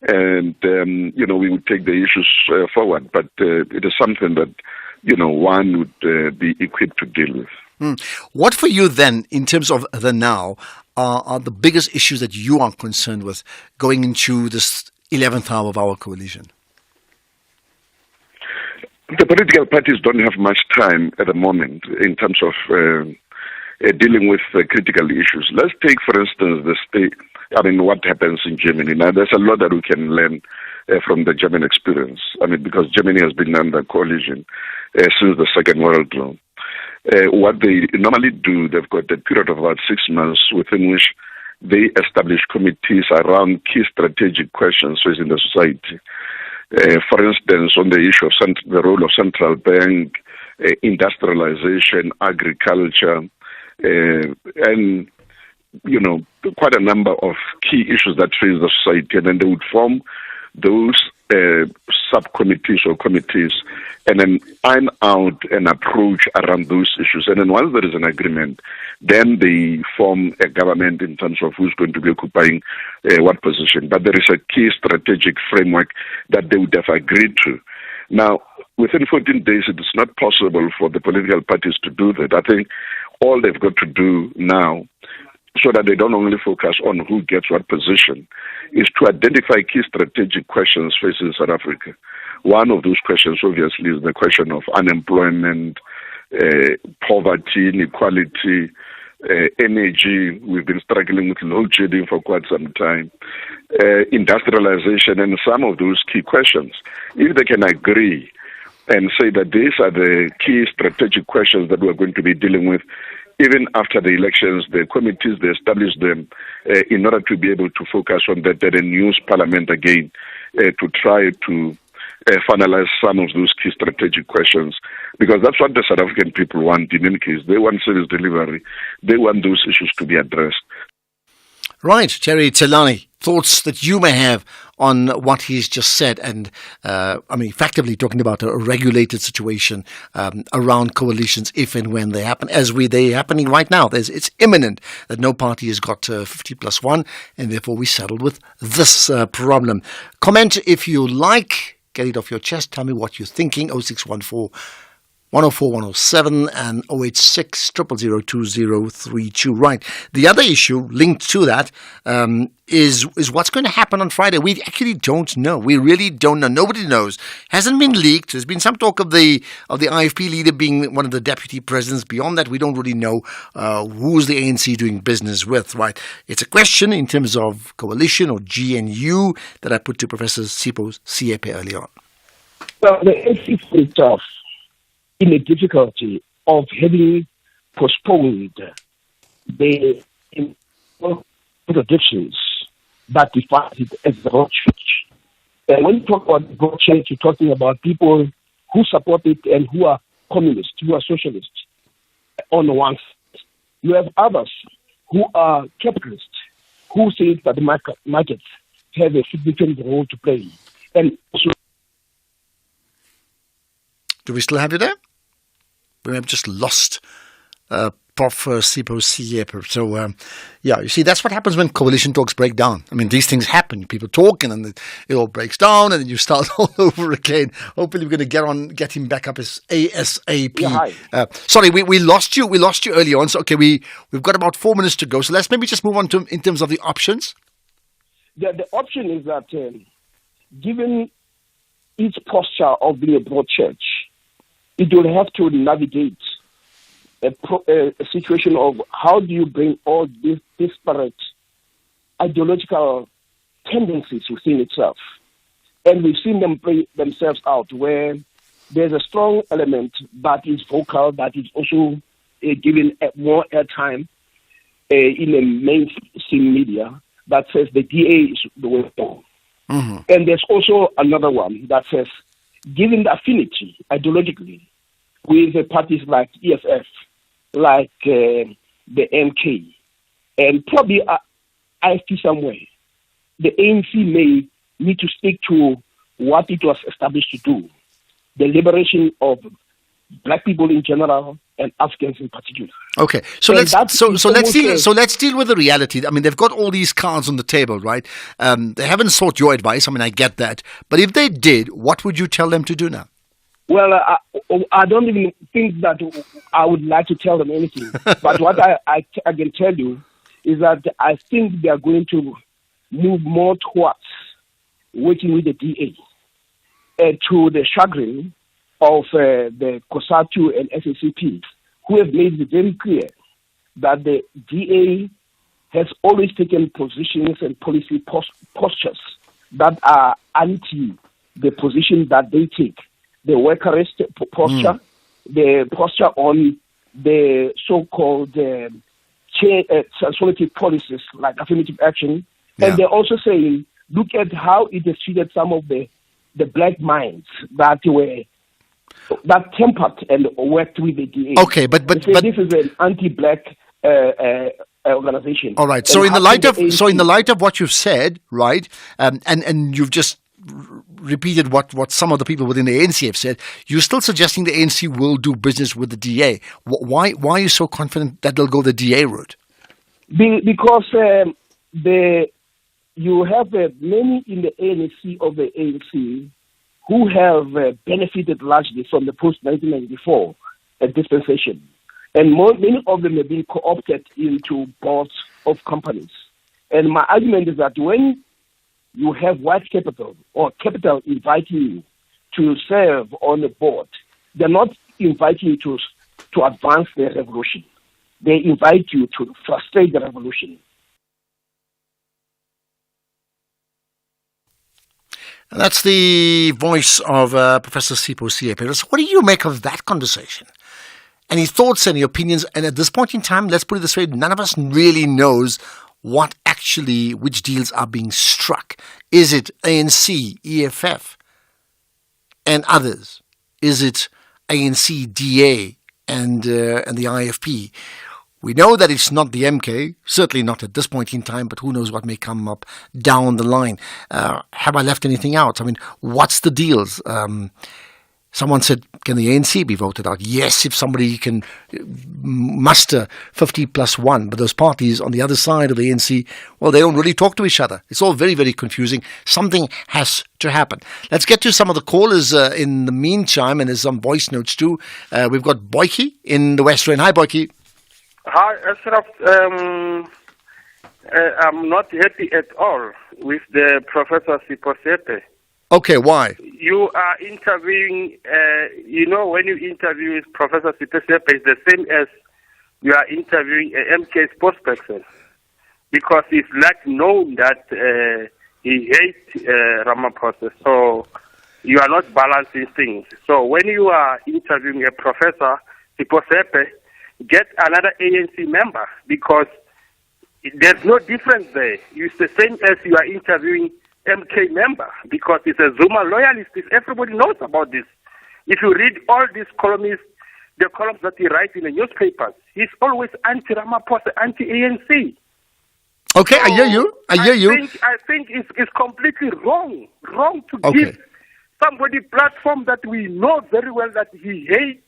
And, we would take the issues forward, but it is something that, one would be equipped to deal with.
What for you then, in terms of the now, are the biggest issues that you are concerned with going into this 11th hour of our coalition?
The political parties don't have much time at the moment in terms of dealing with critical issues. Let's take, for instance, what happens in Germany. Now, there's a lot that we can learn from the German experience. Because Germany has been under coalition since the Second World War. What they normally do, they've got a period of about 6 months within which they establish committees around key strategic questions facing the society. For instance, on the issue of the role of central bank, industrialization, agriculture, and quite a number of key issues that face the society, and then they would form those subcommittees or committees and then iron out an approach around those issues. And then once there is an agreement, then they form a government in terms of who's going to be occupying what position. But there is a key strategic framework that they would have agreed to. Now, within 14 days, it is not possible for the political parties to do that. I think all they've got to do now, so that they don't only focus on who gets what position, is to identify key strategic questions facing South Africa. One of those questions, obviously, is the question of unemployment, poverty, inequality, energy. We've been struggling with load shedding for quite some time, industrialization, and some of those key questions. If they can agree and say that these are the key strategic questions that we're going to be dealing with, even after the elections, the committees, they establish them in order to be able to focus on that and use Parliament again to try to finalize some of those key strategic questions, because that's what the South African people want in any case. They want service delivery. They want those issues to be addressed.
Right, Terry Tselane, thoughts that you may have on what he's just said, and effectively talking about a regulated situation around coalitions if and when they happen, as they're happening right now. It's imminent that no party has got 50+1, and therefore we settled with this problem. Comment if you like. Get it off your chest. Tell me what you're thinking. 0614 104 107 and 086 000 2032. Right. The other issue linked to that is what's going to happen on Friday. We actually don't know. We really don't know. Nobody knows. Hasn't been leaked. There's been some talk of the IFP leader being one of the deputy presidents. Beyond that, we don't really know who's the ANC doing business with. Right. It's a question in terms of coalition or GNU that I put to Professor Sipho Siepe earlier on.
Well, the ANC for itself in the difficulty of having postponed the contradictions that define it as the broad church. And when you talk about the broad church, you're talking about people who support it and who are communists, who are socialists on one side. You have others who are capitalists, who say that the markets have a significant role to play. And so,
do we still have you there? We have just lost Prof. Sipho Siepe. So, you see, that's what happens when coalition talks break down. I mean, these things happen. People talk and then it all breaks down and then you start all over again. Hopefully we're going to get him back up as ASAP.
Yeah, hi.
Sorry, we lost you. We lost you early on. So, okay, we've got about 4 minutes to go. So let's maybe just move on to in terms of the options.
The option is that given its posture of being a broad church, it will have to navigate a situation of how do you bring all these disparate ideological tendencies within itself. And we've seen them play themselves out where there's a strong element that is vocal, that is also given more airtime in the mainstream media that says the DA is the way forward. Mm-hmm. And there's also another one that says, given the affinity ideologically with parties like EFF, like the MK, and probably IFP somewhere, the ANC may need to stick to what it was established to do, the liberation of black people in general and Africans in particular.
Okay, so let's deal with the reality. I mean, they've got all these cards on the table, right? They haven't sought your advice. I mean, I get that, but if they did, what would you tell them to do now?
Well, I don't even think that I would like to tell them anything. But what I can tell you is that I think they are going to move more towards working with the DA to the chagrin of the COSATU and SACP, who have made it very clear that the DA has always taken positions and policy postures that are anti the position that they take. The workerist posture, the posture on the so-called transformative policies like affirmative action. Yeah. And they're also saying, look at how it has treated some of the black minds that tempered and worked with the DA.
Okay, but
this is an anti-black organization.
All right. So in the light of what you've said, right, and you've just repeated what some of the people within the ANC have said, you're still suggesting the ANC will do business with the DA. Why are you so confident that they'll go the DA route?
Because you have many in the ANC of the ANC who have benefited largely from the post-1994 dispensation. And many of them have been co-opted into boards of companies. And my argument is that when you have white capital or capital inviting you to serve on a board, they're not inviting you to advance the revolution. They invite you to frustrate the revolution.
And that's the voice of Professor Sipho Siepe. So what do you make of that conversation? Any thoughts, any opinions? And at this point in time, let's put it this way, none of us really knows which deals are being struck. Is it ANC, EFF, and others? Is it ANC, DA, and the IFP? We know that it's not the MK, certainly not at this point in time, but who knows what may come up down the line. Have I left anything out? I mean, what's the deals? Someone said, can the ANC be voted out? Yes, if somebody can muster 50+1. But those parties on the other side of the ANC, well, they don't really talk to each other. It's all very, very confusing. Something has to happen. Let's get to some of the callers in the meantime, and there's some voice notes too. We've got Boyke in the West Rand. Hi, Boyke.
Hi, Ashraf. I'm not happy at all with the Professor Sipho Siepe.
Okay, why?
You are interviewing, when you interview with Professor Sipho Siepe, it's the same as you are interviewing a MK spokesperson, because it's like known that he hates Ramaphosa, so you are not balancing things. So when you are interviewing a Professor Sipho Siepe, get another ANC member, because there's no difference there. It's the same as you are interviewing MK member, because it's a Zuma loyalist. Everybody knows about this. If you read all these columnists, the columns that he writes in the newspapers, he's always anti-Ramaphosa, anti-ANC.
Okay, so I hear you.
I think it's completely wrong to give somebody platform that we know very well that he hates.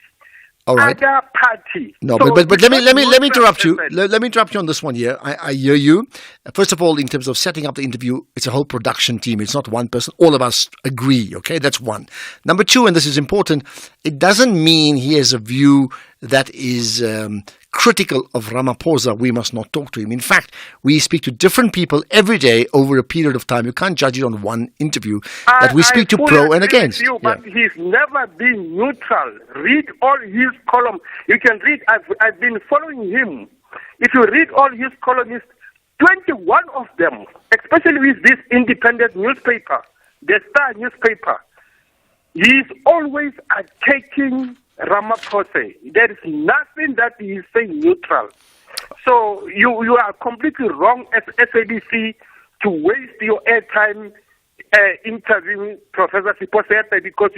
All right.
Other party.
No,
so
but let me interrupt you. Let me interrupt you on this one here. I hear you. First of all, in terms of setting up the interview, it's a whole production team. It's not one person. All of us agree. Okay, that's one. Number two, and this is important, it doesn't mean he has a view that is critical of Ramaphosa. We must not talk to him. In fact, we speak to different people every day over a period of time. You can't judge it on one interview. That we speak to pro and against.
But he's never been neutral. Read all his columns. You can read. I've been following him. If you read all his columns, 21 of them, especially with this independent newspaper, the Star newspaper, he's always attacking Ramaphosa. There is nothing that he is saying neutral. So you are completely wrong as SABC to waste your airtime interviewing Professor Sipho Siepe, because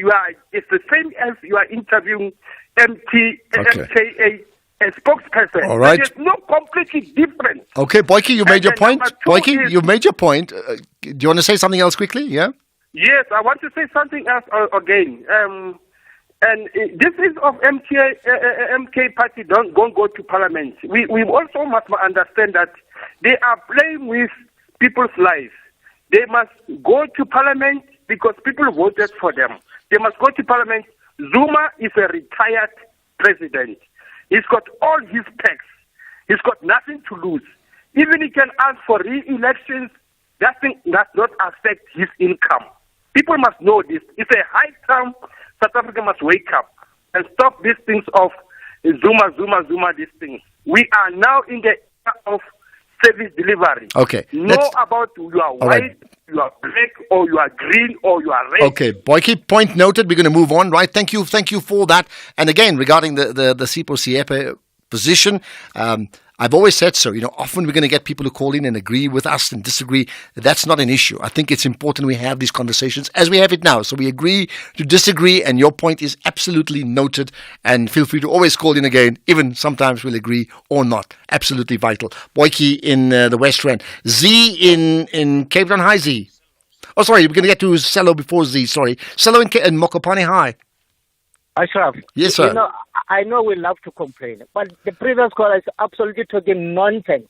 it's the same as you are interviewing MKA, a spokesperson.
All right.
There's no completely difference.
Okay, Boyke, you made your point. Boyke, you've made your point. Do you want to say something else quickly? Yeah?
Yes, I want to say something else again. And this is of MK party don't go to parliament. We also must understand that they are playing with people's lives. They must go to parliament because people voted for them. They must go to parliament. Zuma is a retired president. He's got all his packs. He's got nothing to lose. Even he can ask for re-elections, that thing does not affect his income. People must know this. It's a high time South Africa must wake up and stop these things of Zuma, these things. We are now in the era of service delivery.
Okay.
Know about you are white, you are black, or you are green, or you are red.
Okay, Boyke, point noted. We're going to move on, right? Thank you for that. And again, regarding the Sipho Siepe position, I've always said so. Often we're going to get people who call in and agree with us and disagree. That's not an issue. I think it's important we have these conversations as we have it now. So we agree to disagree, and your point is absolutely noted. And feel free to always call in again. Even sometimes we'll agree or not. Absolutely vital. Boyke in the West Rand. Z in Cape Town. Hi, Z. Oh, sorry. We're going to get to Sello before Z. Sorry. Sello in Mokopane. Hi.
Ashraf.
Yes, sir.
I know we love to complain, but the previous caller is absolutely talking nonsense.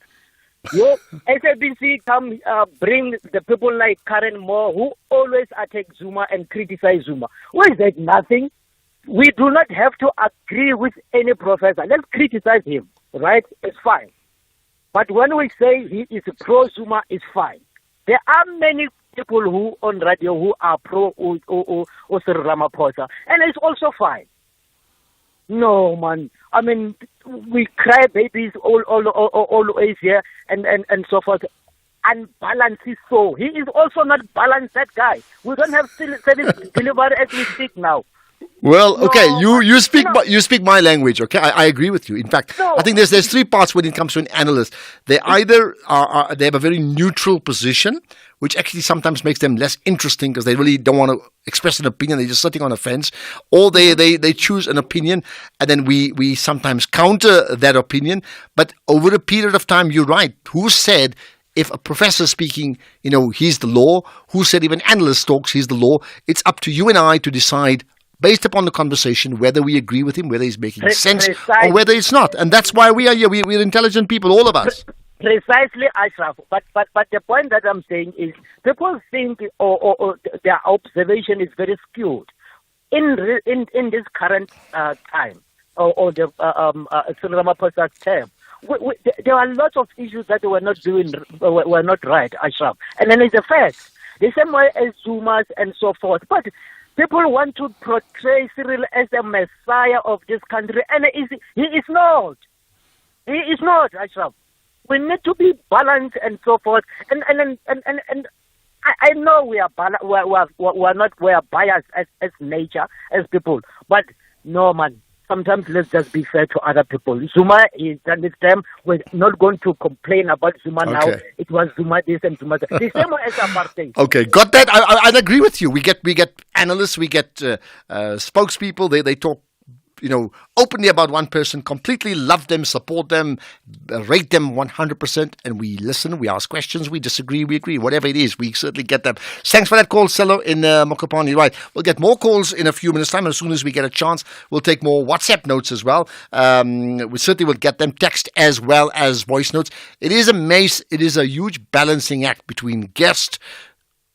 Your SABC come bring the people like Karen Moore who always attack Zuma and criticize Zuma. Why is that nothing? We do not have to agree with any professor. Let's criticize him, right? It's fine. But when we say he is pro-Zuma, it's fine. There are many people who on radio who are pro Cyril Ramaphosa, and it's also fine. No, man. I mean, we cry babies always here and so forth. Unbalanced is so. He is also not balanced, that guy. We don't have service delivery as we speak now.
Well, okay, you speak my language, okay? I agree with you. In fact, I think there's three parts when it comes to an analyst. They either they have a very neutral position, which actually sometimes makes them less interesting because they really don't want to express an opinion. They're just sitting on a fence. Or they choose an opinion, and then we sometimes counter that opinion. But over a period of time, you're right. Who said if a professor speaking, he's the law? Who said if an analyst talks, he's the law? It's up to you and I to decide based upon the conversation, whether we agree with him, whether he's making sense, or whether it's not. And that's why we are here. We're intelligent people, all of us.
Precisely, Ashraf. But the point that I'm saying is people think or their observation is very skewed. In this current time, or the Cyril Ramaphosa's term, there are lots of issues that were not right, Ashraf. And then it's a fact. The same way as Zuma's and so forth. But people want to portray Cyril as the messiah of this country, and he is not. He is not, Ashraf. We need to be balanced and so forth. And I know we are biased as nature, as people, but no, man. Sometimes let's just be fair to other people. Zuma is done this time. We're not going to complain about Zuma now. It was Zuma this and Zuma that. The same way as apartheid.
Okay, got that. I agree with you. We get analysts, we get spokespeople. They talk, openly about one person, completely love them, support them, rate them 100%, and we listen, we ask questions, we disagree, we agree, whatever it is, we certainly get them. Thanks for that call, Sello in Mokopane. Right, we'll get more calls in a few minutes' time. As soon as we get a chance, we'll take more WhatsApp notes as well. We certainly will get them, text as well as voice notes. It is a huge balancing act between guest,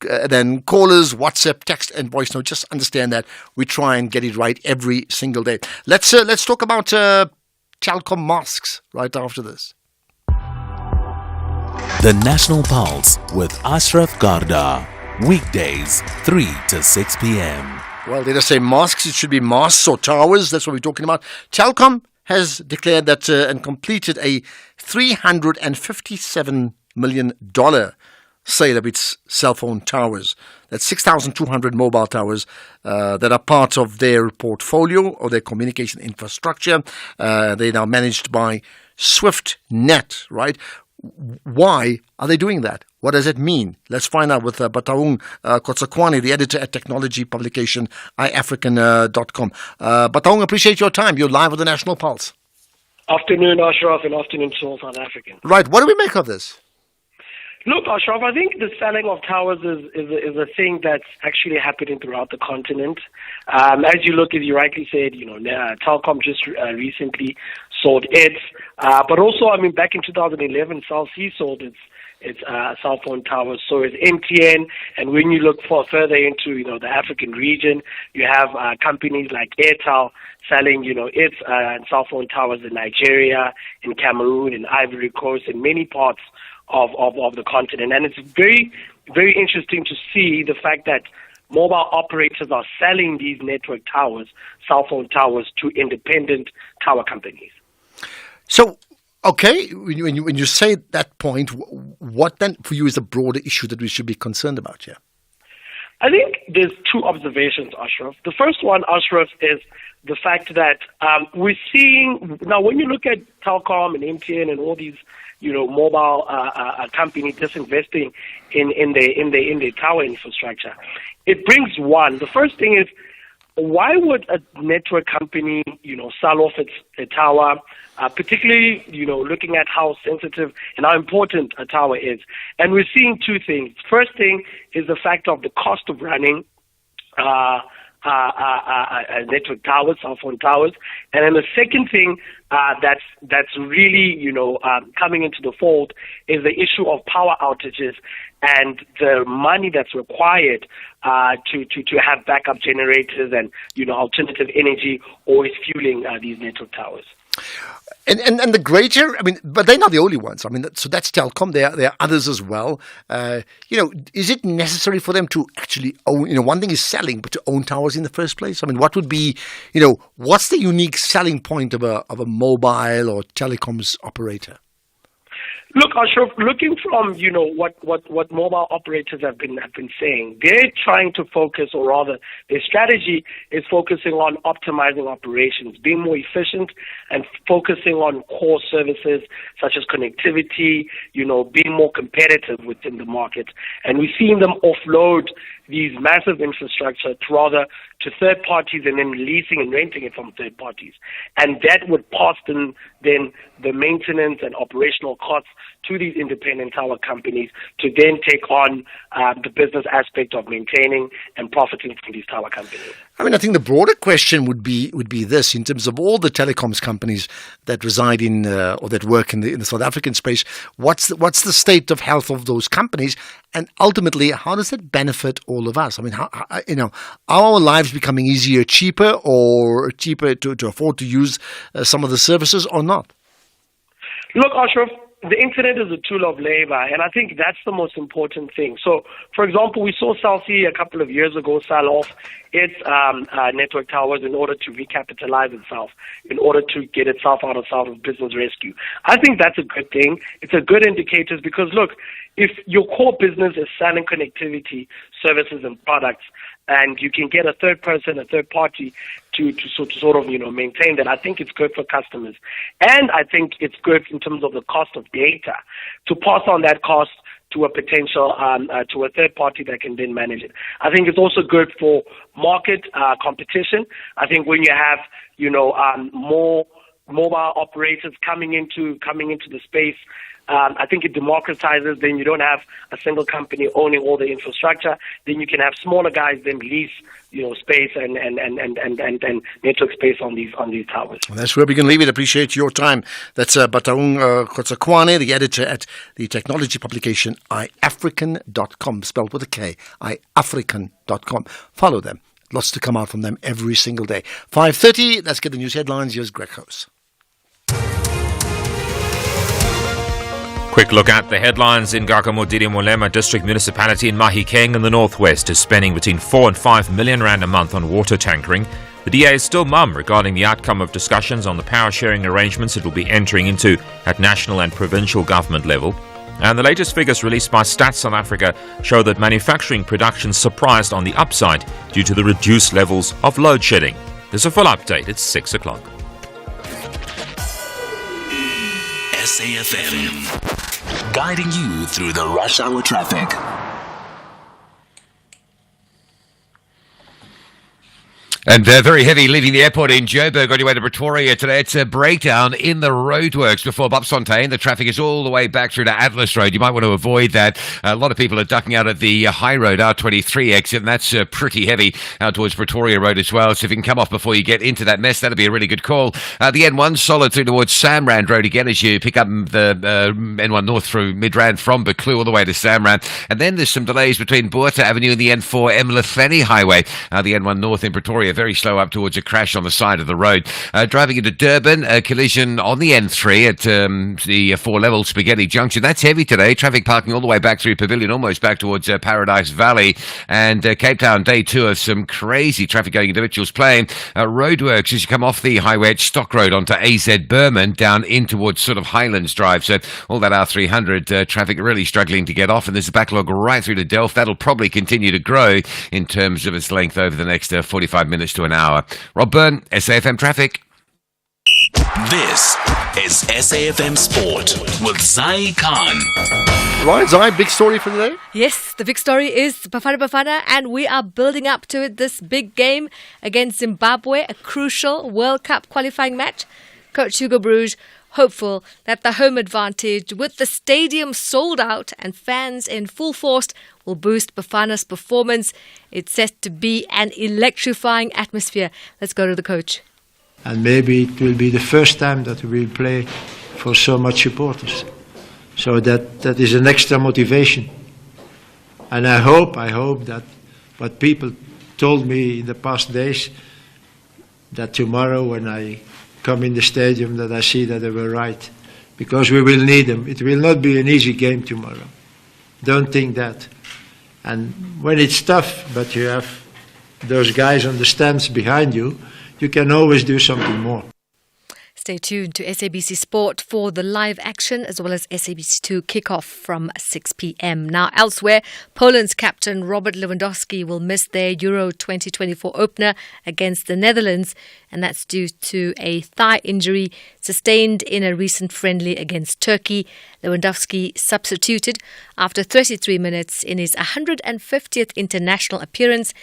then callers, WhatsApp, text, and voice note. Just understand that we try and get it right every single day. Let's talk about Telkom masks right after this.
The National Pulse with Ashraf Garda. Weekdays, 3 to 6 p.m.
Well, they just say masks. It should be masks or towers. That's what we're talking about. Telkom has declared that and completed a $357 million sale of its cell phone towers. That's 6,200 mobile towers that are part of their portfolio or their communication infrastructure. They're now managed by SwiftNet, right? Why are they doing that? What does it mean? Let's find out with Bataung Kotsakwani, the editor at technology publication iAfrican.com. Bataung, appreciate your time. You're live with the National Pulse.
Afternoon, Ashraf, and afternoon to all South Africans.
Right. What do we make of this?
Look, Ashraf, I think the selling of towers is a thing that's actually happening throughout the continent. As you rightly said, Telkom just recently sold its, but also, back in 2011, Cell C sold its cell phone towers. So is MTN, and when you look further into the African region, you have companies like Airtel selling its cell phone towers in Nigeria, in Cameroon, in Ivory Coast, in many parts of the continent. And it's very, very interesting to see the fact that mobile operators are selling these network towers, cell phone towers, to independent tower companies.
So, okay, when you say that point, what then for you is the broader issue that we should be concerned about here?
I think there's two observations, Ashraf. The first one, Ashraf, is the fact that we're seeing now when you look at Telkom and MTN and all these, mobile companies disinvesting in the tower infrastructure, it brings one. The first thing is, why would a network company, sell off a tower, particularly, looking at how sensitive and how important a tower is? And we're seeing two things. First thing is the fact of the cost of running network towers, cell phone towers, and then the second thing that's really coming into the fold is the issue of power outages and the money that's required to have backup generators and alternative energy always fueling these network towers.
And the greater, but they're not the only ones. So that's Telkom. There are others as well. Is it necessary for them to actually own? One thing is selling, but to own towers in the first place. What would be, what's the unique selling point of a mobile or telecoms operator?
Look, Ashraf, looking from what mobile operators have been saying, they're trying to focus, or rather, their strategy is focusing on optimizing operations, being more efficient, and focusing on core services such as connectivity, being more competitive within the market. And we've seen them offload these massive infrastructure to third parties and then leasing and renting it from third parties. And that would pass then the maintenance and operational costs to these independent tower companies to then take on the business aspect of maintaining and profiting from these tower companies.
I think the broader question would be this: in terms of all the telecoms companies that reside in or that work in the South African space, what's the state of health of those companies, and ultimately, how does it benefit all of us? Are our lives becoming easier, cheaper to afford to use some of the services or not?
Look, Ashraf, the internet is a tool of labor, and I think that's the most important thing. So, for example, we saw Cell C a couple of years ago sell off its network towers in order to recapitalize itself, in order to get itself out of business rescue. I think that's a good thing. It's a good indicator because, look, if your core business is selling connectivity, services, and products, and you can get a third party to sort of maintain that, I think it's good for customers. And I think it's good in terms of the cost of data to pass on that cost to a potential to a third party that can then manage it. I think it's also good for market competition. I think when you have more mobile operators coming into the space, I think it democratizes. Then you don't have a single company owning all the infrastructure. Then you can have smaller guys then lease, space and network space on these towers.
Well, that's where we can leave it. Appreciate your time. That's Bataung Kotsakwane, the editor at the technology publication iAfrican.com, spelled with a K, iAfrican.com. Follow them. Lots to come out from them every single day. 5:30. Let's get the news headlines. Here's Greg House.
Quick look at the headlines. In Gakamodiri Molema District Municipality in Mahikeng in the northwest is spending between 4 and 5 million rand a month on water tankering. The DA is still mum regarding the outcome of discussions on the power sharing arrangements it will be entering into at national and provincial government level. And the latest figures released by Stats South Africa show that manufacturing production surprised on the upside due to the reduced levels of load shedding. There's a full update at 6 o'clock.
SAFM, guiding you through the rush hour traffic.
And very heavy leaving the airport in Joburg on your way to Pretoria today. It's a breakdown in the roadworks before Bupsfontein. The traffic is all the way back through to Atlas Road. You might want to avoid that. A lot of people are ducking out at the High Road R23 exit, and that's pretty heavy out towards Pretoria Road as well. So if you can come off before you get into that mess, that'd be a really good call. The N1 solid through towards Samrand Road again as you pick up the N1 North through Midrand from Buccleuch all the way to Samrand. And then there's some delays between Buerta Avenue and the N4 Mletheni Highway. The N1 North in Pretoria. very slow up towards a crash on the side of the road. Driving into Durban, a collision on the N3 at the 4-level Spaghetti Junction. That's heavy today. Traffic parking all the way back through Pavilion, almost back towards Paradise Valley. And Cape Town, day 2 of some crazy traffic going into Mitchell's Plain. Roadworks as you come off the highway at Stock Road onto AZ Berman, down in towards sort of Highlands Drive. So all that R300 traffic really struggling to get off. And there's a backlog right through to Delft. That'll probably continue to grow in terms of its length over the next 45 minutes to an hour. Rob Byrne, SAFM Traffic.
This is SAFM Sport with Zai Khan.
Right, Zai, big story for today?
Yes, the big story is Bafana, and we are building up to it, this big game against Zimbabwe, a crucial World Cup qualifying match. Coach Hugo Bruges hopeful that the home advantage, with the stadium sold out and fans in full force, will boost Bafana's performance. It's set to be an electrifying atmosphere. Let's go to the coach.
And maybe it will be the first time that we will play for so much supporters. So that is an extra motivation. And I hope that what people told me in the past days, that tomorrow when I come in the stadium, that I see that they were right. Because we will need them. It will not be an easy game tomorrow. Don't think that. And when it's tough, but you have those guys on the stands behind you, you can always do something more.
Stay tuned to SABC Sport for the live action as well as SABC2 kickoff from 6 p.m. Now, elsewhere, Poland's captain Robert Lewandowski will miss their Euro 2024 opener against the Netherlands, and that's due to a thigh injury sustained in a recent friendly against Turkey. Lewandowski substituted after 33 minutes in his 150th international appearance,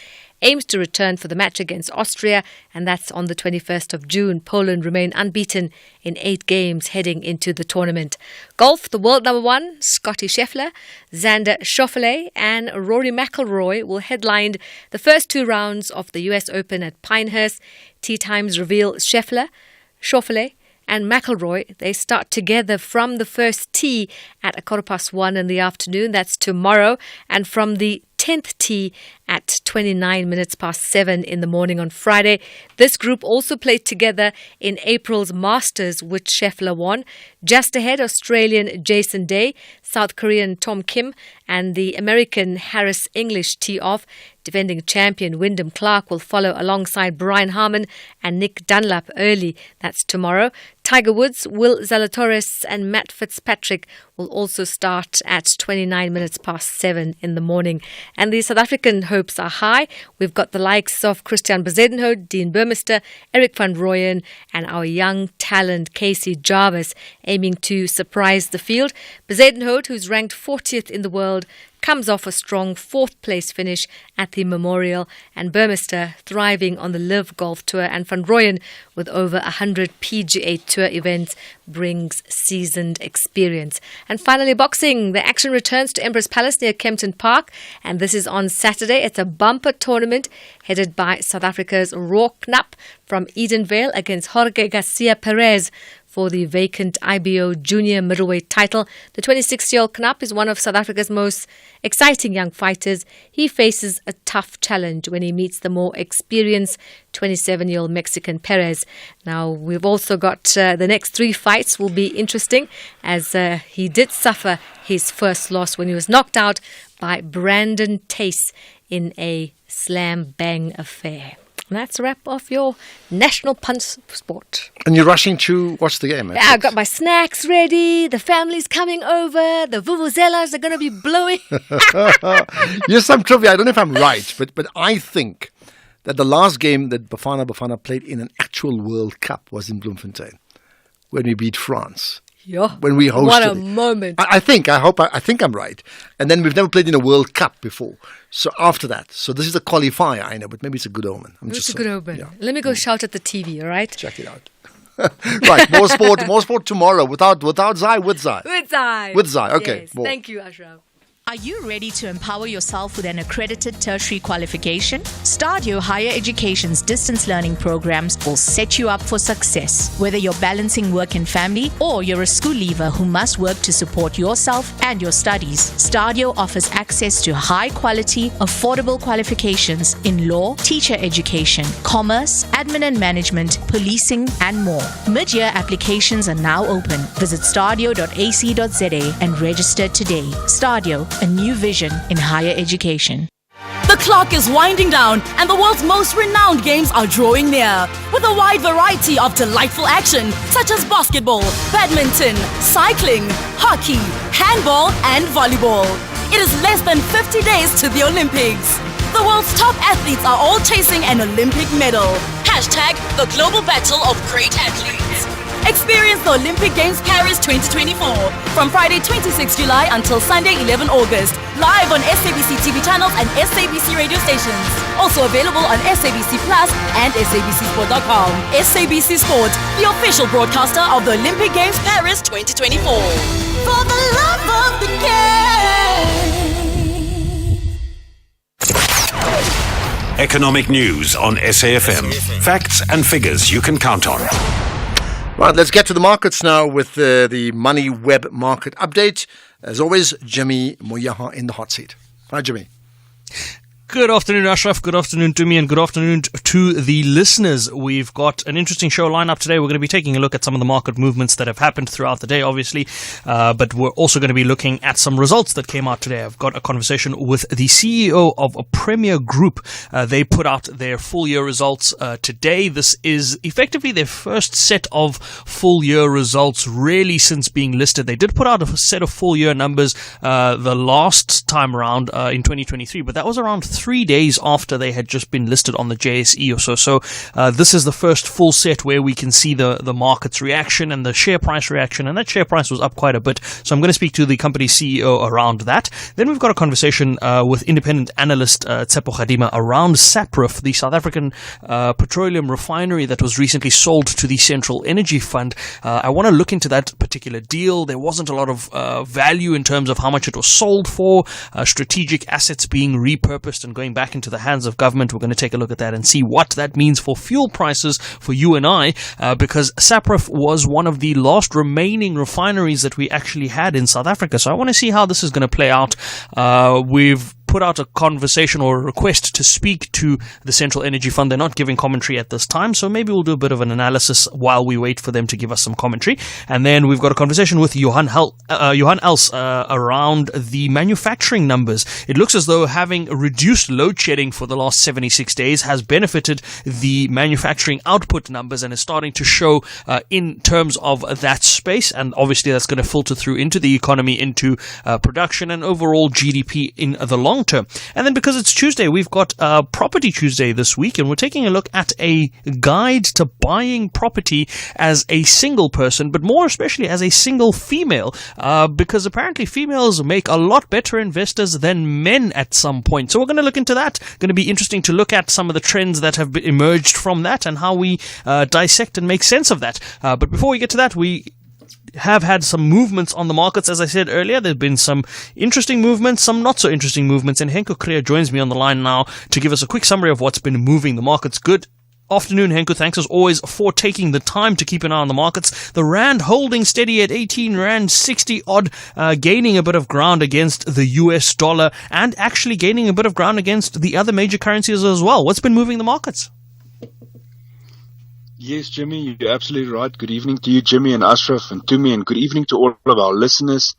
aims to return for the match against Austria, and that's on the 21st of June. Poland remain unbeaten in 8 games heading into the tournament. Golf, the world number 1, Scottie Scheffler, Xander Schauffele and Rory McIlroy will headline the first 2 rounds of the US Open at Pinehurst. Tee times reveal Schauffele and McIlroy, they start together from the first tee at 1:15 in the afternoon. That's tomorrow. And from the 10th tee at 29 minutes past 7 in the morning on Friday. This group also played together in April's Masters, which Scheffler won. Just ahead, Australian Jason Day, South Korean Tom Kim, and the American Harris English tee off. Defending champion Wyndham Clark will follow alongside Brian Harman and Nick Dunlap early. That's tomorrow. Tiger Woods, Will Zalatoris and Matt Fitzpatrick will also start at 29 minutes past 7 in the morning. And the South African hopes are high. We've got the likes of Christian Bezuidenhout, Dean Burmester, Eric van Rooyen and our young talent Casey Jarvis aiming to surprise the field. Bezuidenhout, who's ranked 40th in the world, comes off a strong 4th place finish at the Memorial, and Burmester thriving on the Live Golf Tour, and Van Rooyen with over 100 PGA Tour events brings seasoned experience. And finally, boxing. The action returns to Empress Palace near Kempton Park, and this is on Saturday. It's a bumper tournament headed by South Africa's Raw Knapp from Edenvale against Jorge Garcia Perez for the vacant IBO junior middleweight title. The 26-year-old Knapp is one of South Africa's most exciting young fighters. He faces a tough challenge when he meets the more experienced 27-year-old Mexican Perez. Now, we've also got the next 3 fights will be interesting, as he did suffer his first loss when he was knocked out by Brandon Tace in a slam-bang affair. And that's a wrap of your National Punch Sport.
And you're rushing to watch the game?
Yeah, I've got my snacks ready. The family's coming over. The vuvuzelas are going to be blowing.
Here's some trivia. I don't know if I'm right, but I think that the last game that Bafana played in an actual World Cup was in Bloemfontein, when we beat France.
Yeah.
When we hosted.
What a moment.
I think I'm right. And then we've never played in a World Cup before. So after that, so this is a qualifier, I know, but maybe it's a good omen.
It's a good omen. Yeah. Let me go shout at the TV, all right?
Check it out. Right, more sport tomorrow without Zai, with Zai.
With Zai.
With Zai, okay.
Yes. Thank you, Ashraf.
Are you ready to empower yourself with an accredited tertiary qualification? Stadio Higher Education's distance learning programs will set you up for success. Whether you're balancing work and family or you're a school leaver who must work to support yourself and your studies, Stadio offers access to high-quality, affordable qualifications in law, teacher education, commerce, admin and management, policing, and more. Mid-year applications are now open. Visit stadio.ac.za and register today. Stadio, a new vision in higher education.
The clock is winding down and the world's most renowned games are drawing near. With a wide variety of delightful action such as basketball, badminton, cycling, hockey, handball and volleyball. It is less than 50 days to the Olympics. The world's top athletes are all chasing an Olympic medal. Hashtag the global battle of great athletes. Experience the Olympic Games Paris 2024 from Friday 26 July until Sunday 11 August. Live on SABC TV channels and SABC radio stations. Also available on SABC Plus and SABCSport.com. SABC Sport, the official broadcaster of the Olympic Games Paris 2024. For the love of the game.
Economic news on SAFM. Facts and figures you can count on.
Right, let's get to the markets now with the Money Web Market Update. As always, Jimmy Moyaha in the hot seat. Hi, Jimmy.
Good afternoon, Ashraf. Good afternoon to me and good afternoon to the listeners. We've got an interesting show lined up today. We're going to be taking a look at some of the market movements that have happened throughout the day, obviously, but we're also going to be looking at some results that came out today. I've got a conversation with the CEO of a Premier Group. They put out their full year results today. This is effectively their first set of full year results really since being listed. They did put out a set of full year numbers the last time around in 2023, but that was around 3 days after they had just been listed on the JSE or so. So this is the first full set where we can see the market's reaction and the share price reaction, and that share price was up quite a bit. So I'm going to speak to the company CEO around that. Then we've got a conversation with independent analyst Tsepo Khadima around Saprif, the South African petroleum refinery that was recently sold to the Central Energy Fund. I want to look into that particular deal. There wasn't a lot of value in terms of how much it was sold for, strategic assets being repurposed and going back into the hands of government. We're going to take a look at that and see what that means for fuel prices for you and I, because Saprif was one of the last remaining refineries that we actually had in South Africa. So I want to see how this is going to play out. We've put out a conversation or a request to speak to the Central Energy Fund. They're not giving commentary at this time, so maybe we'll do a bit of an analysis while we wait for them to give us some commentary. And then we've got a conversation with Johan Els around the manufacturing numbers. It looks as though having reduced load shedding for the last 76 days has benefited the manufacturing output numbers and is starting to show in terms of that space. And obviously that's going to filter through into the economy, into production and overall GDP in the long term. And then because it's Tuesday, we've got Property Tuesday this week, and we're taking a look at a guide to buying property as a single person, but more especially as a single female, because apparently females make a lot better investors than men at some point. So we're going to look into that. Going to be interesting to look at some of the trends that have emerged from that and how we dissect and make sense of that. But before we get to that, we have had some movements on the markets. As I said earlier, there have been some interesting movements, some not so interesting movements, and Henko Kriya joins me on the line now to give us a quick summary of what's been moving the markets. Good afternoon, Henko. Thanks as always for taking the time to keep an eye on the markets. The Rand holding steady at 18 Rand 60 odd, gaining a bit of ground against the US dollar and actually gaining a bit of ground against the other major currencies as well. What's been moving the markets?
Yes, Jimmy, you're absolutely right. Good evening to you, Jimmy and Ashraf and Tumi, and good evening to all of our listeners.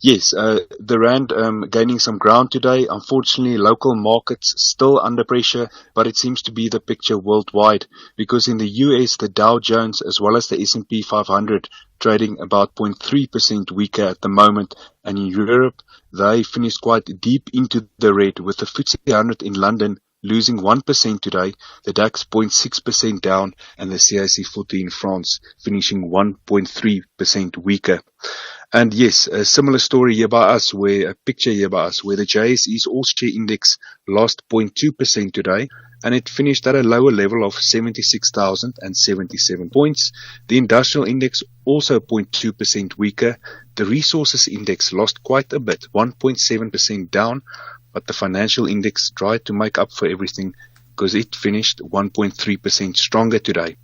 Yes, the Rand gaining some ground today. Unfortunately, local markets still under pressure, but it seems to be the picture worldwide, because in the US, the Dow Jones as well as the S&P 500 trading about 0.3% weaker at the moment, and in Europe, they finished quite deep into the red, with the FTSE 100 in London losing 1% today, the DAX 0.6% down, and the CAC 40 in France finishing 1.3% weaker. And yes, a similar story here by us, where the JSE's All Share Index lost 0.2% today, and it finished at a lower level of 76,077 points. The industrial index also 0.2% weaker. The resources index lost quite a bit, 1.7% down, but the financial index tried to make up for everything because it finished 1.3% stronger today.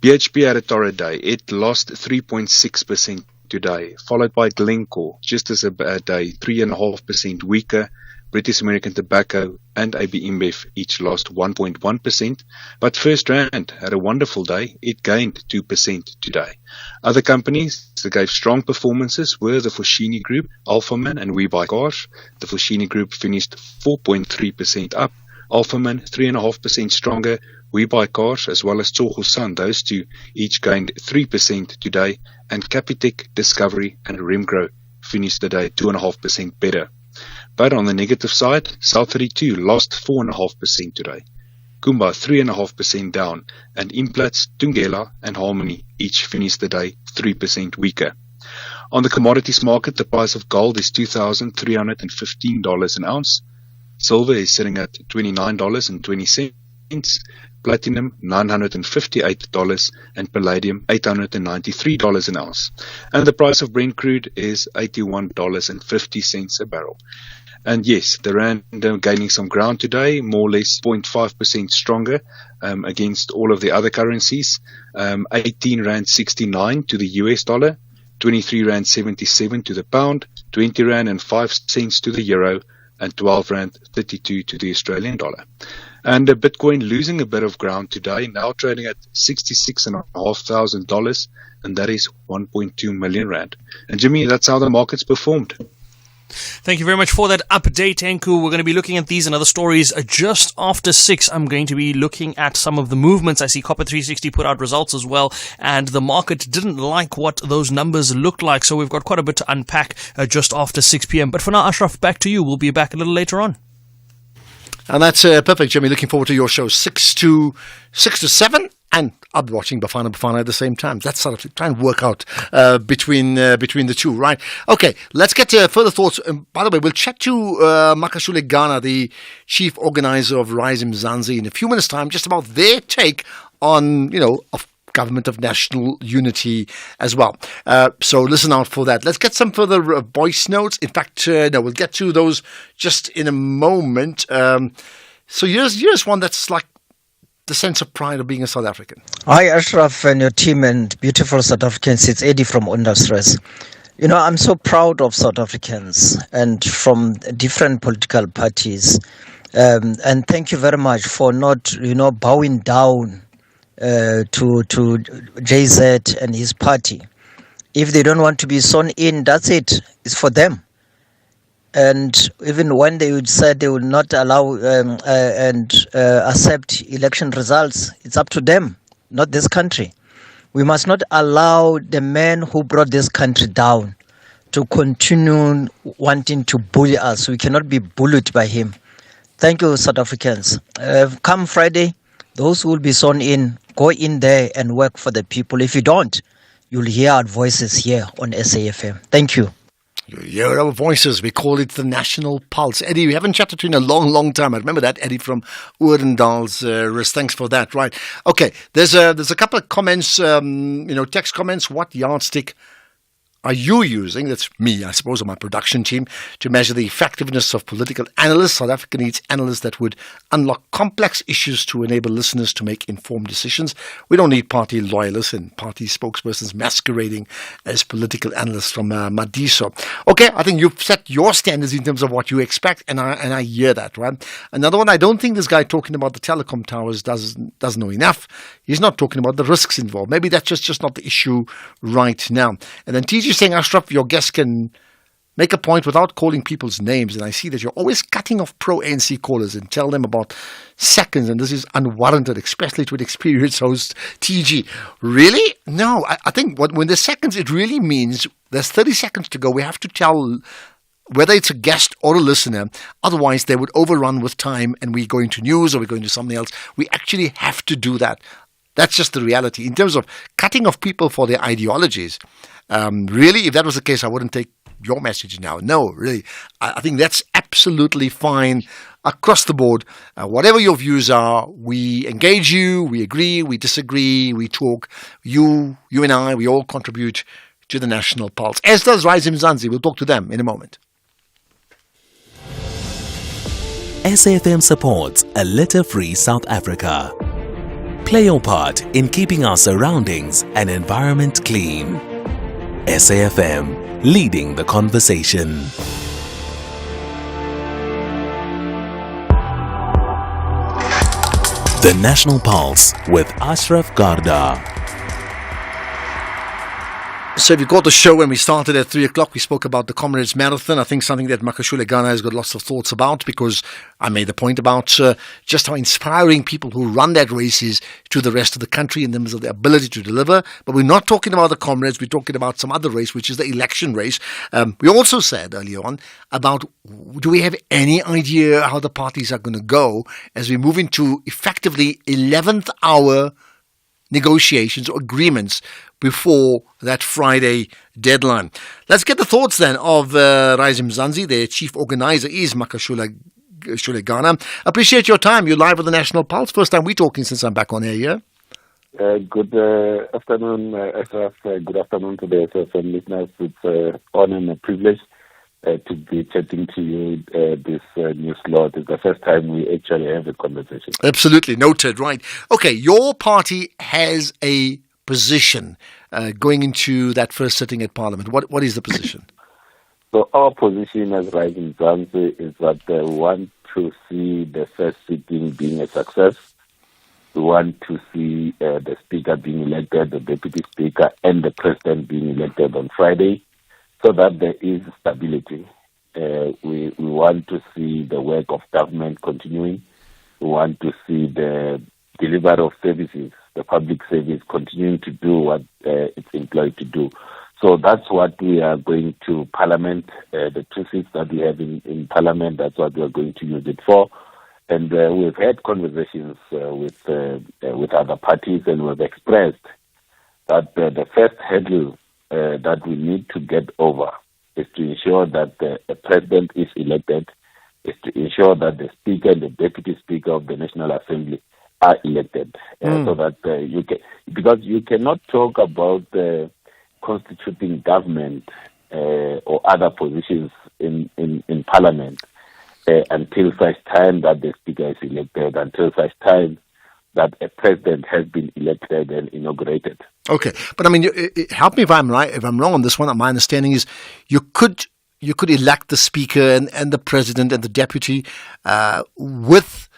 BHP had a torrid day. It lost 3.6% today, followed by Glencore, just as a bad day, 3.5% weaker. British American Tobacco and AB InBev each lost 1.1%, but First Rand had a wonderful day. It gained 2% today. Other companies that gave strong performances were the Foschini Group, Alphaman and WeBuyCars. The Foschini Group finished 4.3% up, Alphaman 3.5% stronger, WeBuyCars as well as Tsogo-San, those two each gained 3% today, and Capitec, Discovery and Remgro finished the day 2.5% better. But on the negative side, South32 lost 4.5% today. Kumba 3.5% down, and Implats, Tungela and Harmony each finished the day 3% weaker. On the commodities market, the price of gold is $2,315 an ounce. Silver is sitting at $29.20. Platinum $958 and palladium $893 an ounce. And the price of Brent crude is $81.50 a barrel. And yes, the rand gaining some ground today, more or less 0.5% stronger against all of the other currencies. 18 rand 69 to the US dollar, 23 rand 77 to the pound, 20 rand and 5 cents to the euro, and 12 rand 32 to the Australian dollar. And Bitcoin losing a bit of ground today, now trading at $66,500, and that is 1.2 million rand. And Jimmy, that's how the markets performed.
Thank you very much for that update, Enku. We're going to be looking at these and other stories just after 6. I'm going to be looking at some of the movements. I see Copper 360 put out results as well, and the market didn't like what those numbers looked like, so we've got quite a bit to unpack just after 6 p.m. But for now, Ashraf, back to you. We'll be back a little later on.
And that's perfect, Jimmy. Looking forward to your show 6 to 7. And I'll be watching Bafana at the same time. That's sort of try and work out between the two, right? Okay, let's get to further thoughts. By the way, we'll chat to Makashule Ghana, the chief organizer of Rise Mzansi, in a few minutes' time, just about their take on, of government of national unity as well. So listen out for that. Let's get some further voice notes. In fact, we'll get to those just in a moment. So here's one that's like the sense of pride of being a South African.
Hi, Ashraf and your team and beautiful South Africans. It's Eddie from Understress. I'm so proud of South Africans and from different political parties. And thank you very much for not, bowing down to JZ and his party. If they don't want to be sworn in, that's it. It's for them. And even when they would say they would not allow and accept election results, it's up to them, not this country. We must not allow the man who brought this country down to continue wanting to bully us. We cannot be bullied by him. Thank you, South Africans. Come Friday, those who will be sworn in, go in there and work for the people. If you don't, you'll hear our voices here on SAFM. Thank you.
You hear our voices. We call it the National Pulse. Eddie, we haven't chatted to you in a long, long time. I remember that, Eddie from Oorendal's Rus. Thanks for that. Right. Okay. There's a couple of comments, text comments. What yardstick are you using? That's me, I suppose, on my production team, to measure the effectiveness of political analysts. South Africa needs analysts that would unlock complex issues to enable listeners to make informed decisions. We don't need party loyalists and party spokespersons masquerading as political analysts from Madiso. Okay, I think you've set your standards in terms of what you expect, and I hear that, right? Another one, I don't think this guy talking about the telecom towers doesn't know enough. He's not talking about the risks involved. Maybe that's just not the issue right now. And then TG saying, Ashraf, your guest can make a point without calling people's names. And I see that you're always cutting off pro-ANC callers and tell them about seconds. And this is unwarranted, especially to an experienced host, TG. Really? No, I think when there's seconds, it really means there's 30 seconds to go. We have to tell whether it's a guest or a listener. Otherwise, they would overrun with time and we go into news or we go into something else. We actually have to do that. That's just the reality. In terms of cutting off people for their ideologies, really, if that was the case, I wouldn't take your message now. No, really, I think that's absolutely fine across the board. Whatever your views are, we engage you, we agree, we disagree, we talk. You and I, we all contribute to the national pulse, as does Rise Mzansi. We'll talk to them in a moment.
SAFM supports a litter-free South Africa. Play your part in keeping our surroundings and environment clean. SAFM, leading the conversation. The National Pulse with Ashraf Garda.
So if you got the show when we started at 3 o'clock, we spoke about the Comrades Marathon. I think something that Makashule Ghana has got lots of thoughts about, because I made the point about just how inspiring people who run that race is to the rest of the country in terms of their ability to deliver. But we're not talking about the Comrades, we're talking about some other race, which is the election race. We also said earlier on about, do we have any idea how the parties are going to go as we move into effectively 11th hour negotiations or agreements before that Friday deadline. Let's get the thoughts then of Rise Mzansi. Their chief organizer is Makashule Ghana. Appreciate your time. You're live on the National Pulse. First time we're talking since I'm back on air, yeah?
Good afternoon, Ashraf. Good afternoon to the SFM listeners. It's an honor and a privilege to be chatting to you this new slot. It's the first time we actually have a conversation.
Absolutely. Noted. Right. Okay. Your party has a position going into that first sitting at Parliament. What is the position?
So our position as Rising Mzansi is that we want to see the first sitting being a success. We want to see the Speaker being elected, the Deputy Speaker and the President being elected on Friday, so that there is stability. We want to see the work of government continuing. We want to see the delivery of services, the public service continuing to do what it's employed to do. So that's what we are going to Parliament, the 2 seats that we have in Parliament, that's what we are going to use it for. And we've had conversations with other parties, and we've expressed that the first hurdle that we need to get over is to ensure that the President is elected, is to ensure that the Speaker and the Deputy Speaker of the National Assembly are elected, so that you can, because you cannot talk about constituting government or other positions in Parliament until such time that the Speaker is elected, until such time that a President has been elected and inaugurated.
Okay, but I mean, help me if I'm right, if I'm wrong on this one. My understanding is you could elect the Speaker and the President and the Deputy with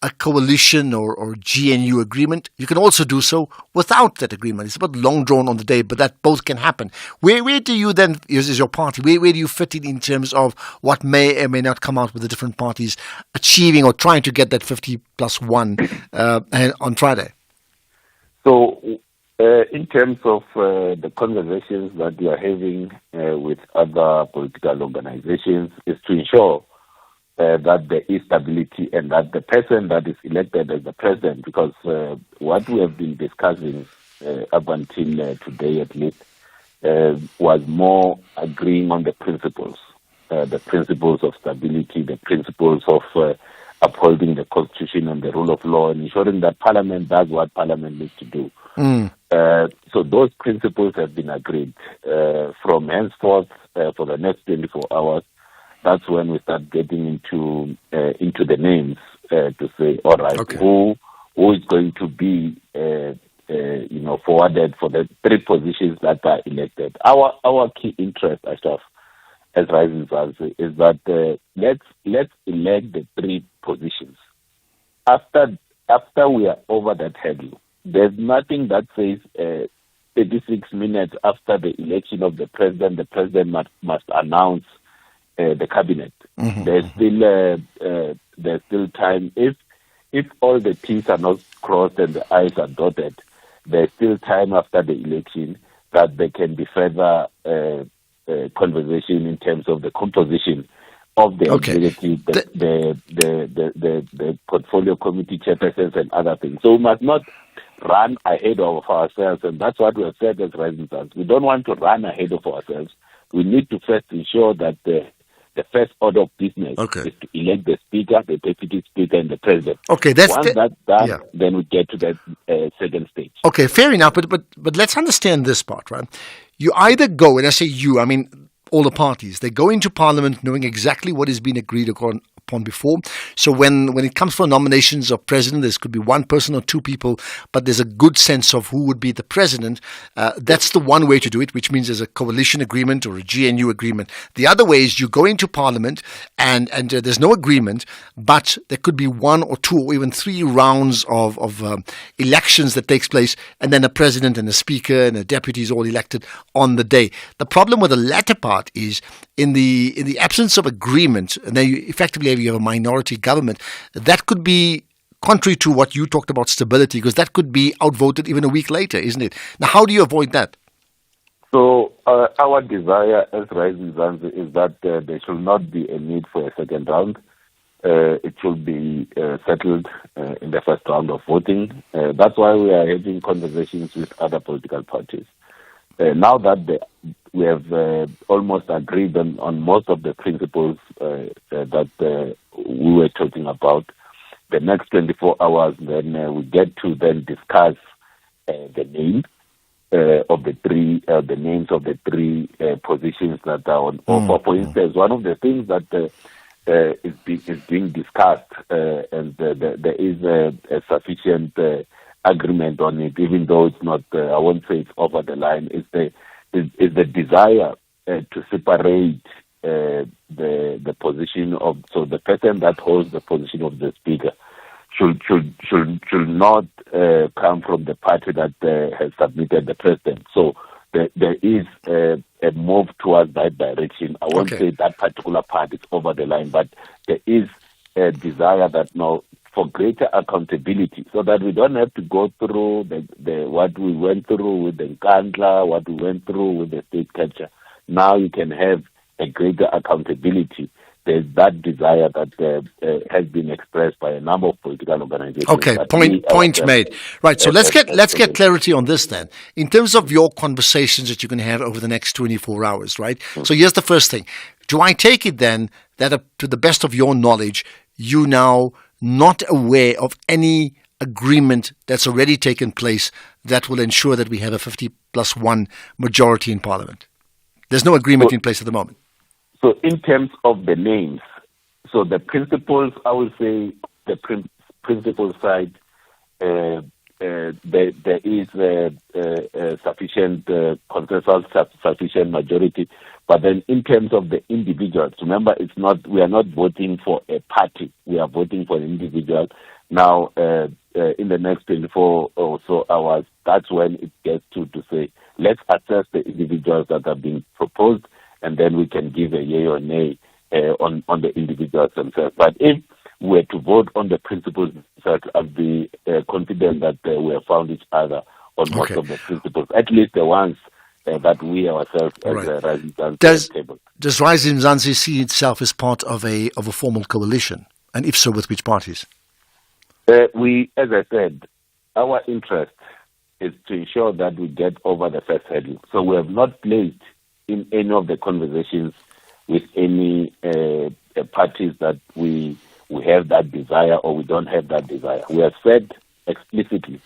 a coalition or GNU agreement. You can also do so without that agreement. It's a bit long drawn on the day, but that both can happen. Where do you then, is your party, where do you fit in terms of what may or may not come out with the different parties achieving or trying to get that 50+1 on Friday?
So in terms of the conversations that we are having with other political organizations is to ensure that there is stability and that the person that is elected as the president, because what we have been discussing up until today at least was more agreeing on the principles of stability, the principles of upholding the constitution and the rule of law, and ensuring that Parliament does what Parliament needs to do. So those principles have been agreed. From henceforth, for the next 24 hours, that's when we start getting into the names to say, all right, okay, who is going to be forwarded for the 3 positions that are elected. Our key interest, Ashraf, as Rising Mzansi, is that let's elect the 3 positions. After we are over that hurdle, there's nothing that says 36 minutes after the election of the president must announce the cabinet. Mm-hmm. There's still time. If all the T's are not crossed and the I's are dotted, there's still time after the election that there can be further conversation in terms of the composition of the executive, the portfolio committee chairpersons and other things. So we must not run ahead of ourselves, and that's what we have said as Rising Stars. We don't want to run ahead of ourselves. we need to first ensure that the first order of business is to elect the Speaker, the Deputy Speaker, and the President.
Okay,
Once that's done, then we get to the second stage.
Okay, fair enough. But let's understand this part, right? You either go, and I say you, I mean all the parties, they go into Parliament knowing exactly what has been agreed upon before. So when it comes for nominations of president, there could be one person or two people, but there's a good sense of who would be the president. That's the one way to do it, which means there's a coalition agreement or a GNU agreement. The other way is you go into Parliament and there's no agreement, but there could be one or two or even three rounds of elections that takes place, and then a president and a speaker and a deputy is all elected on the day. The problem with the latter part is in the absence of agreement, and then effectively you have a minority government, that could be contrary to what you talked about stability, because that could be outvoted even a week later, isn't it? Now, how do you avoid that?
So our desire as Rising Zanzibar is that there should not be a need for a second round. It should be settled in the first round of voting. That's why we are having conversations with other political parties. Now that we have almost agreed on most of the principles that we were talking about, the next 24 hours, then we get to then discuss the name of the three, the names of the three positions that are on offer. For instance, one of the things that is being discussed, and there is a sufficient agreement on it, even though it's not, I won't say it's over the line, is the desire to separate the position of, so the person that holds the position of the speaker should not come from the party that has submitted the president. So there is a move towards that direction. I won't say that particular party is over the line, but there is a desire that now for greater accountability, so that we don't have to go through the what we went through with the Nkandla, what we went through with the state capture. Now you can have a greater accountability. There's that desire that has been expressed by a number of political organizations.
Okay, point made. Right, so let's get clarity on this then. In terms of your conversations that you can have over the next 24 hours, right? So here's the first thing. Do I take it then that to the best of your knowledge, you now not aware of any agreement that's already taken place that will ensure that we have a 50+1 majority in Parliament? There's no agreement in place at the moment.
So in terms of the names, so the principles, I would say the principal side, there is sufficient consensus, sufficient majority. But then in terms of the individuals, remember, we are not voting for a party. We are voting for an individual. Now, in the next 24 or so hours, that's when it gets to say, let's assess the individuals that are being proposed, and then we can give a yay or nay on the individuals themselves. But if we were to vote on the principles, I'll be confident that we have found each other on most of the principles, at least the ones that we ourselves as Rising Zanzibar table.
Does Rising Zanzibar see itself as part of a formal coalition? And if so, with which parties?
We, as I said, our interest is to ensure that we get over the first hurdle. So we have not placed in any of the conversations with any parties that we have that desire or we don't have that desire. We have said explicitly,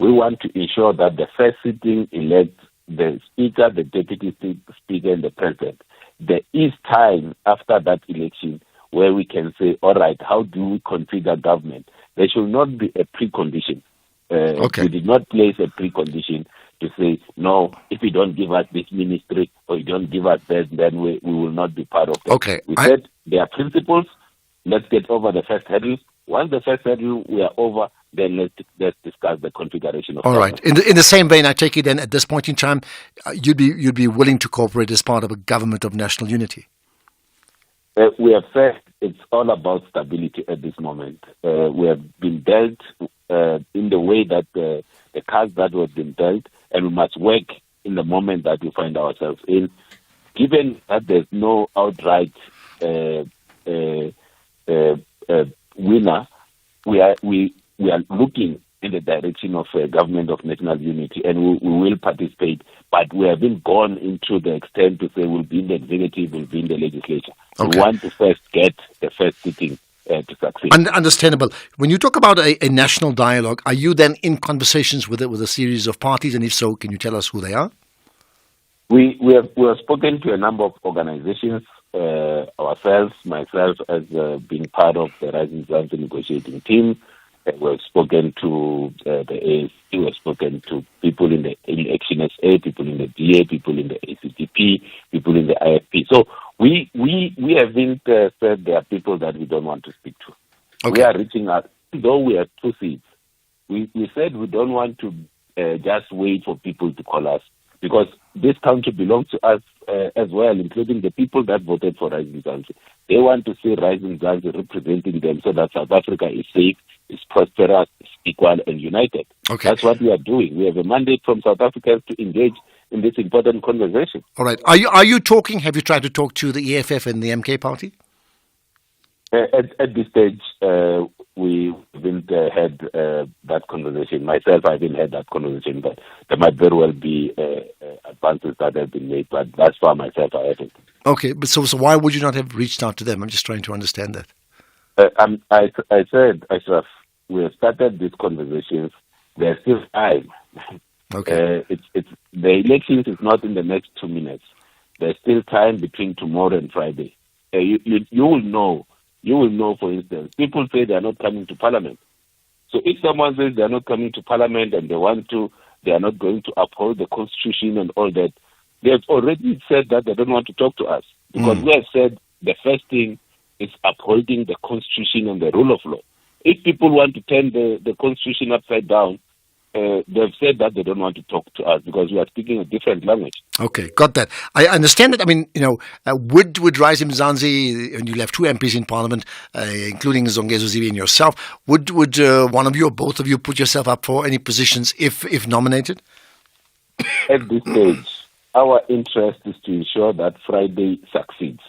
we want to ensure that the first sitting elects the Speaker, the Deputy Speaker, and the President. There is time after that election where we can say, all right, how do we configure government? There should not be a precondition. We did not place a precondition to say, no, if you don't give us this ministry or you don't give us that, then we will not be part of it. We said there are principles. Let's get over the first hurdle. Once the first hurdle we are over, then let's discuss the configuration of government.
All right. In the same vein, I take it then at this point in time, you'd be willing to cooperate as part of a government of national unity.
We have said it's all about stability at this moment. We have been dealt in the way that the cards that were been dealt, and we must work in the moment that we find ourselves in. Given that there's no outright winner, we are looking in the direction of a government of national unity, and we will participate. but we haven't gone into the extent to say we'll be in the executive, we'll be in the legislature.
Okay.
We want to first get the first sitting to succeed.
Understandable. When you talk about a national dialogue, are you then in conversations with a series of parties? And if so, can you tell us who they are?
We have spoken to a number of organizations, ourselves, myself as being part of the Rising Mzansi negotiating team. We have spoken to the ANC, we have spoken to people in the Action SA, people in the DA, people in the ACTP, people in the IFP. So we haven't said there are people that we don't want to speak to.
Okay.
We are reaching out, though we have 2 seats. We said we don't want to just wait for people to call us, because this country belongs to us as well, including the people that voted for Rising Mzansi. They want to see Rising Mzansi representing them so that South Africa is safe, is prosperous, is equal and united.
Okay.
That's what we are doing. We have a mandate from South Africans to engage in this important conversation.
All right. Are you talking? Have you tried to talk to the EFF and the MK party?
At this stage, we haven't had that conversation. Myself, I haven't had that conversation, but there might very well be advances that have been made. But that's for myself, I haven't.
Okay, but so why would you not have reached out to them? I'm just trying to understand that.
I said, Ashraf, we have started these conversations. There's still time.
Okay.
It's the elections is not in the next 2 minutes. There's still time between tomorrow and Friday. You will know. You will know, for instance, people say they are not coming to Parliament. So if someone says they are not coming to Parliament and they are not going to uphold the Constitution and all that, they have already said that they don't want to talk to us. Because we have said the first thing is upholding the Constitution and the rule of law. If people want to turn the Constitution upside down, they've said that they don't want to talk to us because we are speaking a different language. Okay,
got that. I understand that. I mean, would Rising Mzansi, and you'll have 2 MPs in Parliament, including Zongezo Zibi and yourself, would one of you or both of you put yourself up for any positions if nominated?
At this stage, our interest is to ensure that Friday succeeds.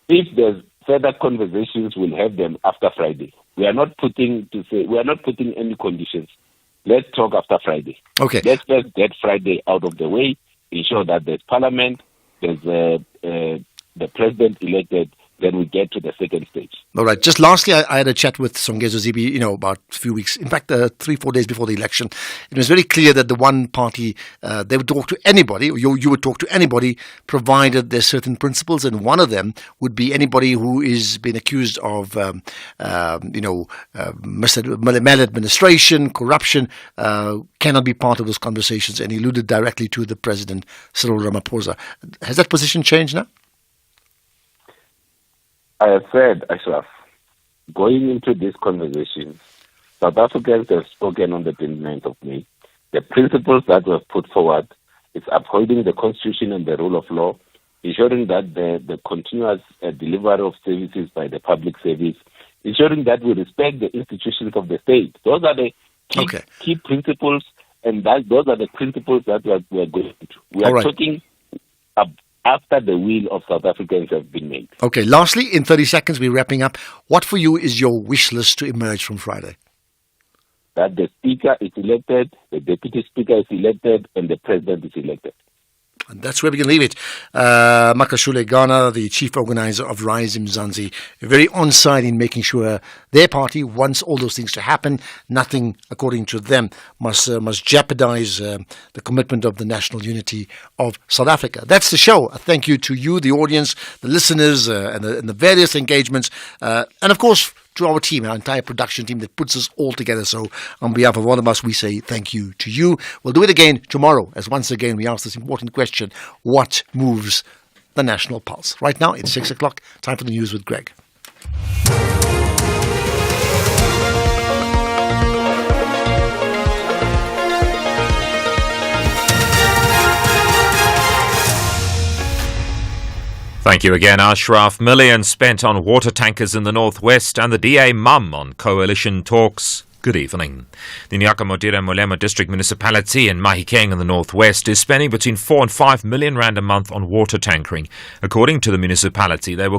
If there's further conversations, we'll have them after Friday. We are not putting any conditions. Let's talk after Friday.
Okay.
Let's first get Friday out of the way, ensure that there's Parliament, there's the President elected, then we get to the second stage.
All right. Just lastly, I had a chat with Zongezo Zibi, about a few weeks, in fact, 3-4 days before the election. It was very clear that the one party, they would talk to anybody, or you would talk to anybody, provided there's certain principles, and one of them would be anybody who is been accused of, maladministration, corruption, cannot be part of those conversations, and he alluded directly to the President, Cyril Ramaphosa. Has that position changed now?
I have said, Ashraf, going into this conversation, South Africans have spoken on the 29th of May. The principles that were put forward is upholding the Constitution and the rule of law, ensuring that the continuous delivery of services by the public service, ensuring that we respect the institutions of the state. Those are the key principles, and those are the principles that we are going to. We are talking after the will of South Africans have been made.
Okay, lastly, in 30 seconds, we're wrapping up. What for you is your wish list to emerge from Friday?
That the Speaker is elected, the Deputy Speaker is elected, and the President is elected.
And that's where we can leave it. Makashule Garda, the chief organizer of Rising Mzansi, very on side in making sure their party wants all those things to happen. Nothing, according to them, must jeopardize the commitment of the national unity of South Africa. That's the show. A thank you to you, the audience, the listeners, and the various engagements, and of course to our team, our entire production team that puts us all together. So on behalf of all of us, we say thank you to you. We'll do it again tomorrow, as once again we ask this important question: what moves the national pulse? Right now, it's 6 o'clock. Time for the news with Greg.
Thank you again, Ashraf. Millions spent on water tankers in the northwest, and the DA mum on coalition talks. Good evening. The Nyakamodira Molema District Municipality in Mahikeng in the northwest is spending between 4 and 5 million rand a month on water tankering. According to the municipality, they will